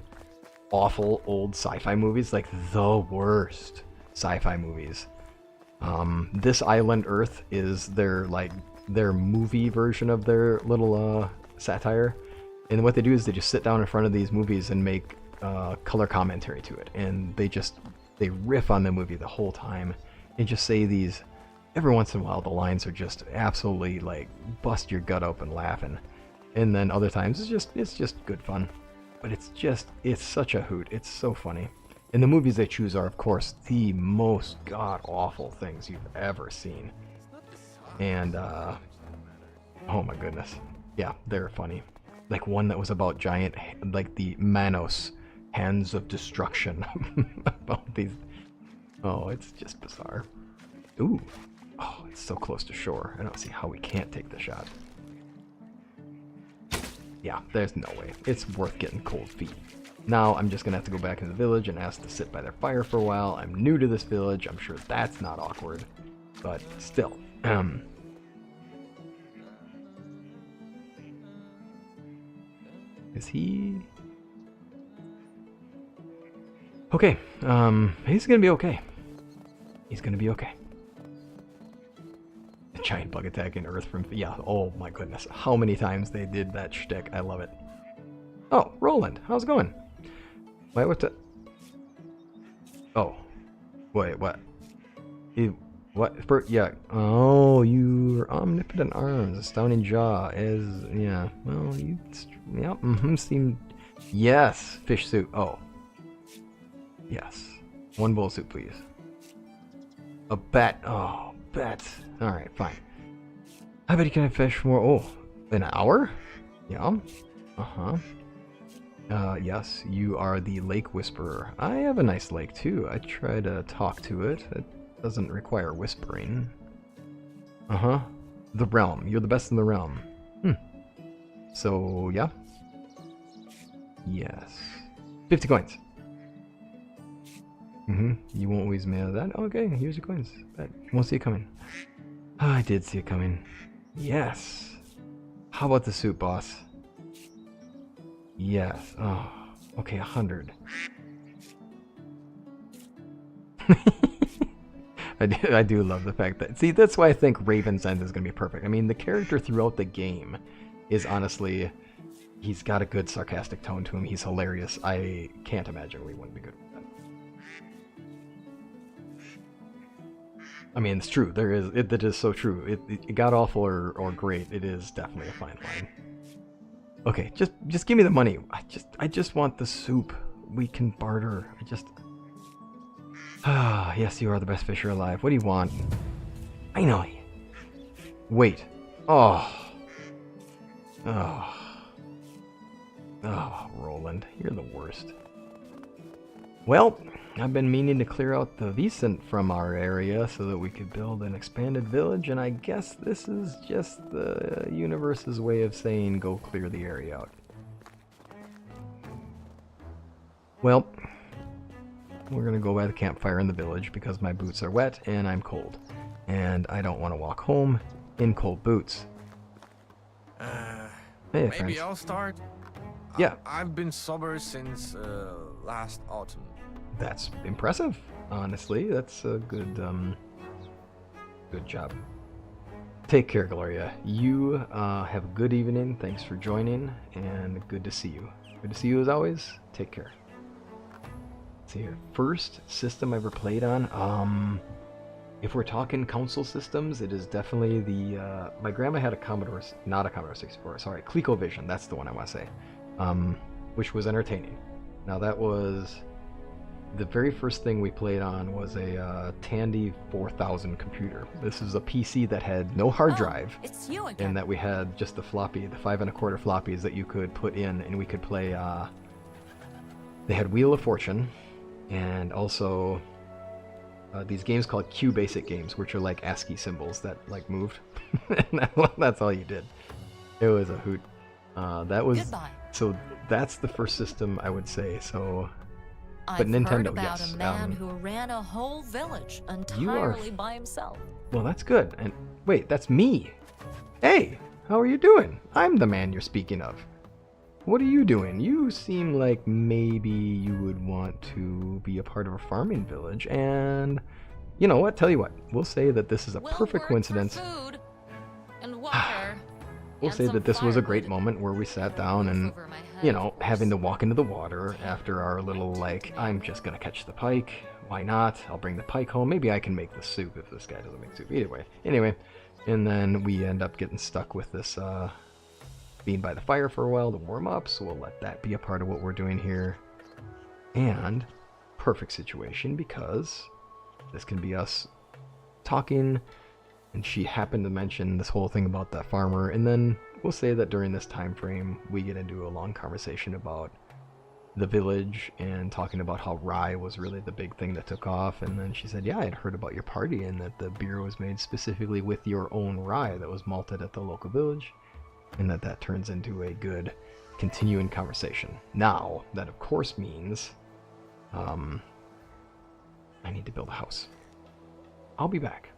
awful old sci-fi movies, like the worst sci-fi movies. This Island Earth is their movie version of their little satire, and what they do is they just sit down in front of these movies and make color commentary to it, and they riff on the movie the whole time and just say these. Every once in a while the lines are just absolutely like bust your gut open laughing, and then other times it's just good fun. But it's such a hoot. It's so funny. And the movies they choose are, of course, the most god-awful things you've ever seen. And, oh my goodness. Yeah, they're funny. Like one that was about giant, like the Manos, Hands of Destruction. About these. Oh, it's just bizarre. Ooh. Oh, it's so close to shore. I don't see how we can't take the shot. Yeah, there's no way. It's worth getting cold feet. Now I'm just gonna have to go back in the village and ask to sit by their fire for a while. I'm new to this village. I'm sure that's not awkward, but still. Is he? Okay. He's gonna be okay. He's gonna be okay. Giant bug attack in Earth from... Yeah, oh my goodness. How many times they did that shtick. I love it. Oh, Roland. How's it going? Wait, what's that? Oh. Wait, what? What? Yeah. Oh, your omnipotent arms, astounding jaw is... Yeah. Well, you... Yep. Seemed... Yes. Fish suit. Oh. Yes. 1 bowl soup, please. A bat. Oh. Bet. Alright, fine. I bet you can fish for more. Oh, an hour? Yeah. Yes, you are the lake whisperer. I have a nice lake too. I try to talk to it. It doesn't require whispering. The realm. You're the best in the realm. So, yeah. Yes. 50 coins. You won't lose me out of that. Okay, here's your coins. Bet. Won't see it coming. Oh, I did see it coming. Yes. How about the soup, boss? Yes. Oh, okay, 100. I do love the fact that... See, that's why I think Raven's End is going to be perfect. I mean, the character throughout the game is honestly... He's got a good sarcastic tone to him. He's hilarious. I can't imagine we wouldn't be good with that. I mean, it's true. That is so true. It got awful or great. It is definitely a fine line. Okay, just give me the money. I just want the soup. We can barter. Ah, yes, you are the best fisher alive. What do you want? I know. Wait. Oh. Oh, Roland, you're the worst. Well, I've been meaning to clear out the Vicent from our area so that we could build an expanded village, and I guess this is just the universe's way of saying go clear the area out. Well, we're gonna go by the campfire in the village because my boots are wet and I'm cold. And I don't want to walk home in cold boots. Hey, Maybe friends. I'll start. Yeah. I've been sober since last autumn. That's impressive, honestly. That's a good job. Take care, Gloria. You have a good evening. Thanks for joining, and good to see you. Good to see you as always. Take care. Let's see here. First system I ever played on. If we're talking console systems, it is definitely the. My grandma had a Commodore, not a Commodore 64. Sorry, ColecoVision. That's the one I want to say, which was entertaining. Now that was the very first thing we played on was a Tandy 4000 computer. This is a PC that had no hard drive, It's you again. and that we had just the floppy, the 5 1/4 floppies that you could put in, and we could play. They had Wheel of Fortune, and also these games called Q Basic games, which are like ASCII symbols that like moved. And that's all you did. It was a hoot. That was Goodbye. so. That's the first system I would say. So. I've Nintendo, heard about yes, a man who ran a whole village You are entirely by himself. Well, that's good. And wait, that's me. Hey, how are you doing? I'm the man you're speaking of. What are you doing? You seem like maybe you would want to be a part of a farming village, and you know what? Tell you what, we'll say that this is a We'll perfect work coincidence. For food and water. We'll and say some that this was a great firewood. moment where we sat down and, Over my head, you know, of course. having to walk into the water after our little, like, I'm just gonna catch the pike. Why not? I'll bring the pike home. Maybe I can make the soup if this guy doesn't make soup. Either way. Anyway, and then we end up getting stuck with this, being by the fire for a while to warm up, so we'll let that be a part of what we're doing here. And perfect situation because this can be us talking, and she happened to mention this whole thing about that farmer, and then we'll say that during this time frame we get into a long conversation about the village and talking about how rye was really the big thing that took off. And then she said, yeah, I'd heard about your party and that the beer was made specifically with your own rye that was malted at the local village, and that turns into a good continuing conversation. Now that of course means I need to build a house. I'll be back.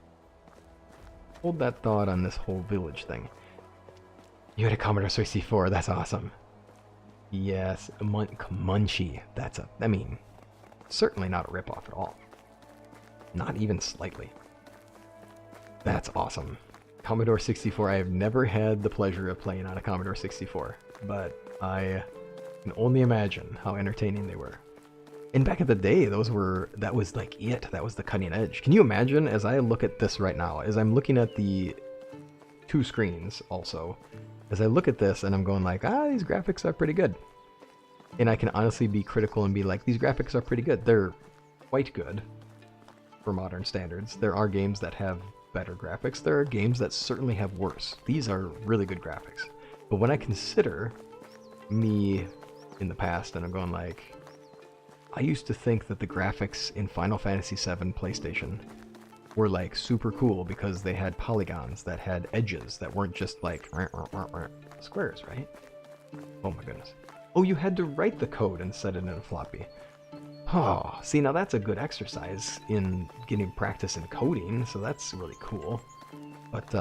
Hold that thought on this whole village thing. You had a Commodore 64. That's awesome. Yes, Munchie. That's certainly not a ripoff at all. Not even slightly. That's awesome. Commodore 64. I have never had the pleasure of playing on a Commodore 64, but I can only imagine how entertaining they were. And back in the day, that was like it. That was the cutting edge. Can you imagine, as I look at this right now, as I'm looking at the two screens also, as I look at this and I'm going like, these graphics are pretty good. And I can honestly be critical and be like, these graphics are pretty good. They're quite good for modern standards. There are games that have better graphics. There are games that certainly have worse. These are really good graphics. But when I consider me in the past, and I'm going like, I used to think that the graphics in Final Fantasy VII PlayStation were like super cool because they had polygons that had edges that weren't just like squares, right? Oh my goodness. Oh, you had to write the code and set it in a floppy. Oh, see, now that's a good exercise in getting practice in coding, so that's really cool. But,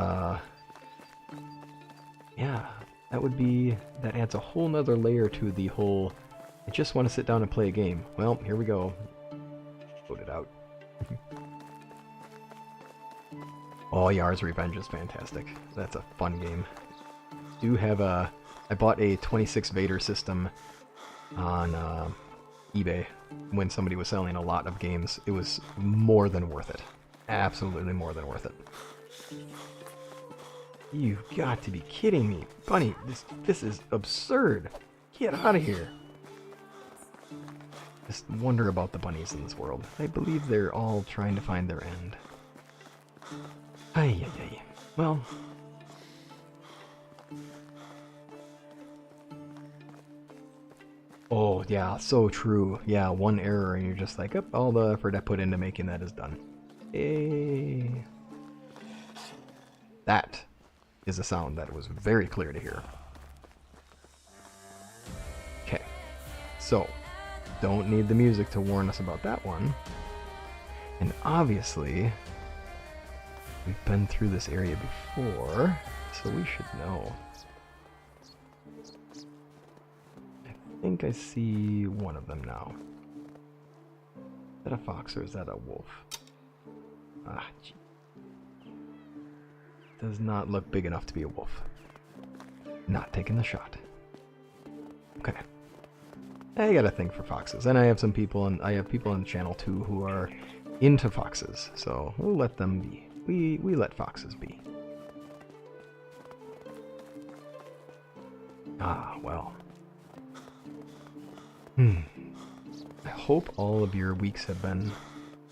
yeah, that adds a whole nother layer to the whole, I just want to sit down and play a game. Well, here we go. Load it out. Oh, Yar's Revenge is fantastic. That's a fun game. I bought a 26 Vader system on eBay when somebody was selling a lot of games. It was more than worth it. Absolutely more than worth it. You've got to be kidding me. Bunny, this is absurd. Get out of here. Just wonder about the bunnies in this world. I believe they're all trying to find their end. Ay. Well, Oh, yeah, so true. Yeah, one error and you're just like, up, all the effort I put into making that is done. Hey. That is a sound that was very clear to hear. Okay, so don't need the music to warn us about that one. And obviously, we've been through this area before, so we should know. I think I see one of them now. Is that a fox or is that a wolf? Ah, gee. Does not look big enough to be a wolf. Not taking the shot. Okay. I got a thing for foxes, and I have some people, and I have people on the channel too who are into foxes, so we'll let them be. We let foxes be. Ah, well. I hope all of your weeks have been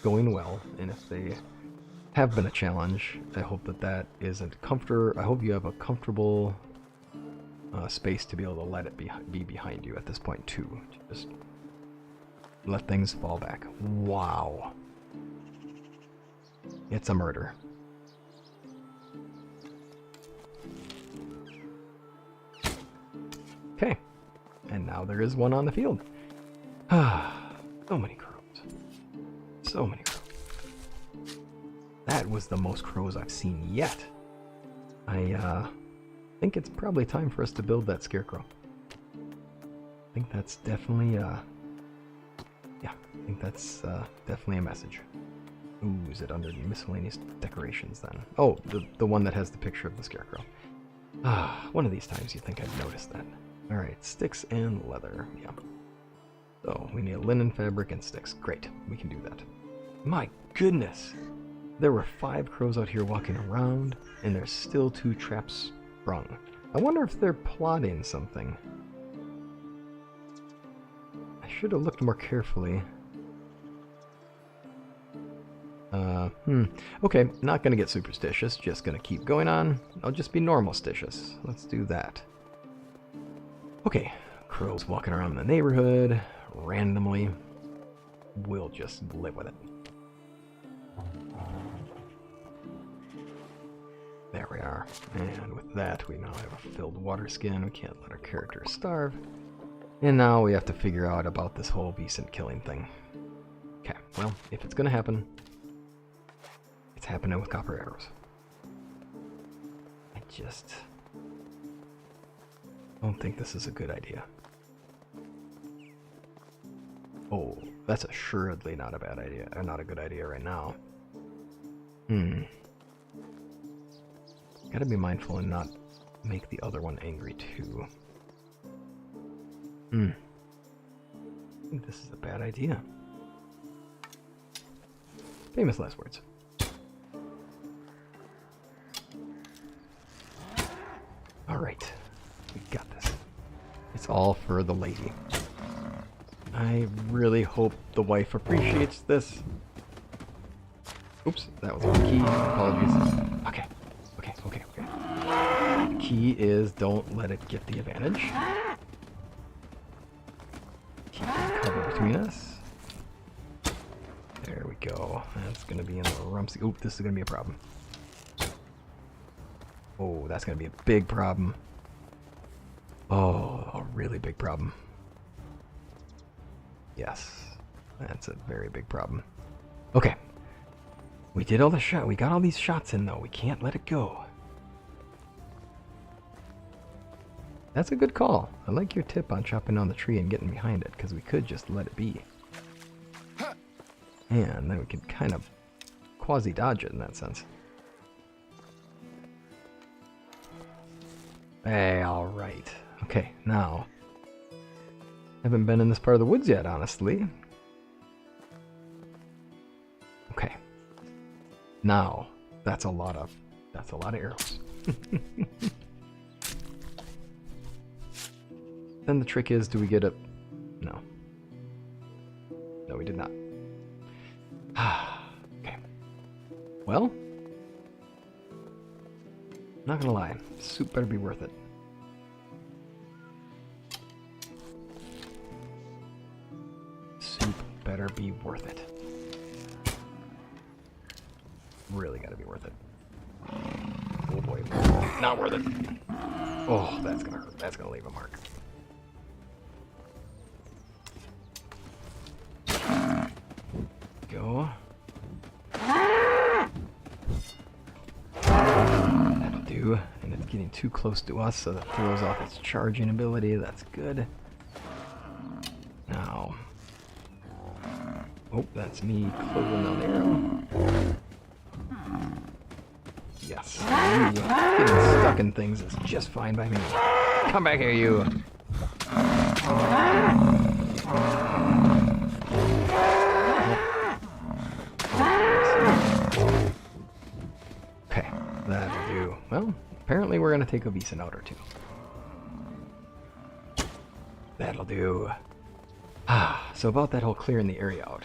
going well, and if they have been a challenge, I hope that isn't comfortable. I hope you have a comfortable space to be able to let it be behind you at this point too. Just let things fall back. Wow. It's a murder. Okay. And now there is one on the field. Ah, so many crows. So many crows. That was the most crows I've seen yet. I think it's probably time for us to build that scarecrow. I think that's definitely, yeah, I think that's definitely a message. Ooh, is it under the miscellaneous decorations then? Oh, the one that has the picture of the scarecrow. Ah, one of these times you think I'd notice that. Alright, sticks and leather, yeah. So, we need linen fabric and sticks. Great, we can do that. My goodness! There were 5 crows out here walking around, and there's still 2 traps sprung. I wonder if they're plotting something. I should have looked more carefully. Okay, not gonna get superstitious, just gonna keep going on. I'll just be normal-stitious. Let's do that. Okay, crows walking around the neighborhood, randomly. We'll just live with it. There we are. And with that, we now have a filled water skin. We can't let our character starve. And now we have to figure out about this whole beast killing thing. Okay, well, if it's gonna happen, it's happening with copper arrows. I just don't think this is a good idea. Oh, that's assuredly not a bad idea, or not a good idea right now. Gotta be mindful and not make the other one angry too. I think this is a bad idea. Famous last words. Alright, we got this. It's all for the lady. I really hope the wife appreciates this. Oops, that was one key. Apologies. Okay. The key is don't let it get the advantage. Keep the cover between us. There we go. That's gonna be in the rumsy. Oop, this is gonna be a problem. Oh, that's gonna be a big problem. Oh, a really big problem. Yes, that's a very big problem. Okay. We did all the shot. We got all these shots in though. We can't let it go. That's a good call. I like your tip on chopping down the tree and getting behind it, because we could just let it be. And then we could kind of quasi-dodge it in that sense. Hey, alright. Okay, now. Haven't been in this part of the woods yet, honestly. Okay. Now, that's a lot of arrows. Then the trick is, do we get a... No. No, we did not. Okay. Well, not gonna lie, soup better be worth it. better be worth it. Really gotta be worth it. Oh boy, not worth it. Oh, that's gonna hurt. That's gonna leave a mark. Go. That'll do. And it's getting too close to us, so that throws off its charging ability. That's good. Now. Oh, that's me closing the arrow. Yes. You getting stuck in things is just fine by me. Come back here, you. Okay, that'll do. Well, apparently we're gonna take a Vison out or two. That'll do. So about that whole clearing the area out.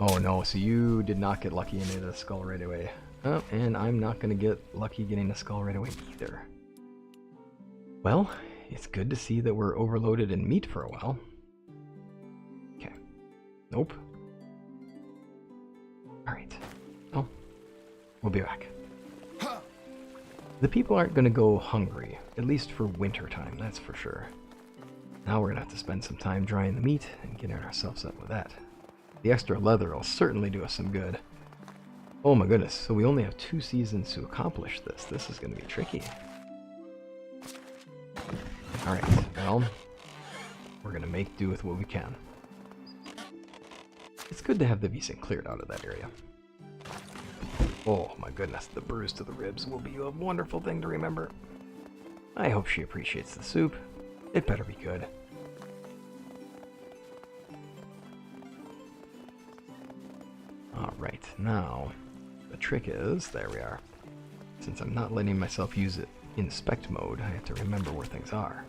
Oh no, so you did not get lucky into the skull right away. Oh, and I'm not gonna get lucky getting the skull right away either. Well, it's good to see that we're overloaded in meat for a while. Okay. Nope. Alright. Well, we'll be back. The people aren't gonna go hungry, at least for winter time, that's for sure. Now we're gonna have to spend some time drying the meat and getting ourselves up with that. The extra leather will certainly do us some good. Oh my goodness, so we only have 2 seasons to accomplish this. This is going to be tricky. Alright, well, we're going to make do with what we can. It's good to have the Vison cleared out of that area. Oh my goodness, the bruise to the ribs will be a wonderful thing to remember. I hope she appreciates the soup. It better be good. Alright, now, the trick is, there we are. Since I'm not letting myself use it in inspect mode, I have to remember where things are.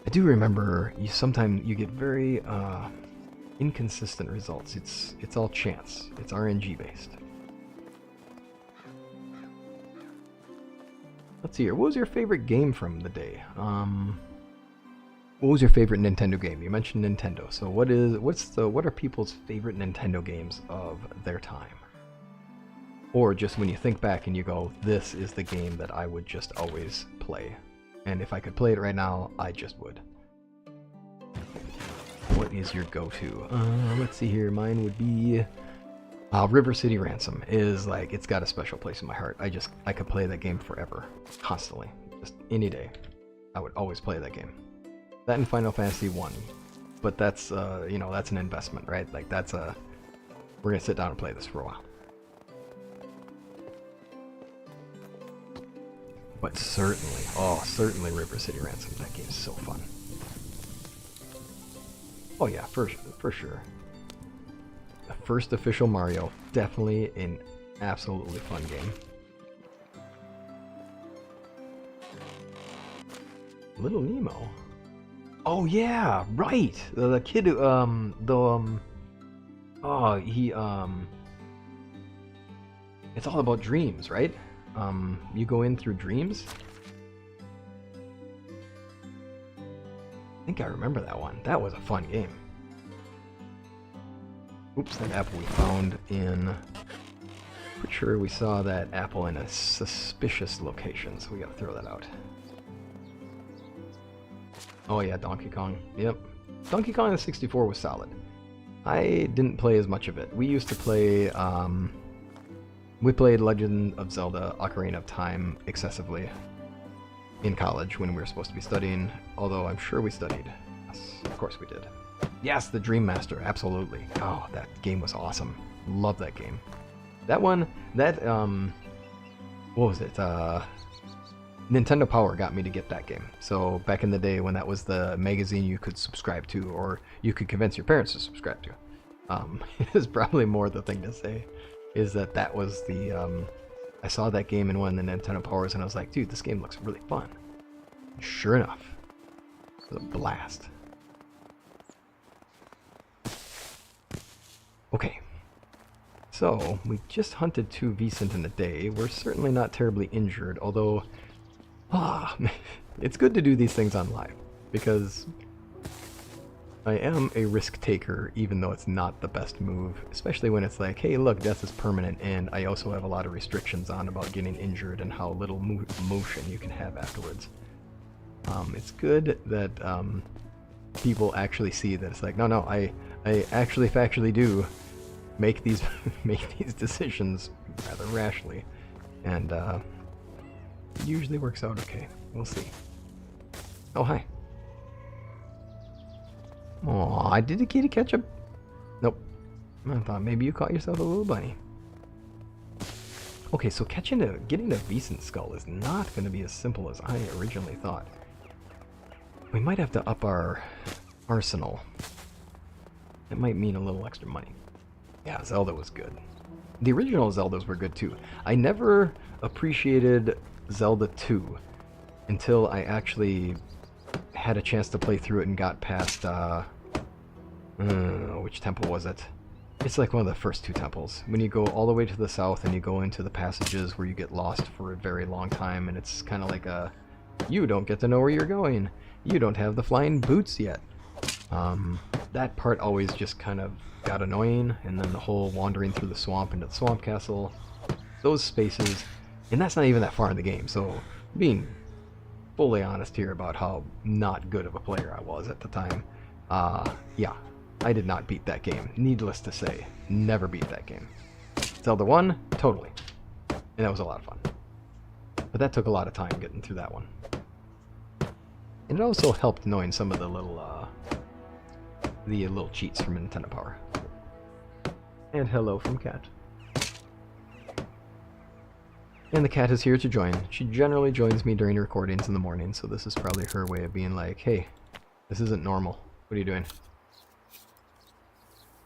I do remember, sometimes you get very inconsistent results. It's all chance. It's RNG based. Let's see here, what was your favorite game from the day? What was your favorite Nintendo game? You mentioned Nintendo. So what are people's favorite Nintendo games of their time? Or just when you think back and you go, this is the game that I would just always play. And if I could play it right now, I just would. What is your go-to? Let's see here. Mine would be River City Ransom. Is like, it's got a special place in my heart. I could play that game forever, constantly, just any day. I would always play that game. That and Final Fantasy 1, but that's you know, that's an investment, right? Like we're gonna sit down and play this for a while. But certainly River City Ransom. That game's so fun. Oh yeah, for sure. The first official Mario, definitely an absolutely fun game. Little Nemo. Oh yeah, right. The kid who it's all about dreams, right? You go in through dreams. I think I remember that one. That was a fun game. Oops, that apple we found in... Pretty sure we saw that apple in a suspicious location, so we gotta throw that out. Oh yeah, Donkey Kong. Yep. Donkey Kong on the 64 was solid. I didn't play as much of it. We used to play, we played Legend of Zelda Ocarina of Time excessively in college when we were supposed to be studying, although I'm sure we studied. Yes, of course we did. Yes, the Dream Master, absolutely. Oh, that game was awesome. Love that game. That one, what was it? Nintendo Power got me to get that game. So back in the day when that was the magazine you could subscribe to, or you could convince your parents to subscribe to, it is probably more the thing to say, is that was the, I saw that game in one of the Nintendo Powers and I was like, dude, this game looks really fun. And sure enough, it was a blast. Okay, so we just hunted 2 Vicent in a day. We're certainly not terribly injured, although it's good to do these things on live. because I am a risk taker, even though it's not the best move, especially when it's like, hey, look, death is permanent, and I also have a lot of restrictions on about getting injured and how little motion you can have afterwards. It's good that people actually see that it's like, no, I actually factually do make these make these decisions rather rashly, and it usually works out okay. We'll see. Oh, hi. Aw, did the kitty catch a... Nope. I thought maybe you caught yourself a little bunny. Okay, so getting a decent skull is not going to be as simple as I originally thought. We might have to up our arsenal. It might mean a little extra money. Yeah, Zelda was good. The original Zeldas were good too. I never appreciated Zelda 2 until I actually had a chance to play through it and got past, which temple was it? It's like one of the first two temples. When you go all the way to the south and you go into the passages where you get lost for a very long time, and it's kind of like a, you don't get to know where you're going. You don't have the flying boots yet. That part always just kind of got annoying, and then the whole wandering through the swamp into the swamp castle, those spaces, and that's not even that far in the game, so being fully honest here about how not good of a player I was at the time. Yeah, I did not beat that game. Needless to say, never beat that game. Zelda 1, totally. And that was a lot of fun. But that took a lot of time getting through that one. And it also helped knowing some of the little cheats from Nintendo Power. And hello from Cat. And the cat is here to join. She generally joins me during recordings in the morning, so this is probably her way of being like, hey, this isn't normal. What are you doing?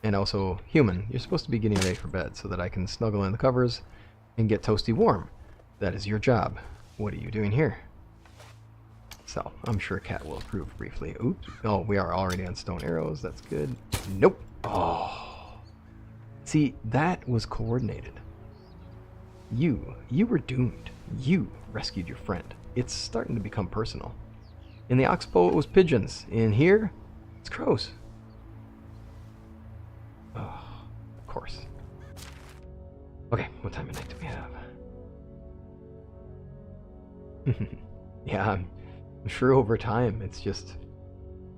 And also, human, you're supposed to be getting ready for bed so that I can snuggle in the covers and get toasty warm. That is your job. What are you doing here? So, I'm sure Cat will approve briefly. Oops. Oh, we are already on stone arrows. That's good. Nope. Oh. See, that was coordinated. You were doomed. You rescued your friend. It's starting to become personal. In the oxbow, it was pigeons. In here, it's crows. Oh, of course. Okay, what time of night do we have? Yeah, I'm sure over time, it's just,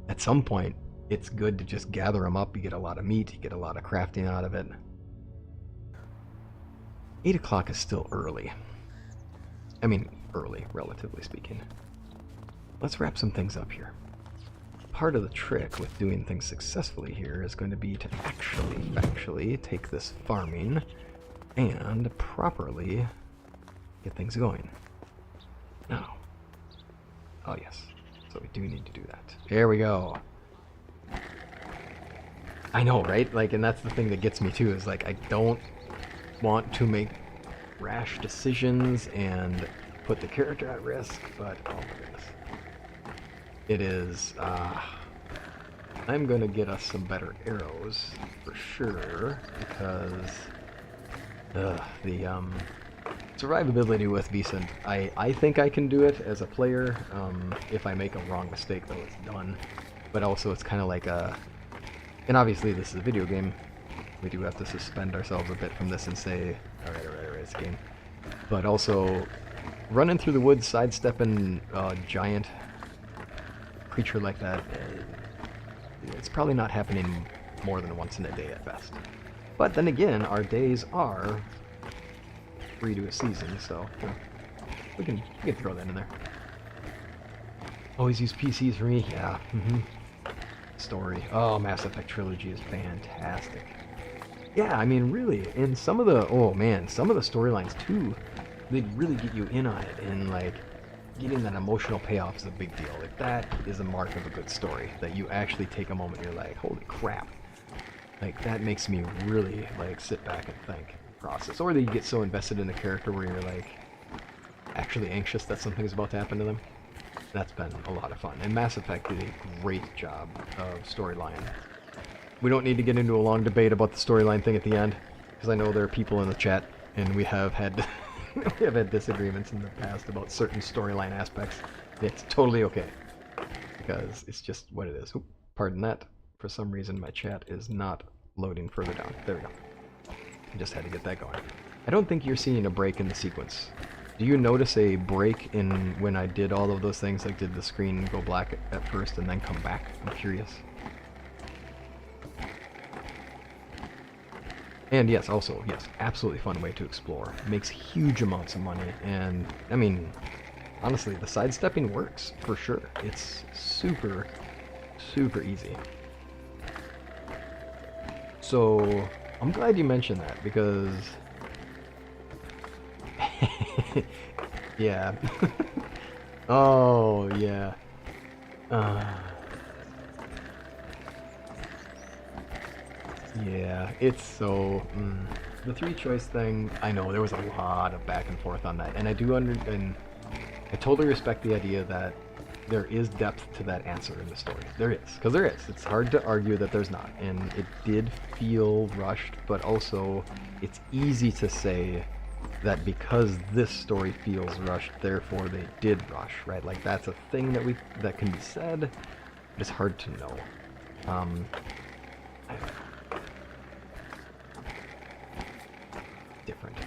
at some point, it's good to just gather them up. You get a lot of meat, you get a lot of crafting out of it. 8 o'clock is still early. I mean, early, relatively speaking. Let's wrap some things up here. Part of the trick with doing things successfully here is going to be to actually, factually, take this farming and properly get things going. Now. Oh, yes. So we do need to do that. There we go. I know, right? Like, and that's the thing that gets me too, is like, I don't want to make rash decisions and put the character at risk, but oh my goodness. It is, I'm gonna get us some better arrows for sure, because the survivability with Vicent, I think I can do it as a player. If I make a wrong mistake, though, it's done. But also, it's kind of like a, and obviously this is a video game. We do have to suspend ourselves a bit from this and say, all right, it's a game. But also, running through the woods, sidestepping a giant creature like that, it's probably not happening more than once in a day at best. But then again, our days are 3 to a season, so you know, we can throw that in there. Always use PCs for me, yeah. Story. Oh, Mass Effect Trilogy is fantastic. Yeah, I mean, really, and some of the, oh man, some of the storylines too, they really get you in on it, and like, getting that emotional payoff is a big deal. Like, that is a mark of a good story, that you actually take a moment and you're like, holy crap. Like, that makes me really, like, sit back and think, process. Or that you get so invested in the character where you're like, actually anxious that something's about to happen to them. That's been a lot of fun. And Mass Effect did a great job of storyline. We don't need to get into a long debate about the storyline thing at the end, because I know there are people in the chat, and we have had we have had disagreements in the past about certain storyline aspects. It's totally okay. because it's just what it is. Oop, pardon that. For some reason, my chat is not loading further down. There we go. I just had to get that going. I don't think you're seeing a break in the sequence. Do you notice a break in when I did all of those things, like did the screen go black at first and then come back? I'm curious. And yes, also, yes, absolutely fun way to explore. Makes huge amounts of money, and I mean, honestly, the sidestepping works for sure. It's super, super easy. So, I'm glad you mentioned that because yeah. Oh, yeah. Yeah, it's so... The three choice thing, I know there was a lot of back and forth on that, and I do and I totally respect the idea that there is depth to that answer in the story. There is, because there is. It's hard to argue that there's not, and it did feel rushed, but also it's easy to say that because this story feels rushed, therefore they did rush, right? Like that's a thing that can be said, but it's hard to know. I don't know. Different.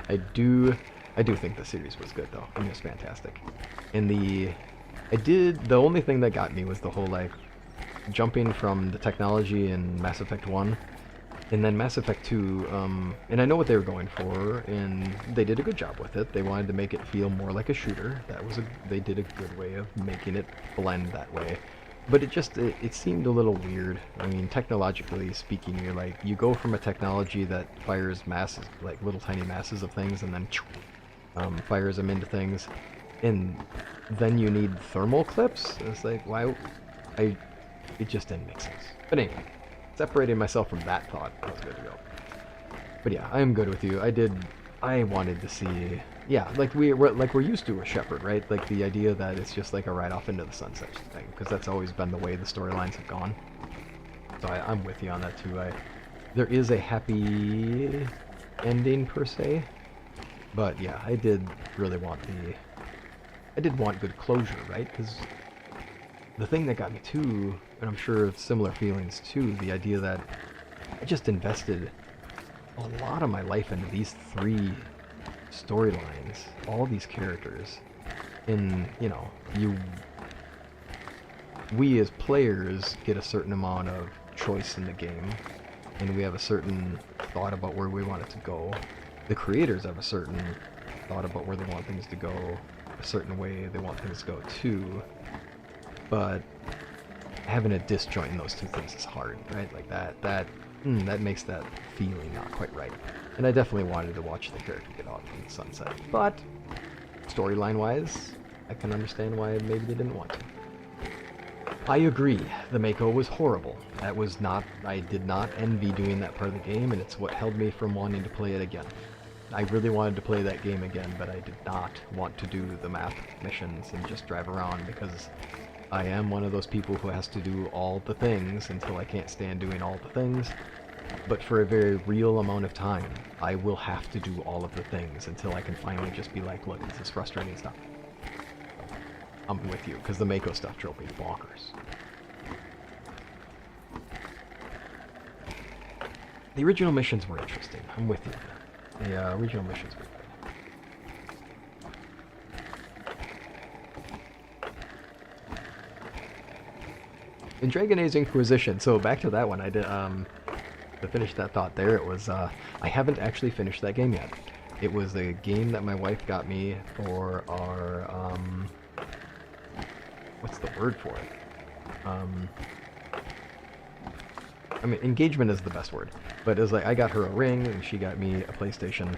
I do think the series was good though. I mean, it was fantastic. And the only thing that got me was the whole like jumping from the technology in Mass Effect 1 and then Mass Effect 2, and I know what they were going for, and they did a good job with it. They wanted to make it feel more like a shooter. They did a good way of making it blend that way. But it seemed a little weird. I mean, technologically speaking, you go from a technology that fires masses, like little tiny masses of things, and then fires them into things, and then you need thermal clips. And it's like, why? It just didn't make sense. But anyway, separating myself from that thought, I was good to go. But yeah, I am good with you. I wanted to see, yeah, like we're used to a Shepard, right? Like the idea that it's just like a ride off into the sunset thing, because that's always been the way the storylines have gone. So I'm with you on that too. There is a happy ending per se, but yeah, I did want good closure, right? Because the thing that got me too, and I'm sure similar feelings too, the idea that I just invested a lot of my life into these three storylines, all these characters, and we as players get a certain amount of choice in the game, and we have a certain thought about where we want it to go. The creators have a certain thought about where they want things to go, a certain way they want things to go too, but having a disjoint in those two things is hard, right? Like that makes that feeling not quite right. And I definitely wanted to watch the character get off in the sunset. But storyline-wise, I can understand why maybe they didn't want to. I agree, the Mako was horrible. I did not envy doing that part of the game, and it's what held me from wanting to play it again. I really wanted to play that game again, but I did not want to do the map missions and just drive around, because I am one of those people who has to do all the things until I can't stand doing all the things. But for a very real amount of time, I will have to do all of the things until I can finally just be like, look, this is frustrating stuff. I'm with you, because the Mako stuff drove me bonkers. The original missions were interesting. I'm with you. The original missions were good. In Dragon Age Inquisition, so back to that one, I did, to finish that thought there, it was, I haven't actually finished that game yet. It was a game that my wife got me for our, what's the word for it? I mean, engagement is the best word, but it was like, I got her a ring, and she got me a PlayStation,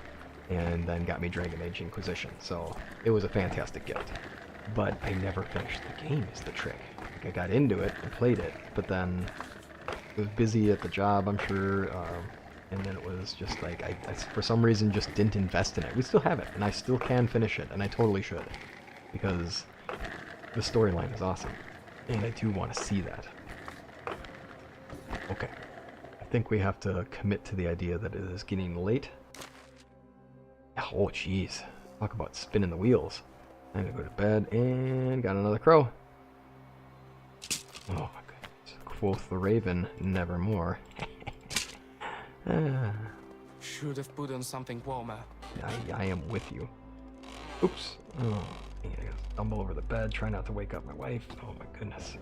and then got me Dragon Age Inquisition, so it was a fantastic gift. But I never finished the game is the trick. Like, I got into it and played it, but then I was busy at the job, I'm sure, and then it was just like, I for some reason just didn't invest in it. We still have it, and I still can finish it, and I totally should, because the storyline is awesome, and I do want to see that. Okay, I think we have to commit to the idea that it is getting late. Oh, jeez. Talk about spinning the wheels. Time to go to bed, and got another crow. Oh my goodness. Quoth the raven, nevermore. Should have put on something warmer. I am with you. Oops. Oh, I gotta stumble over the bed, try not to wake up my wife. Oh my goodness.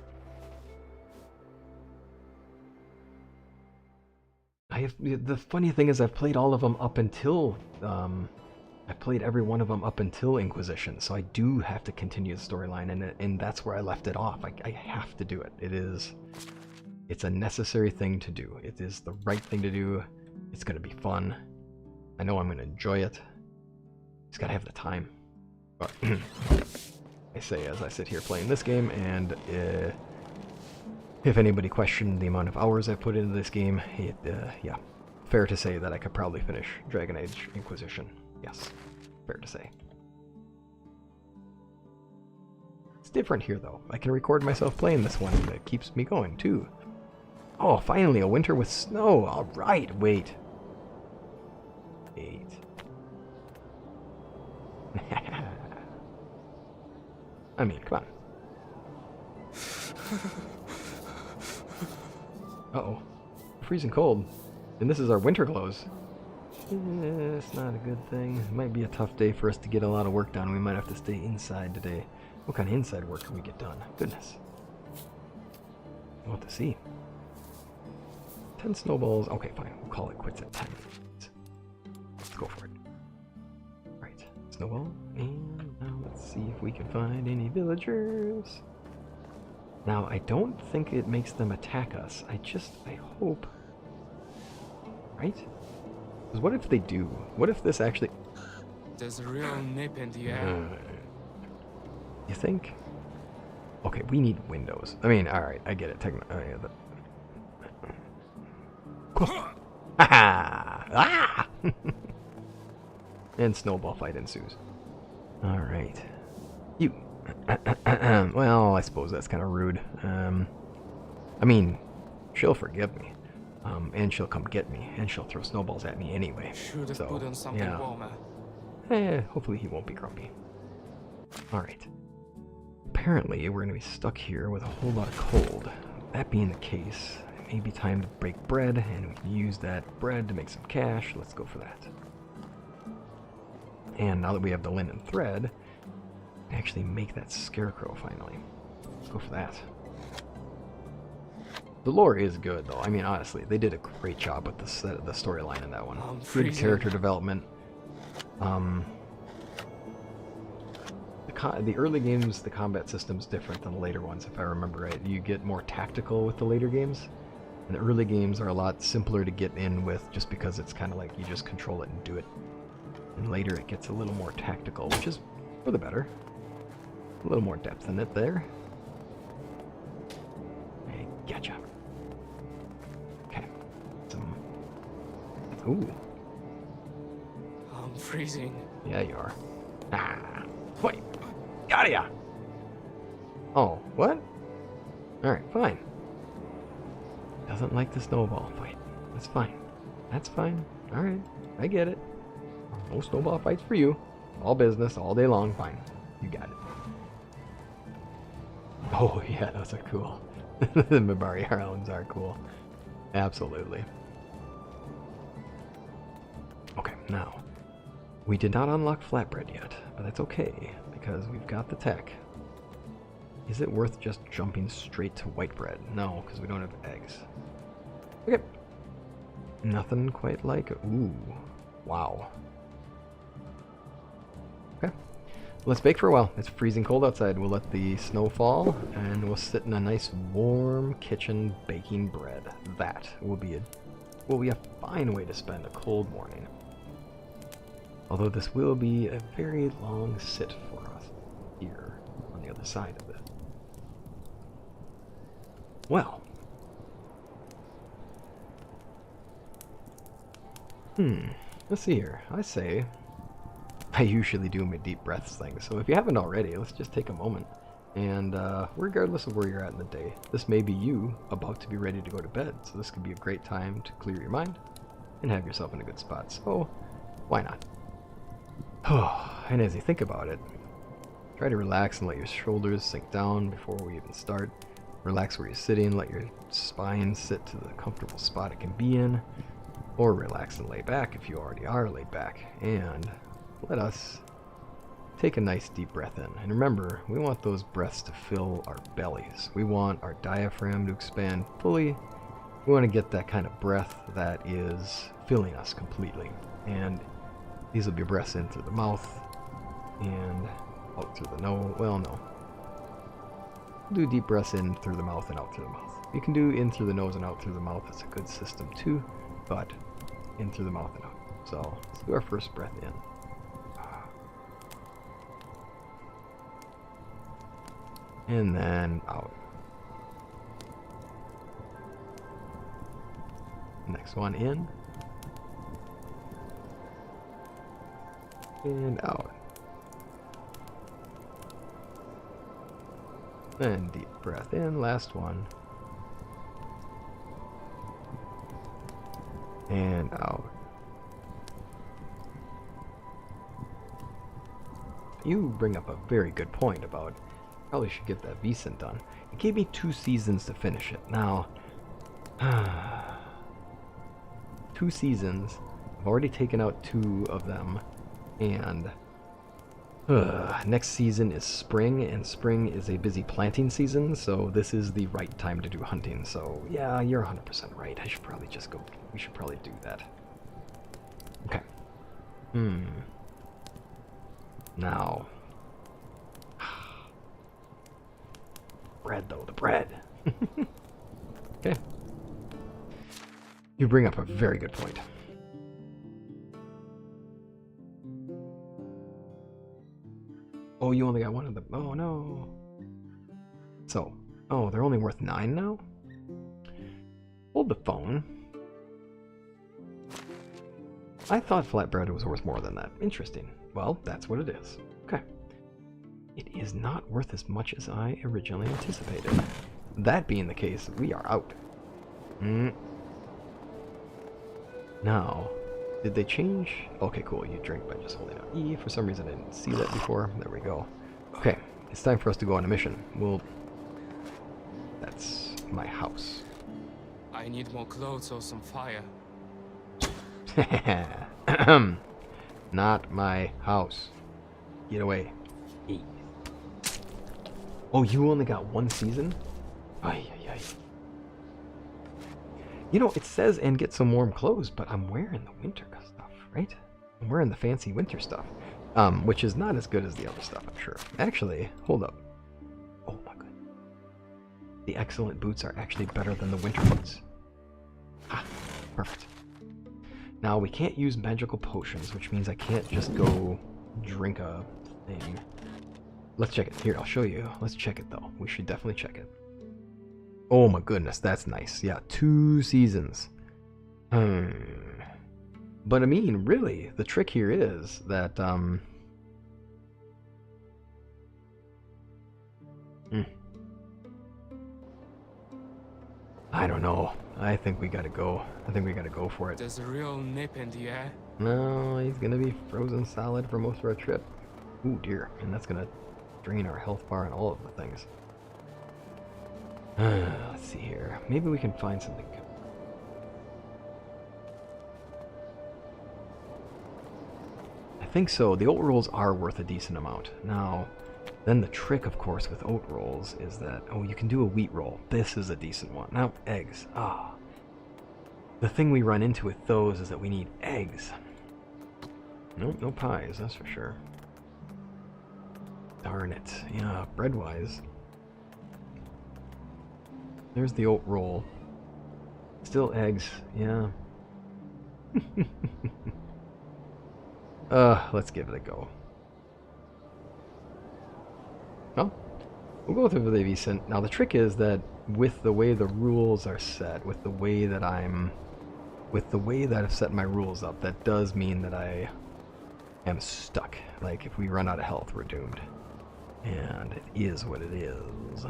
The funny thing is I've played all of them up until, I've played every one of them up until Inquisition, so I do have to continue the storyline, and that's where I left it off. I have to do it. It's a necessary thing to do. It is the right thing to do. It's going to be fun. I know I'm going to enjoy it. Just got to have the time. But I say as I sit here playing this game, and if anybody questioned the amount of hours I put into this game, yeah, fair to say that I could probably finish Dragon Age Inquisition. Yes, fair to say. It's different here, though. I can record myself playing this one, and it keeps me going, too. Oh, finally, a winter with snow. All right, wait. I mean, come on. Uh-oh. Freezing cold. And this is our winter clothes. It's not a good thing. It might be a tough day for us to get a lot of work done. We might have to stay inside today. What kind of inside work can we get done? Goodness. We'll have to see. 10 snowballs. Okay, fine. We'll call it quits at 10. Let's go for it. Alright. Snowball. And now let's see if we can find any villagers. Now, I don't think it makes them attack us. I hope... Right? Because what if they do? What if this actually... There's a real nip in the air. You think? Okay, we need windows. I mean, alright, I get it. Ah! And snowball fight ensues. Alright. You. Well, I suppose that's kind of rude. I mean, she'll forgive me. And she'll come get me, and she'll throw snowballs at me anyway. Should have So, put on something yeah. warmer. Hopefully he won't be grumpy. Alright. Apparently, we're going to be stuck here with a whole lot of cold. That being the case, it may be time to break bread, and we can use that bread to make some cash. Let's go for that. And now that we have the linen thread, we can actually make that scarecrow finally. Let's go for that. The lore is good, though. I mean, honestly, they did a great job with the storyline in that one. Good character development. The early games, the combat system's different than the later ones, if I remember right. You get more tactical with the later games. And the early games are a lot simpler to get in with, just because it's kind of like you just control it and do it. And later it gets a little more tactical, which is for the better. A little more depth in it there. Hey, gotcha. Okay. Ooh. I'm freezing. Yeah, you are. Ah. Wait. Got ya! Oh, what? Alright, fine. Doesn't like the snowball fight. That's fine. That's fine. Alright. I get it. No snowball fights for you. All business, all day long. Fine. You got it. Oh, yeah, those are cool. The Mibari Islands are cool. Absolutely. Okay, now. We did not unlock flatbread yet, but that's okay, because we've got the tech. Is it worth just jumping straight to white bread? No, because we don't have eggs. Okay. Nothing quite like... Ooh. Wow. Okay. Let's bake for a while. It's freezing cold outside. We'll let the snow fall, and we'll sit in a nice warm kitchen baking bread. That will be a fine way to spend a cold morning. Although this will be a very long sit for us here on the other side of it. Well. Let's see here. I usually do my deep breaths thing, so if you haven't already, let's just take a moment. And regardless of where you're at in the day, this may be you about to be ready to go to bed, so this could be a great time to clear your mind and have yourself in a good spot. So, why not? Oh, and as you think about it, Try to relax and let your shoulders sink down before we even start. Relax where you're sitting, let your spine sit to the comfortable spot it can be in. Or relax and lay back if you already are laid back. And let us take a nice deep breath in. And remember, we want those breaths to fill our bellies. We want our diaphragm to expand fully. We want to get that kind of breath that is filling us completely. And these will be breaths in through the mouth and out through the nose. Well, no. Do deep breaths in through the mouth and out through the mouth. You can do in through the nose and out through the mouth. It's a good system too, but in through the mouth and out. So let's do our first breath in. And then out. Next one in. And out. And deep breath in, last one. And out. You bring up a very good point about probably should get that Vicent done. It gave me 2 seasons to finish it. Now, 2 seasons. I've already taken out 2 of them. And next season is spring, and spring is a busy planting season, so this is the right time to do hunting. So yeah, you're 100% right. I should probably just go. We should probably do that. Okay. Now. Bread, though, the bread. Okay. You bring up a very good point. Oh, you only got one of them. Oh, no. So, oh, they're only worth 9 now? Hold the phone. I thought flatbread was worth more than that. Interesting. Well, that's what it is. Okay. It is not worth as much as I originally anticipated. That being the case, we are out. Now, did they change? Okay, cool. You drink by just holding out E. For some reason, I didn't see that before. There we go. Okay, it's time for us to go on a mission. That's my house. I need more clothes or some fire. Not my house. Get away. E. Oh, you only got 1 season? Ay, ay, ay. You know, it says and get some warm clothes, but I'm wearing the winter stuff, right? I'm wearing the fancy winter stuff, which is not as good as the other stuff, I'm sure. Actually, hold up. Oh my god. The excellent boots are actually better than the winter boots. Ah, perfect. Now, we can't use magical potions, which means I can't just go drink a thing. Let's check it. Here, I'll show you. Let's check it, though. We should definitely check it. Oh my goodness, that's nice. Yeah, 2 seasons. But I mean, really, the trick here is that, I don't know. I think we gotta go. I think we gotta go for it. There's a real nip in the air. No, he's gonna be frozen solid for most of our trip. Ooh, dear. And that's gonna drain our health bar and all of the things. Let's see here. Maybe we can find something. I think so. The oat rolls are worth a decent amount. Now, then the trick, of course, with oat rolls is that, oh, you can do a wheat roll. This is a decent one. Now, eggs. Ah. The thing we run into with those is that we need eggs. Nope, no pies, that's for sure. Darn it. Yeah, bread-wise. There's the oat roll. Still eggs, yeah. Let's give it a go. Well, we'll go through the Vicent. Now the trick is that with the way the rules are set, with the way that I've set my rules up, that does mean that I am stuck. Like, if we run out of health, we're doomed. And it is what it is.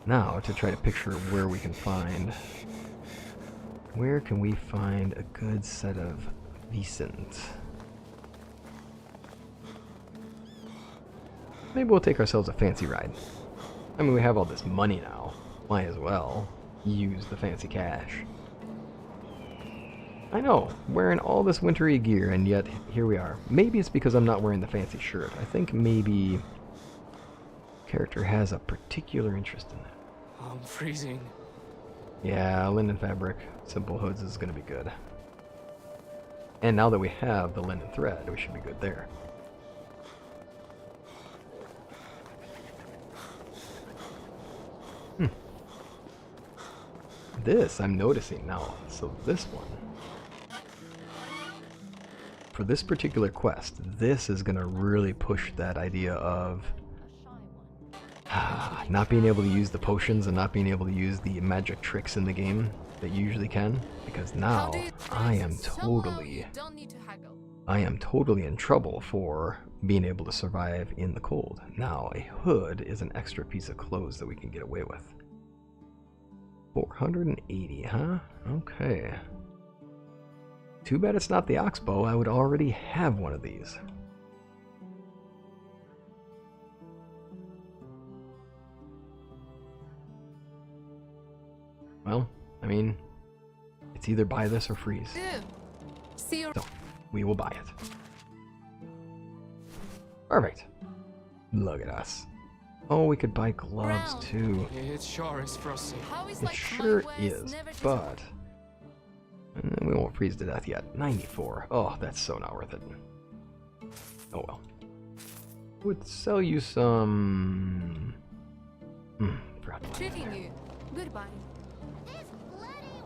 Now, to try to picture where we can find... Where can we find a good set of Vicent? maybe we'll take ourselves a fancy ride. I mean, we have all this money now. Might as well use the fancy cash. I know, wearing all this wintry gear, and yet here we are. Maybe it's because I'm not wearing the fancy shirt. I think maybe character has a particular interest in that. I'm freezing. Yeah, linen fabric, simple hoods is going to be good. And now that we have the linen thread, we should be good there. This I'm noticing now. So this one, for this particular quest, this is going to really push that idea of not being able to use the potions and not being able to use the magic tricks in the game that you usually can, because now I am totally in trouble for being able to survive in the cold. Now a hood is an extra piece of clothes that we can get away with. 480, huh? Okay. Too bad it's not the oxbow. I would already have one of these. Well, I mean, it's either buy this or freeze. So, we will buy it. Perfect. Look at us. Oh, we could buy gloves too. It sure is frosty. It sure is, but we won't freeze to death yet. 94. Oh, that's so not worth it. Oh well. Would sell you some. Forgot to buy that. Goodbye.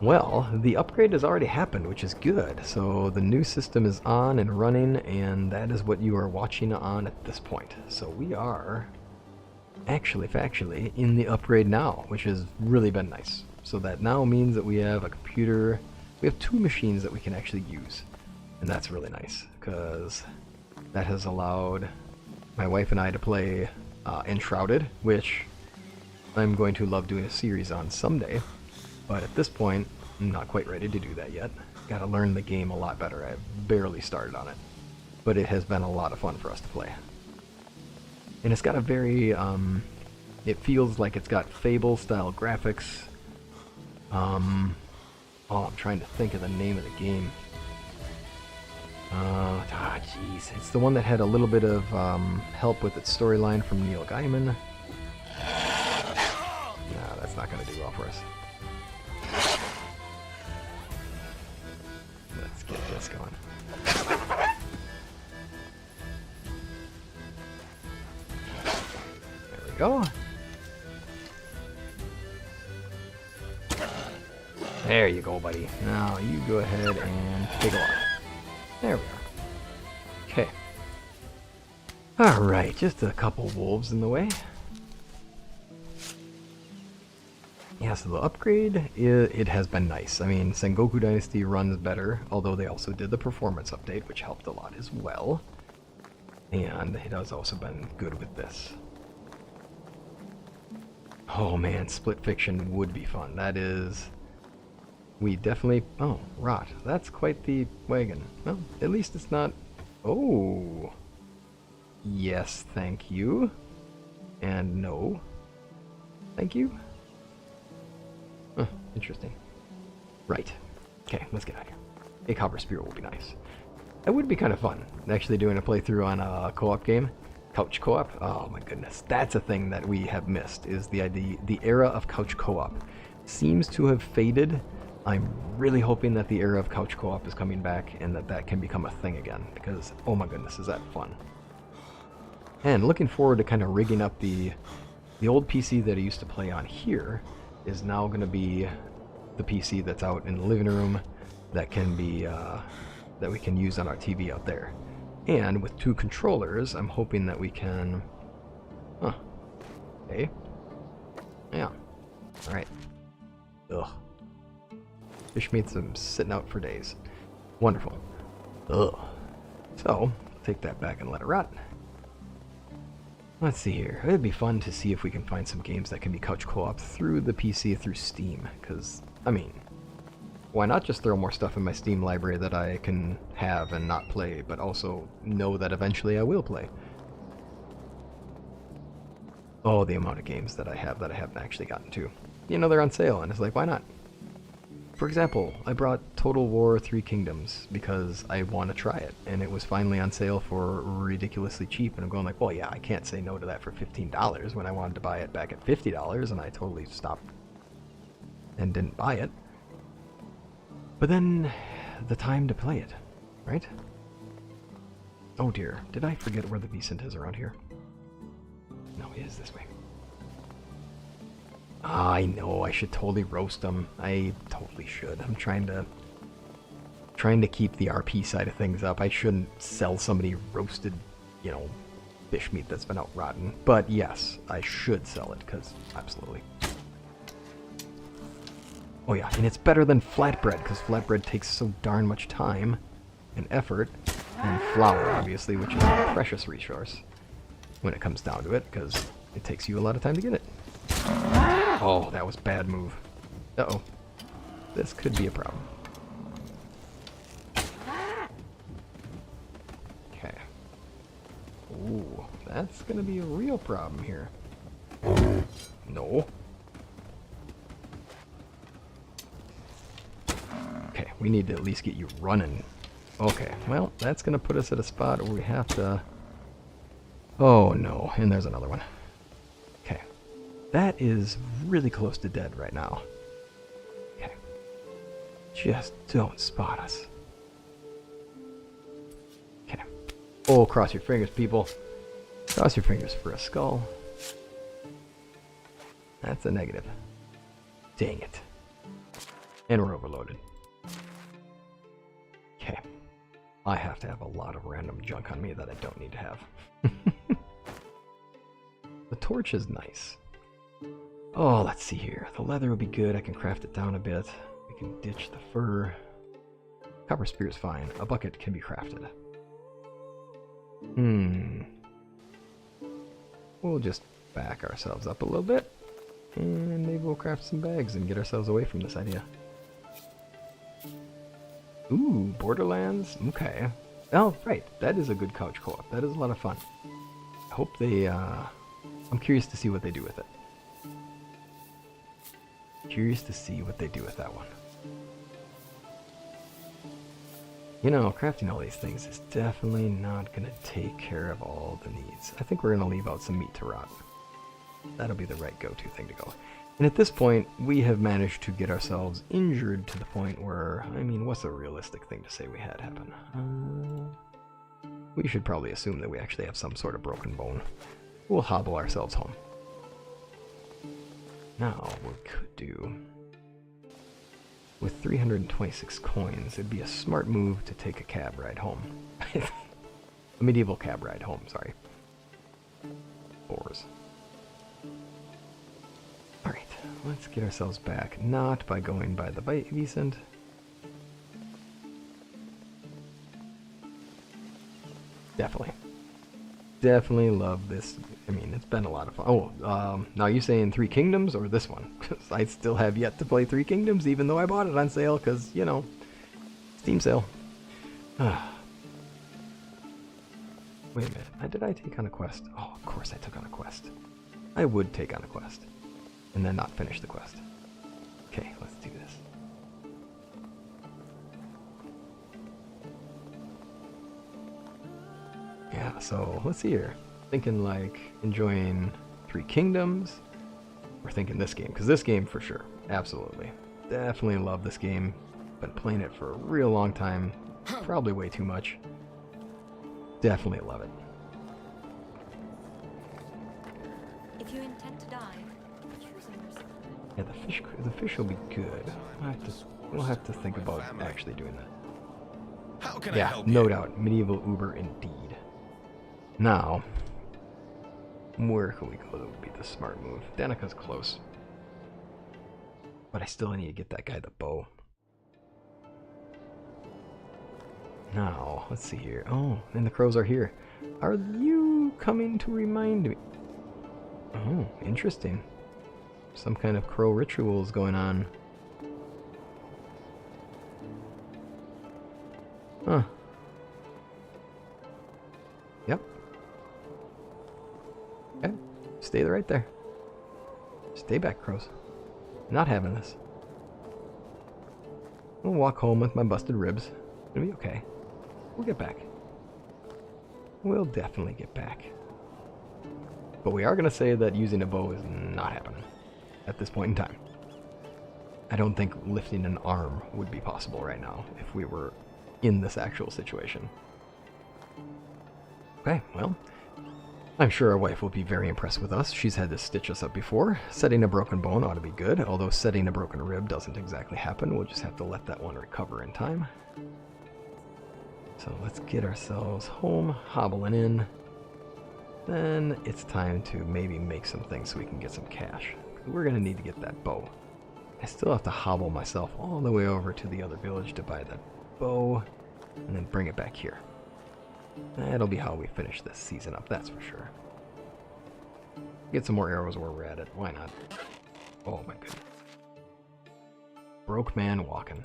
Well, the upgrade has already happened, which is good. So the new system is on and running, and that is what you are watching on at this point. So we are factually in the upgrade now, which has really been nice. So that now means that we have a computer, we have 2 machines that we can actually use. And that's really nice, because that has allowed my wife and I to play Enshrouded, which I'm going to love doing a series on someday. But at this point, I'm not quite ready to do that yet. Gotta learn the game a lot better. I've barely started on it. But it has been a lot of fun for us to play. And it's got a very, it feels like it's got Fable-style graphics. Oh, I'm trying to think of the name of the game. Jeez. It's the one that had a little bit of help with its storyline from Neil Gaiman. No, that's not going to do well for us. Let's get this going. There we go. There you go, buddy. Now you go ahead and take off. There we are. Okay. Alright, just a couple wolves in the way. Yeah, so the upgrade, it has been nice. I mean, Sengoku Dynasty runs better, although they also did the performance update, which helped a lot as well. And it has also been good with this. Oh man, Split Fiction would be fun. That is... We definitely... Oh, rot. That's quite the wagon. Well, at least it's not... Oh! Yes, thank you. And no. Thank you? Huh, interesting. Right. Okay, let's get out of here. A Copper Spear will be nice. That would be kind of fun, actually doing a playthrough on a co-op game. Couch co-op? Oh my goodness. That's a thing that we have missed, is the era of couch co-op. Seems to have faded. I'm really hoping that the era of couch co-op is coming back and that can become a thing again, because oh my goodness, is that fun. And looking forward to kind of rigging up the old PC that I used to play on here is now going to be the PC that's out in the living room that can be that we can use on our TV out there. And with 2 controllers, I'm hoping that we can... Huh. Okay. Yeah. Alright. Ugh. Fish meat's been sitting out for days. Wonderful. Ugh. So, take that back and let it rot. Let's see here. It'd be fun to see if we can find some games that can be couch co-op through the PC through Steam. Because, I mean, why not just throw more stuff in my Steam library that I can have and not play, but also know that eventually I will play? Oh, the amount of games that I haven't actually gotten to. You know, they're on sale, and it's like, why not? For example, I brought Total War 3 Kingdoms because I want to try it, and it was finally on sale for ridiculously cheap, and I'm going like, well, yeah, I can't say no to that for $15 when I wanted to buy it back at $50, and I totally stopped and didn't buy it. But then, the time to play it, right? Oh dear, did I forget where the Vicent is around here? No, it is this way. I know, I should totally roast them. I totally should. I'm trying to keep the RP side of things up. I shouldn't sell somebody roasted, you know, fish meat that's been out rotten. But yes, I should sell it, because absolutely. Oh yeah, and it's better than flatbread, because flatbread takes so darn much time and effort, and flour, obviously, which is a precious resource when it comes down to it, because it takes you a lot of time to get it. Oh, that was a bad move. Uh-oh. This could be a problem. Okay. Ooh, that's gonna be a real problem here. No. Okay, we need to at least get you running. Okay, well, that's gonna put us at a spot where we have to... Oh no, and there's another one. Okay. That is really close to dead right now. Okay. Just don't spot us. Okay. Oh, cross your fingers, people. Cross your fingers for a skull. That's a negative. Dang it. And we're overloaded. Okay. I have to have a lot of random junk on me that I don't need to have. The torch is nice. Oh, let's see here. The leather would be good. I can craft it down a bit. We can ditch the fur. Copper spear is fine. A bucket can be crafted. We'll just back ourselves up a little bit. And maybe we'll craft some bags and get ourselves away from this idea. Ooh, Borderlands? Okay. Oh, right. That is a good couch co-op. That is a lot of fun. I hope they, I'm curious to see what they do with it. Curious to see what they do with that one. You know, crafting all these things is definitely not going to take care of all the needs. I think we're going to leave out some meat to rot. That'll be the right go-to thing to go. And at this point, we have managed to get ourselves injured to the point where, I mean, what's a realistic thing to say we had happen? We should probably assume that we actually have some sort of broken bone. We'll hobble ourselves home. Now, what we could do... With 326 coins, it'd be a smart move to take a cab ride home. A medieval cab ride home, sorry. Boars. Alright, let's get ourselves back. Not by going by the Vicent. Definitely. Definitely love this. I mean, it's been a lot of fun. Oh, now you saying 3 Kingdoms or this one? Because I still have yet to play 3 Kingdoms, even though I bought it on sale, because, you know, Steam sale. Wait a minute. Did I take on a quest? Oh, of course I took on a quest. I would take on a quest. And then not finish the quest. Okay, let's do this. Yeah, so let's see here. Thinking like enjoying 3 Kingdoms. We're thinking this game, because this game for sure. Absolutely. Definitely love this game. Been playing it for a real long time. Probably way too much. Definitely love it. If you intend to die, choose a mercy. Yeah, the fish will be good. We'll have to think about actually doing that. How can I Yeah, help no you? doubt. Medieval Uber indeed. Now, where can we go that would be the smart move? Danica's close. But I still need to get that guy the bow. Now, let's see here. Oh, and the crows are here. Are you coming to remind me? Oh, interesting. Some kind of crow rituals going on. Huh. Yep. Okay. Stay right there. Stay back, crows. Not having this. I'll walk home with my busted ribs. It'll be okay. We'll get back. We'll definitely get back. But we are going to say that using a bow is not happening at this point in time. I don't think lifting an arm would be possible right now if we were in this actual situation. Okay, well, I'm sure our wife will be very impressed with us. She's had to stitch us up before. Setting a broken bone ought to be good, although setting a broken rib doesn't exactly happen. We'll just have to let that one recover in time. So let's get ourselves home, hobbling in. Then it's time to maybe make some things so we can get some cash. We're going to need to get that bow. I still have to hobble myself all the way over to the other village to buy that bow, and then bring it back here. That'll be how we finish this season up, that's for sure. Get some more arrows where we're at it. Why not? Oh my goodness. Broke man walking.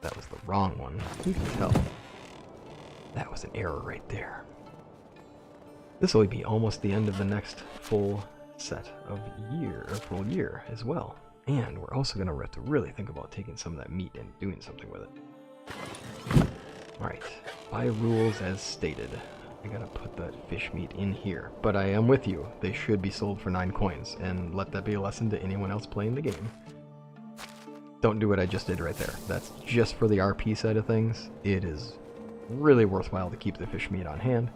That was the wrong one. You can tell. That was an error right there. This will be almost the end of the next full set of full year as well. And we're also going to have to really think about taking some of that meat and doing something with it. Alright, by rules as stated. I gotta put that fish meat in here. But I am with you. They should be sold for 9 coins. And let that be a lesson to anyone else playing the game. Don't do what I just did right there. That's just for the RP side of things. It is really worthwhile to keep the fish meat on hand.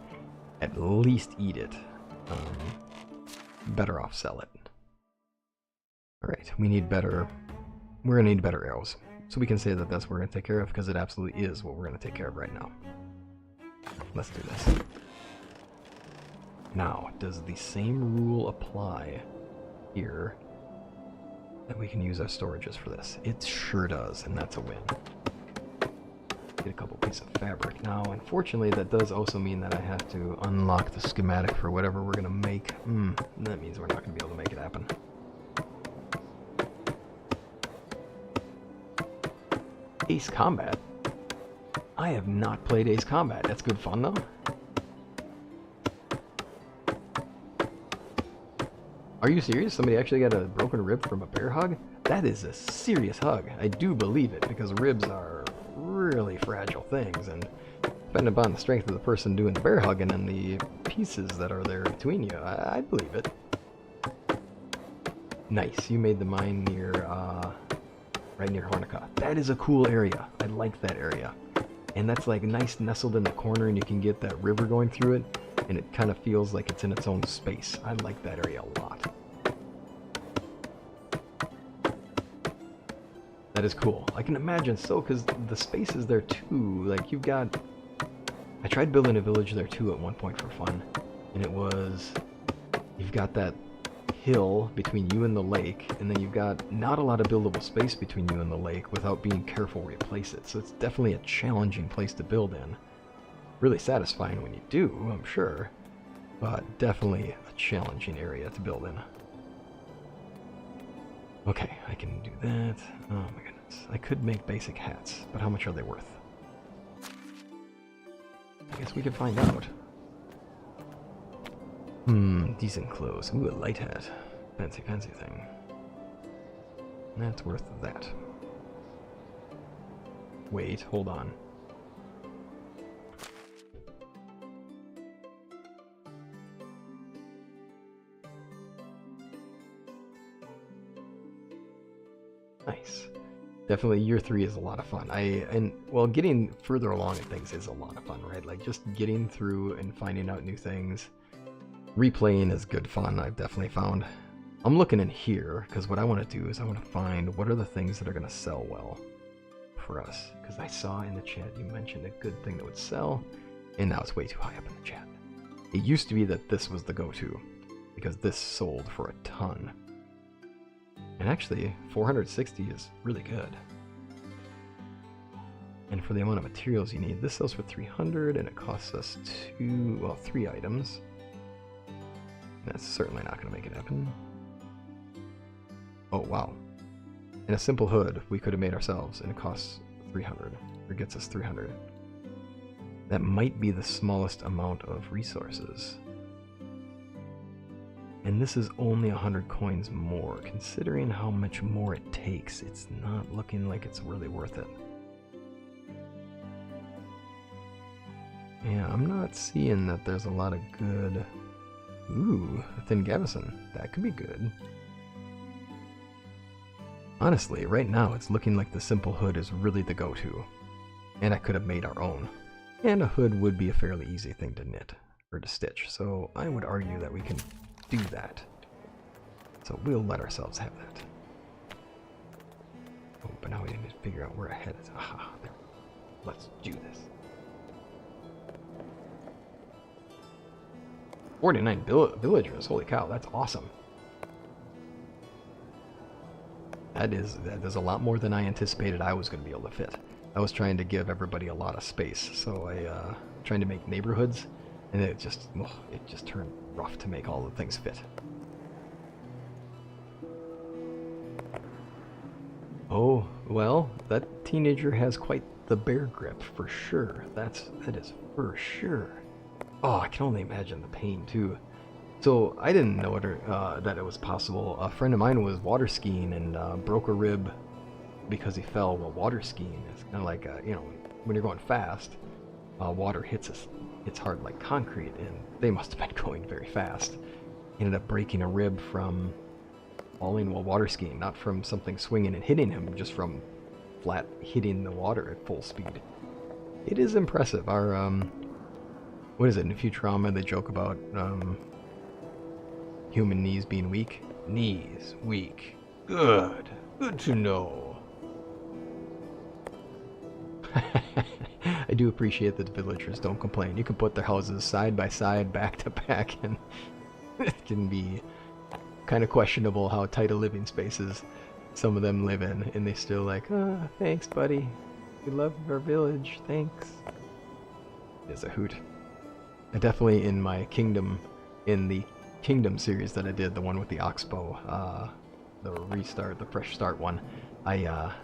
At least eat it. Better off sell it. Alright, we need better... We're going to need better arrows. So we can say that that's what we're going to take care of, because it absolutely is what we're going to take care of right now. Let's do this. Now, does the same rule apply here that we can use our storages for this? It sure does, and that's a win. Get a couple pieces of fabric. Now, unfortunately, that does also mean that I have to unlock the schematic for whatever we're going to make. That means we're not going to be able to make it happen. Ace Combat? I have not played Ace Combat. That's good fun, though. Are you serious? Somebody actually got a broken rib from a bear hug? That is a serious hug. I do believe it, because ribs are really fragile things, and depending upon the strength of the person doing the bear hugging and the pieces that are there between you, I believe it. Nice. You made the mine near, right near Hornica. That is a cool area. I like that area. And that's like nice nestled in the corner, and you can get that river going through it, and it kind of feels like it's in its own space. I like that area a lot. That is cool. I can imagine so, because the space is there too. Like, you've got... I tried building a village there too at one point for fun, and it was... You've got that hill between you and the lake, and then you've got not a lot of buildable space between you and the lake without being careful where you place it. So it's definitely a challenging place to build in. Really satisfying when you do, I'm sure, but definitely a challenging area to build in. Okay, I can do that. Oh my goodness. I could make basic hats, but how much are they worth? I guess we could find out. Decent clothes. Ooh, a light hat. Fancy thing. That's worth that. Wait, hold on. Nice. Definitely year 3 is a lot of fun. Well, getting further along in things is a lot of fun, right? Like, just getting through and finding out new things. Replaying is good fun, I've definitely found. I'm looking in here, because what I want to do is I want to find what are the things that are going to sell well for us. Because I saw in the chat you mentioned a good thing that would sell, and now it's way too high up in the chat. It used to be that this was the go-to, because this sold for a ton. And actually, 460 is really good. And for the amount of materials you need, this sells for 300, and it costs us 3 items. That's certainly not going to make it happen. Oh, wow. And a simple hood we could have made ourselves, and it costs 300, or gets us 300. That might be the smallest amount of resources. And this is only 100 coins more. Considering how much more it takes, it's not looking like it's really worth it. Yeah, I'm not seeing that there's a lot of good... Ooh, a thin Gavison. That could be good. Honestly, right now it's looking like the simple hood is really the go-to. And I could have made our own. And a hood would be a fairly easy thing to knit, or to stitch. So I would argue that we can do that. So we'll let ourselves have that. Oh, but now we need to figure out where our head is. Aha, there. Let's do this. 49 villagers, holy cow, that's awesome. That is a lot more than I anticipated I was going to be able to fit. I was trying to give everybody a lot of space, so I trying to make neighborhoods, and it just turned rough to make all the things fit. Oh, well, that teenager has quite the bear grip for sure. That is for sure. Oh, I can only imagine the pain too. So I didn't know that it was possible. A friend of mine was water skiing and broke a rib because he fell while water skiing. It's kind of like you know, when you're going fast, water hits hard like concrete, and they must have been going very fast. He ended up breaking a rib from falling while water skiing, not from something swinging and hitting him, just from flat hitting the water at full speed. It is impressive. Our what is it, in Futurama they joke about human knees being weak? Knees weak. Good to know. I do appreciate that the villagers don't complain. You can put their houses side by side, back to back, and it can be kind of questionable how tight a living spaces some of them live in, and they still like, thanks buddy, we love our village, thanks. It's a hoot. I definitely, in my kingdom, in the kingdom series that I did, the one with the oxbow, the restart, the fresh start one, I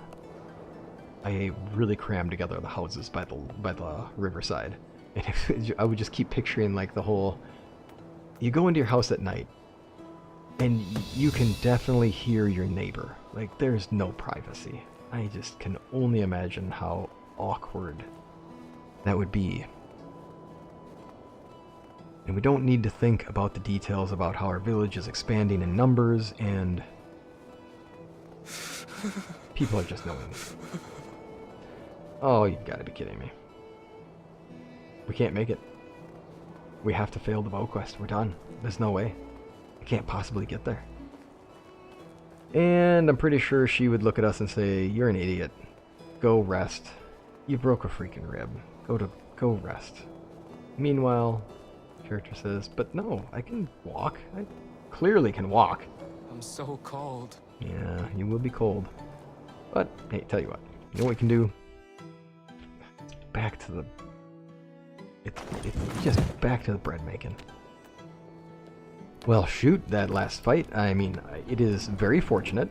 really crammed together the houses by the riverside, and I would just keep picturing like the whole. You go into your house at night, and you can definitely hear your neighbor. Like, there's no privacy. I just can only imagine how awkward that would be. And we don't need to think about the details about how our village is expanding in numbers, and people are just knowing. Oh, you've got to be kidding me. We can't make it. We have to fail the bow quest. We're done. There's no way. I can't possibly get there. And I'm pretty sure she would look at us and say, you're an idiot. Go rest. You broke a freaking rib. Go rest. Meanwhile, character says, but no, I can walk. I clearly can walk. I'm so cold. Yeah, you will be cold. But, hey, tell you what. You know what we can do? Back to the... It's just back to the bread making. Well, shoot, that last fight, I mean, it is very fortunate.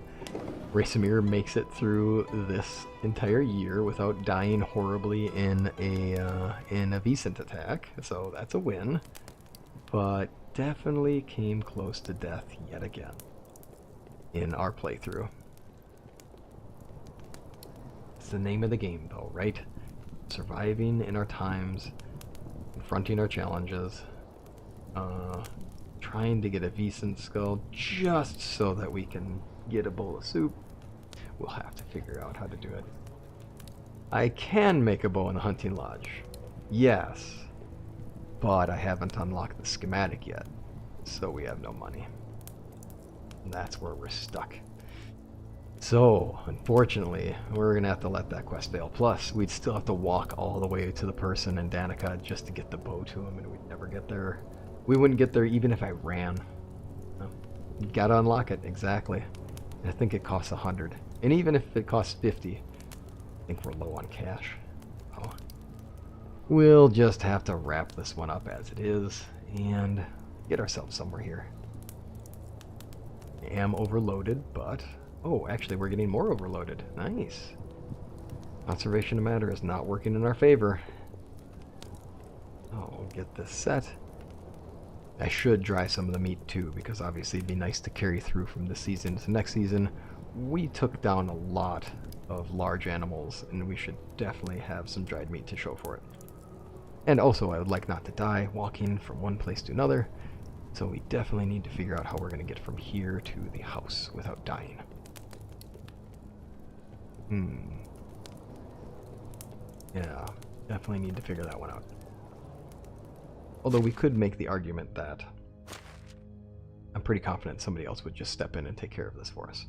Racemir makes it through this entire year without dying horribly in a Vicent attack, so that's a win. But definitely came close to death yet again in our playthrough. It's the name of the game, though, right? Surviving in our times, confronting our challenges, trying to get a Vicent skull just so that we can get a bowl of soup. We'll have to figure out how to do it. I can make a bow in the hunting lodge, yes, but I haven't unlocked the schematic yet, so we have no money. And that's where we're stuck. So, unfortunately, we're gonna have to let that quest fail. Plus, we'd still have to walk all the way to the person in Danica just to get the bow to him, and we'd never get there. We wouldn't get there even if I ran. No. You gotta unlock it, exactly. And I think it costs 100. And even if it costs 50, I think we're low on cash. Oh. We'll just have to wrap this one up as it is and get ourselves somewhere here. I am overloaded, but... Oh, actually, we're getting more overloaded. Nice. Conservation of matter is not working in our favor. I'll get this set. I should dry some of the meat too, because obviously it'd be nice to carry through from this season to next season. We took down a lot of large animals, and we should definitely have some dried meat to show for it. And also, I would like not to die walking from one place to another, so we definitely need to figure out how we're going to get from here to the house without dying. Yeah, definitely need to figure that one out. Although we could make the argument that I'm pretty confident somebody else would just step in and take care of this for us.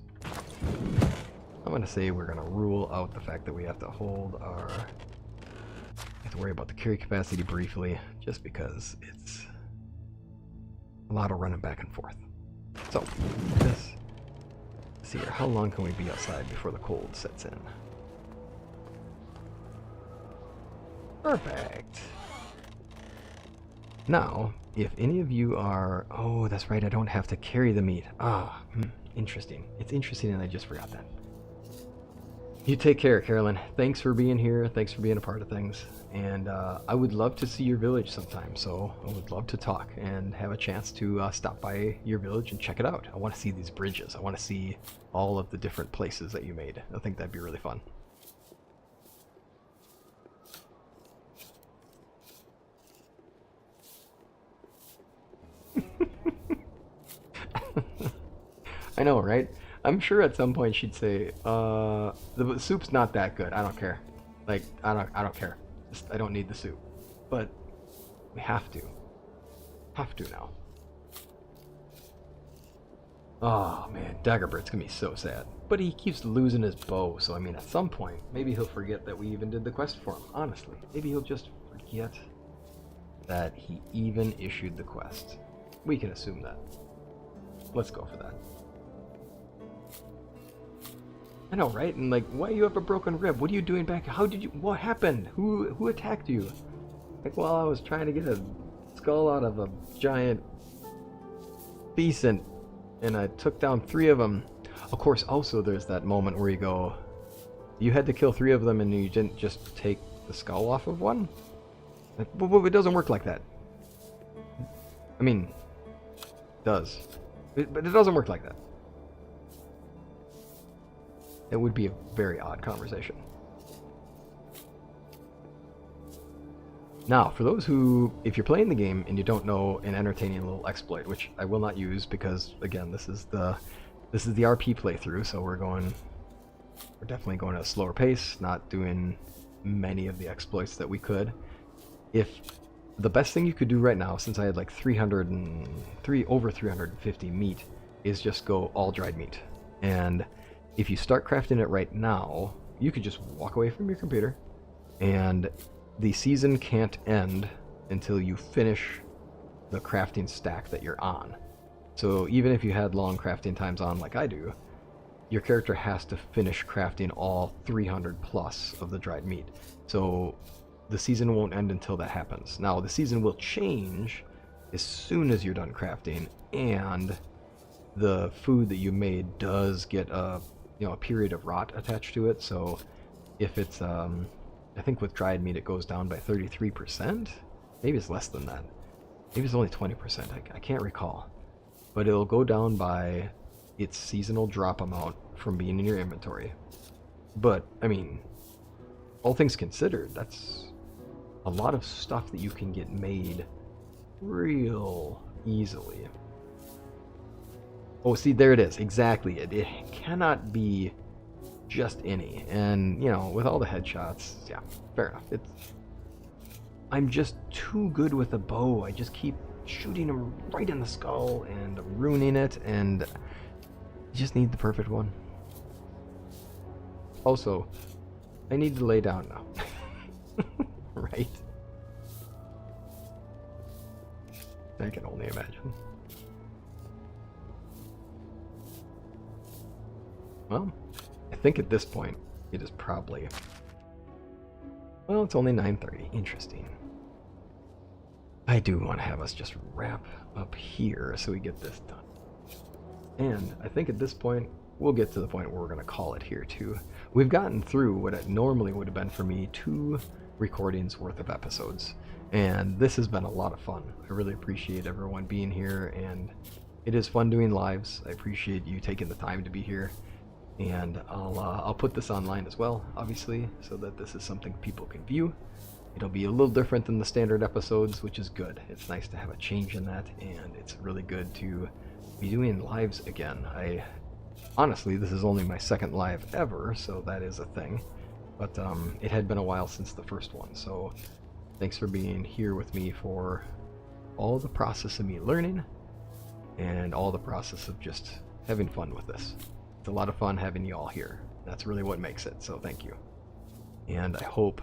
I'm going to say we're going to rule out the fact that we have to hold our... have to worry about the carry capacity briefly, just because it's a lot of running back and forth. So, let's see here. How long can we be outside before the cold sets in? Perfect. Now, if any of you are... Oh, that's right, I don't have to carry the meat. Interesting. It's interesting and I just forgot that. You take care, Carolyn. Thanks for being here. Thanks for being a part of things. And I would love to see your village sometime, so I would love to talk and have a chance to stop by your village and check it out. I want to see these bridges. I want to see all of the different places that you made. I think that'd be really fun. I know, right? I'm sure at some point she'd say, the soup's not that good. I don't care. Like, I don't care. Just, I don't need the soup. But we have to. Have to now. Oh man, Daggerbird's gonna be so sad. But he keeps losing his bow, so I mean at some point, maybe he'll forget that we even did the quest for him, honestly. Maybe he'll just forget that he even issued the quest. We can assume that. Let's go for that. I know, right? And like, why you have a broken rib? What are you doing back? How did you... What happened? Who attacked you? Like, well, I was trying to get a skull out of a giant pheasant, and I took down 3 of them. Of course, also there's that moment where you go, you had to kill 3 of them and you didn't just take the skull off of one? Like, but it doesn't work like that. I mean, it does. But it doesn't work like that. It would be a very odd conversation. Now, for those who, if you're playing the game and you don't know an entertaining little exploit, which I will not use because, again, this is the RP playthrough, so we're definitely going at a slower pace, not doing many of the exploits that we could. If the best thing you could do right now, since I had like over 350 meat, is just go all dried meat. And if you start crafting it right now, you could just walk away from your computer, and the season can't end until you finish the crafting stack that you're on. So even if you had long crafting times on like I do, your character has to finish crafting all 300 plus of the dried meat. So the season won't end until that happens. Now the season will change as soon as you're done crafting, and the food that you made does get a period of rot attached to it. So if it's I think with dried meat it goes down by 33%. Maybe it's less than that. Maybe it's only 20%. I can't recall. But it'll go down by its seasonal drop amount from being in your inventory. But I mean, all things considered, that's a lot of stuff that you can get made real easily. Oh, see, there it is. Exactly. It cannot be just any. And, with all the headshots, yeah, fair enough. I'm just too good with a bow. I just keep shooting him right in the skull and ruining it, and you just need the perfect one. Also, I need to lay down now. Right? I can only imagine. Well, I think at this point, it is probably... Well, it's only 9:30. Interesting. I do want to have us just wrap up here so we get this done. And I think at this point, we'll get to the point where we're going to call it here, too. We've gotten through what it normally would have been for me 2 recordings worth of episodes. And this has been a lot of fun. I really appreciate everyone being here, and it is fun doing lives. I appreciate you taking the time to be here. And I'll put this online as well, obviously, so that this is something people can view. It'll be a little different than the standard episodes, which is good. It's nice to have a change in that, and it's really good to be doing lives again. Honestly, this is only my second live ever, so that is a thing. But it had been a while since the first one, so thanks for being here with me for all the process of me learning and all the process of just having fun with this. It's a lot of fun having you all here. That's really what makes it, so thank you. And I hope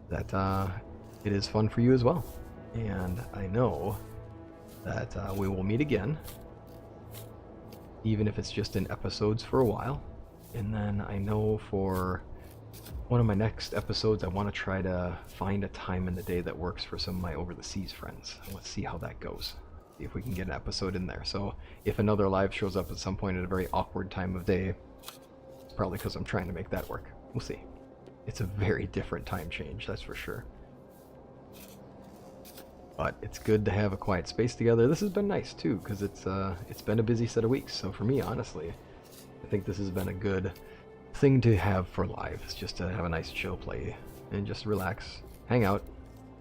that it is fun for you as well. And I know that we will meet again, even if it's just in episodes for a while. And then I know for one of my next episodes, I want to try to find a time in the day that works for some of my over the seas friends. Let's see how that goes. See if we can get an episode in there. So if another live shows up at some point at a very awkward time of day, it's probably because I'm trying to make that work. We'll see. It's a very different time change, that's for sure. But it's good to have a quiet space together. This has been nice too, because it's been a busy set of weeks. So for me, honestly, I think this has been a good thing to have for live. It's just to have a nice chill play and just relax, hang out.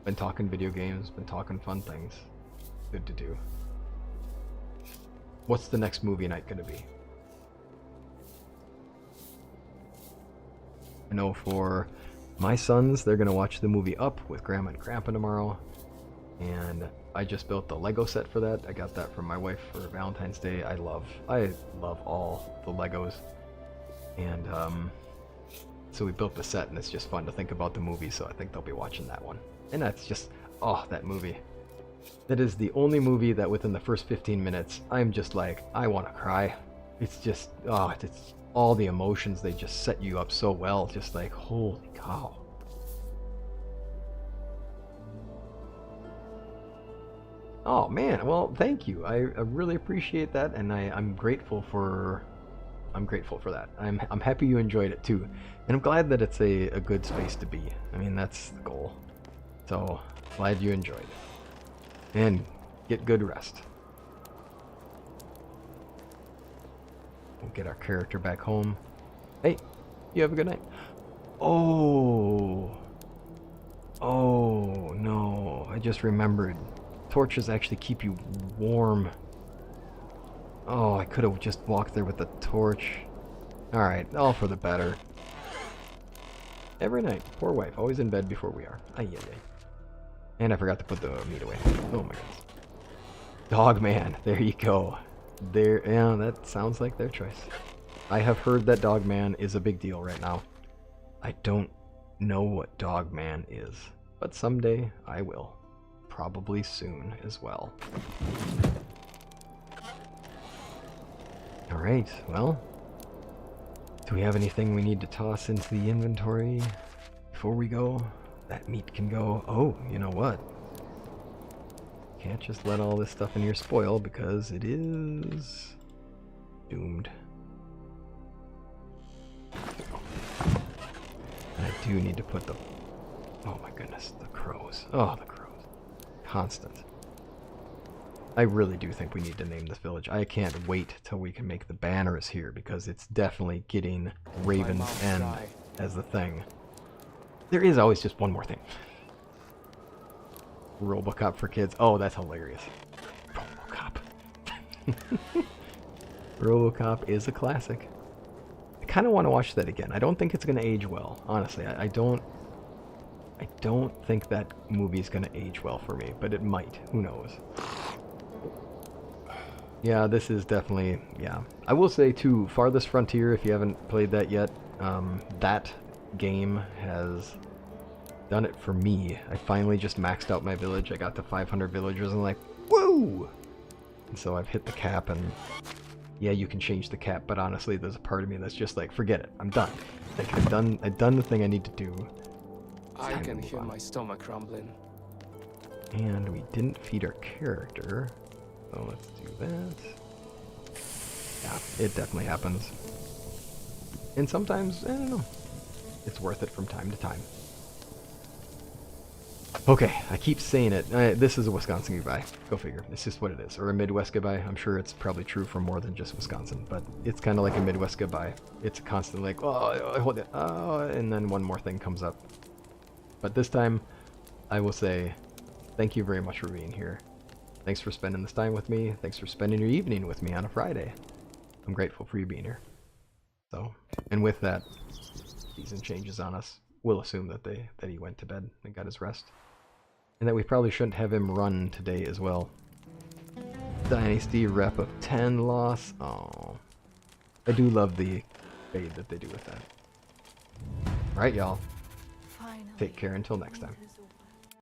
Been talking video games, been talking fun things. Good to do. What's the next movie night gonna be? I know for my sons, they're gonna watch the movie Up with Grandma and Grandpa tomorrow. And I just built the Lego set for that. I got that from my wife for Valentine's Day. I love all the Legos. And so we built the set, and it's just fun to think about the movie, so I think they'll be watching that one. And that's just, oh, that movie. That is the only movie that within the first 15 minutes, I'm just like, I want to cry. It's just, oh, it's all the emotions. They just set you up so well. Just like, holy cow. Oh man, well, thank you. I really appreciate that, and I'm grateful for that. I'm happy you enjoyed it too, and I'm glad that it's a good space to be. I mean, that's the goal. So glad you enjoyed it, and get good rest. We'll get our character back home. Hey, you have a good night. Oh no, I just remembered. Torches actually keep you warm. Oh, I could have just walked there with the torch. Alright, all for the better. Every night. Poor wife, always in bed before we are. Ay, ay, ay. And I forgot to put the meat away. Oh my goodness. Dog man, there you go. There, yeah, that sounds like their choice. I have heard that Dog Man is a big deal right now. I don't know what Dog Man is, but someday I will. Probably soon as well. Alright, well, do we have anything we need to toss into the inventory before we go? That meat can go. Oh, you know what? Can't just let all this stuff in here spoil because it is doomed. And I do need to put the... Oh my goodness, the crows. Oh, the crows. Constant. I really do think we need to name this village. I can't wait till we can make the banners here because it's definitely getting Raven's End as the thing. There is always just one more thing. Robocop for kids. Oh, that's hilarious. Robocop. Robocop is a classic. I kind of want to watch that again. I don't think it's going to age well. Honestly, I don't think that movie is going to age well for me, but it might. Who knows? Yeah, this is definitely, yeah. I will say, too, Farthest Frontier, if you haven't played that yet, that game has done it for me. I finally just maxed out my village. I got to 500 villagers, and I'm like, woo! And so I've hit the cap, and yeah, you can change the cap, but honestly, there's a part of me that's just like, forget it. I'm done. Like, I've done the thing I need to do. I can hear my stomach rumbling. And we didn't feed our character. So let's do that. Yeah, it definitely happens. And sometimes, I don't know, it's worth it from time to time. Okay, I keep saying it. This is a Wisconsin goodbye. Go figure. It's just what it is. Or a Midwest goodbye. I'm sure it's probably true for more than just Wisconsin, but it's kind of like a Midwest goodbye. It's constantly like, oh, hold it, oh, and then one more thing comes up. But this time, I will say, thank you very much for being here. Thanks for spending this time with me. Thanks for spending your evening with me on a Friday. I'm grateful for you being here. So, and with that, season changes on us. We'll assume that he went to bed and got his rest. And that we probably shouldn't have him run today as well. Dynasty rep of 10 loss. Oh, I do love the fade that they do with that. Right, y'all. Finally, Take care until next time.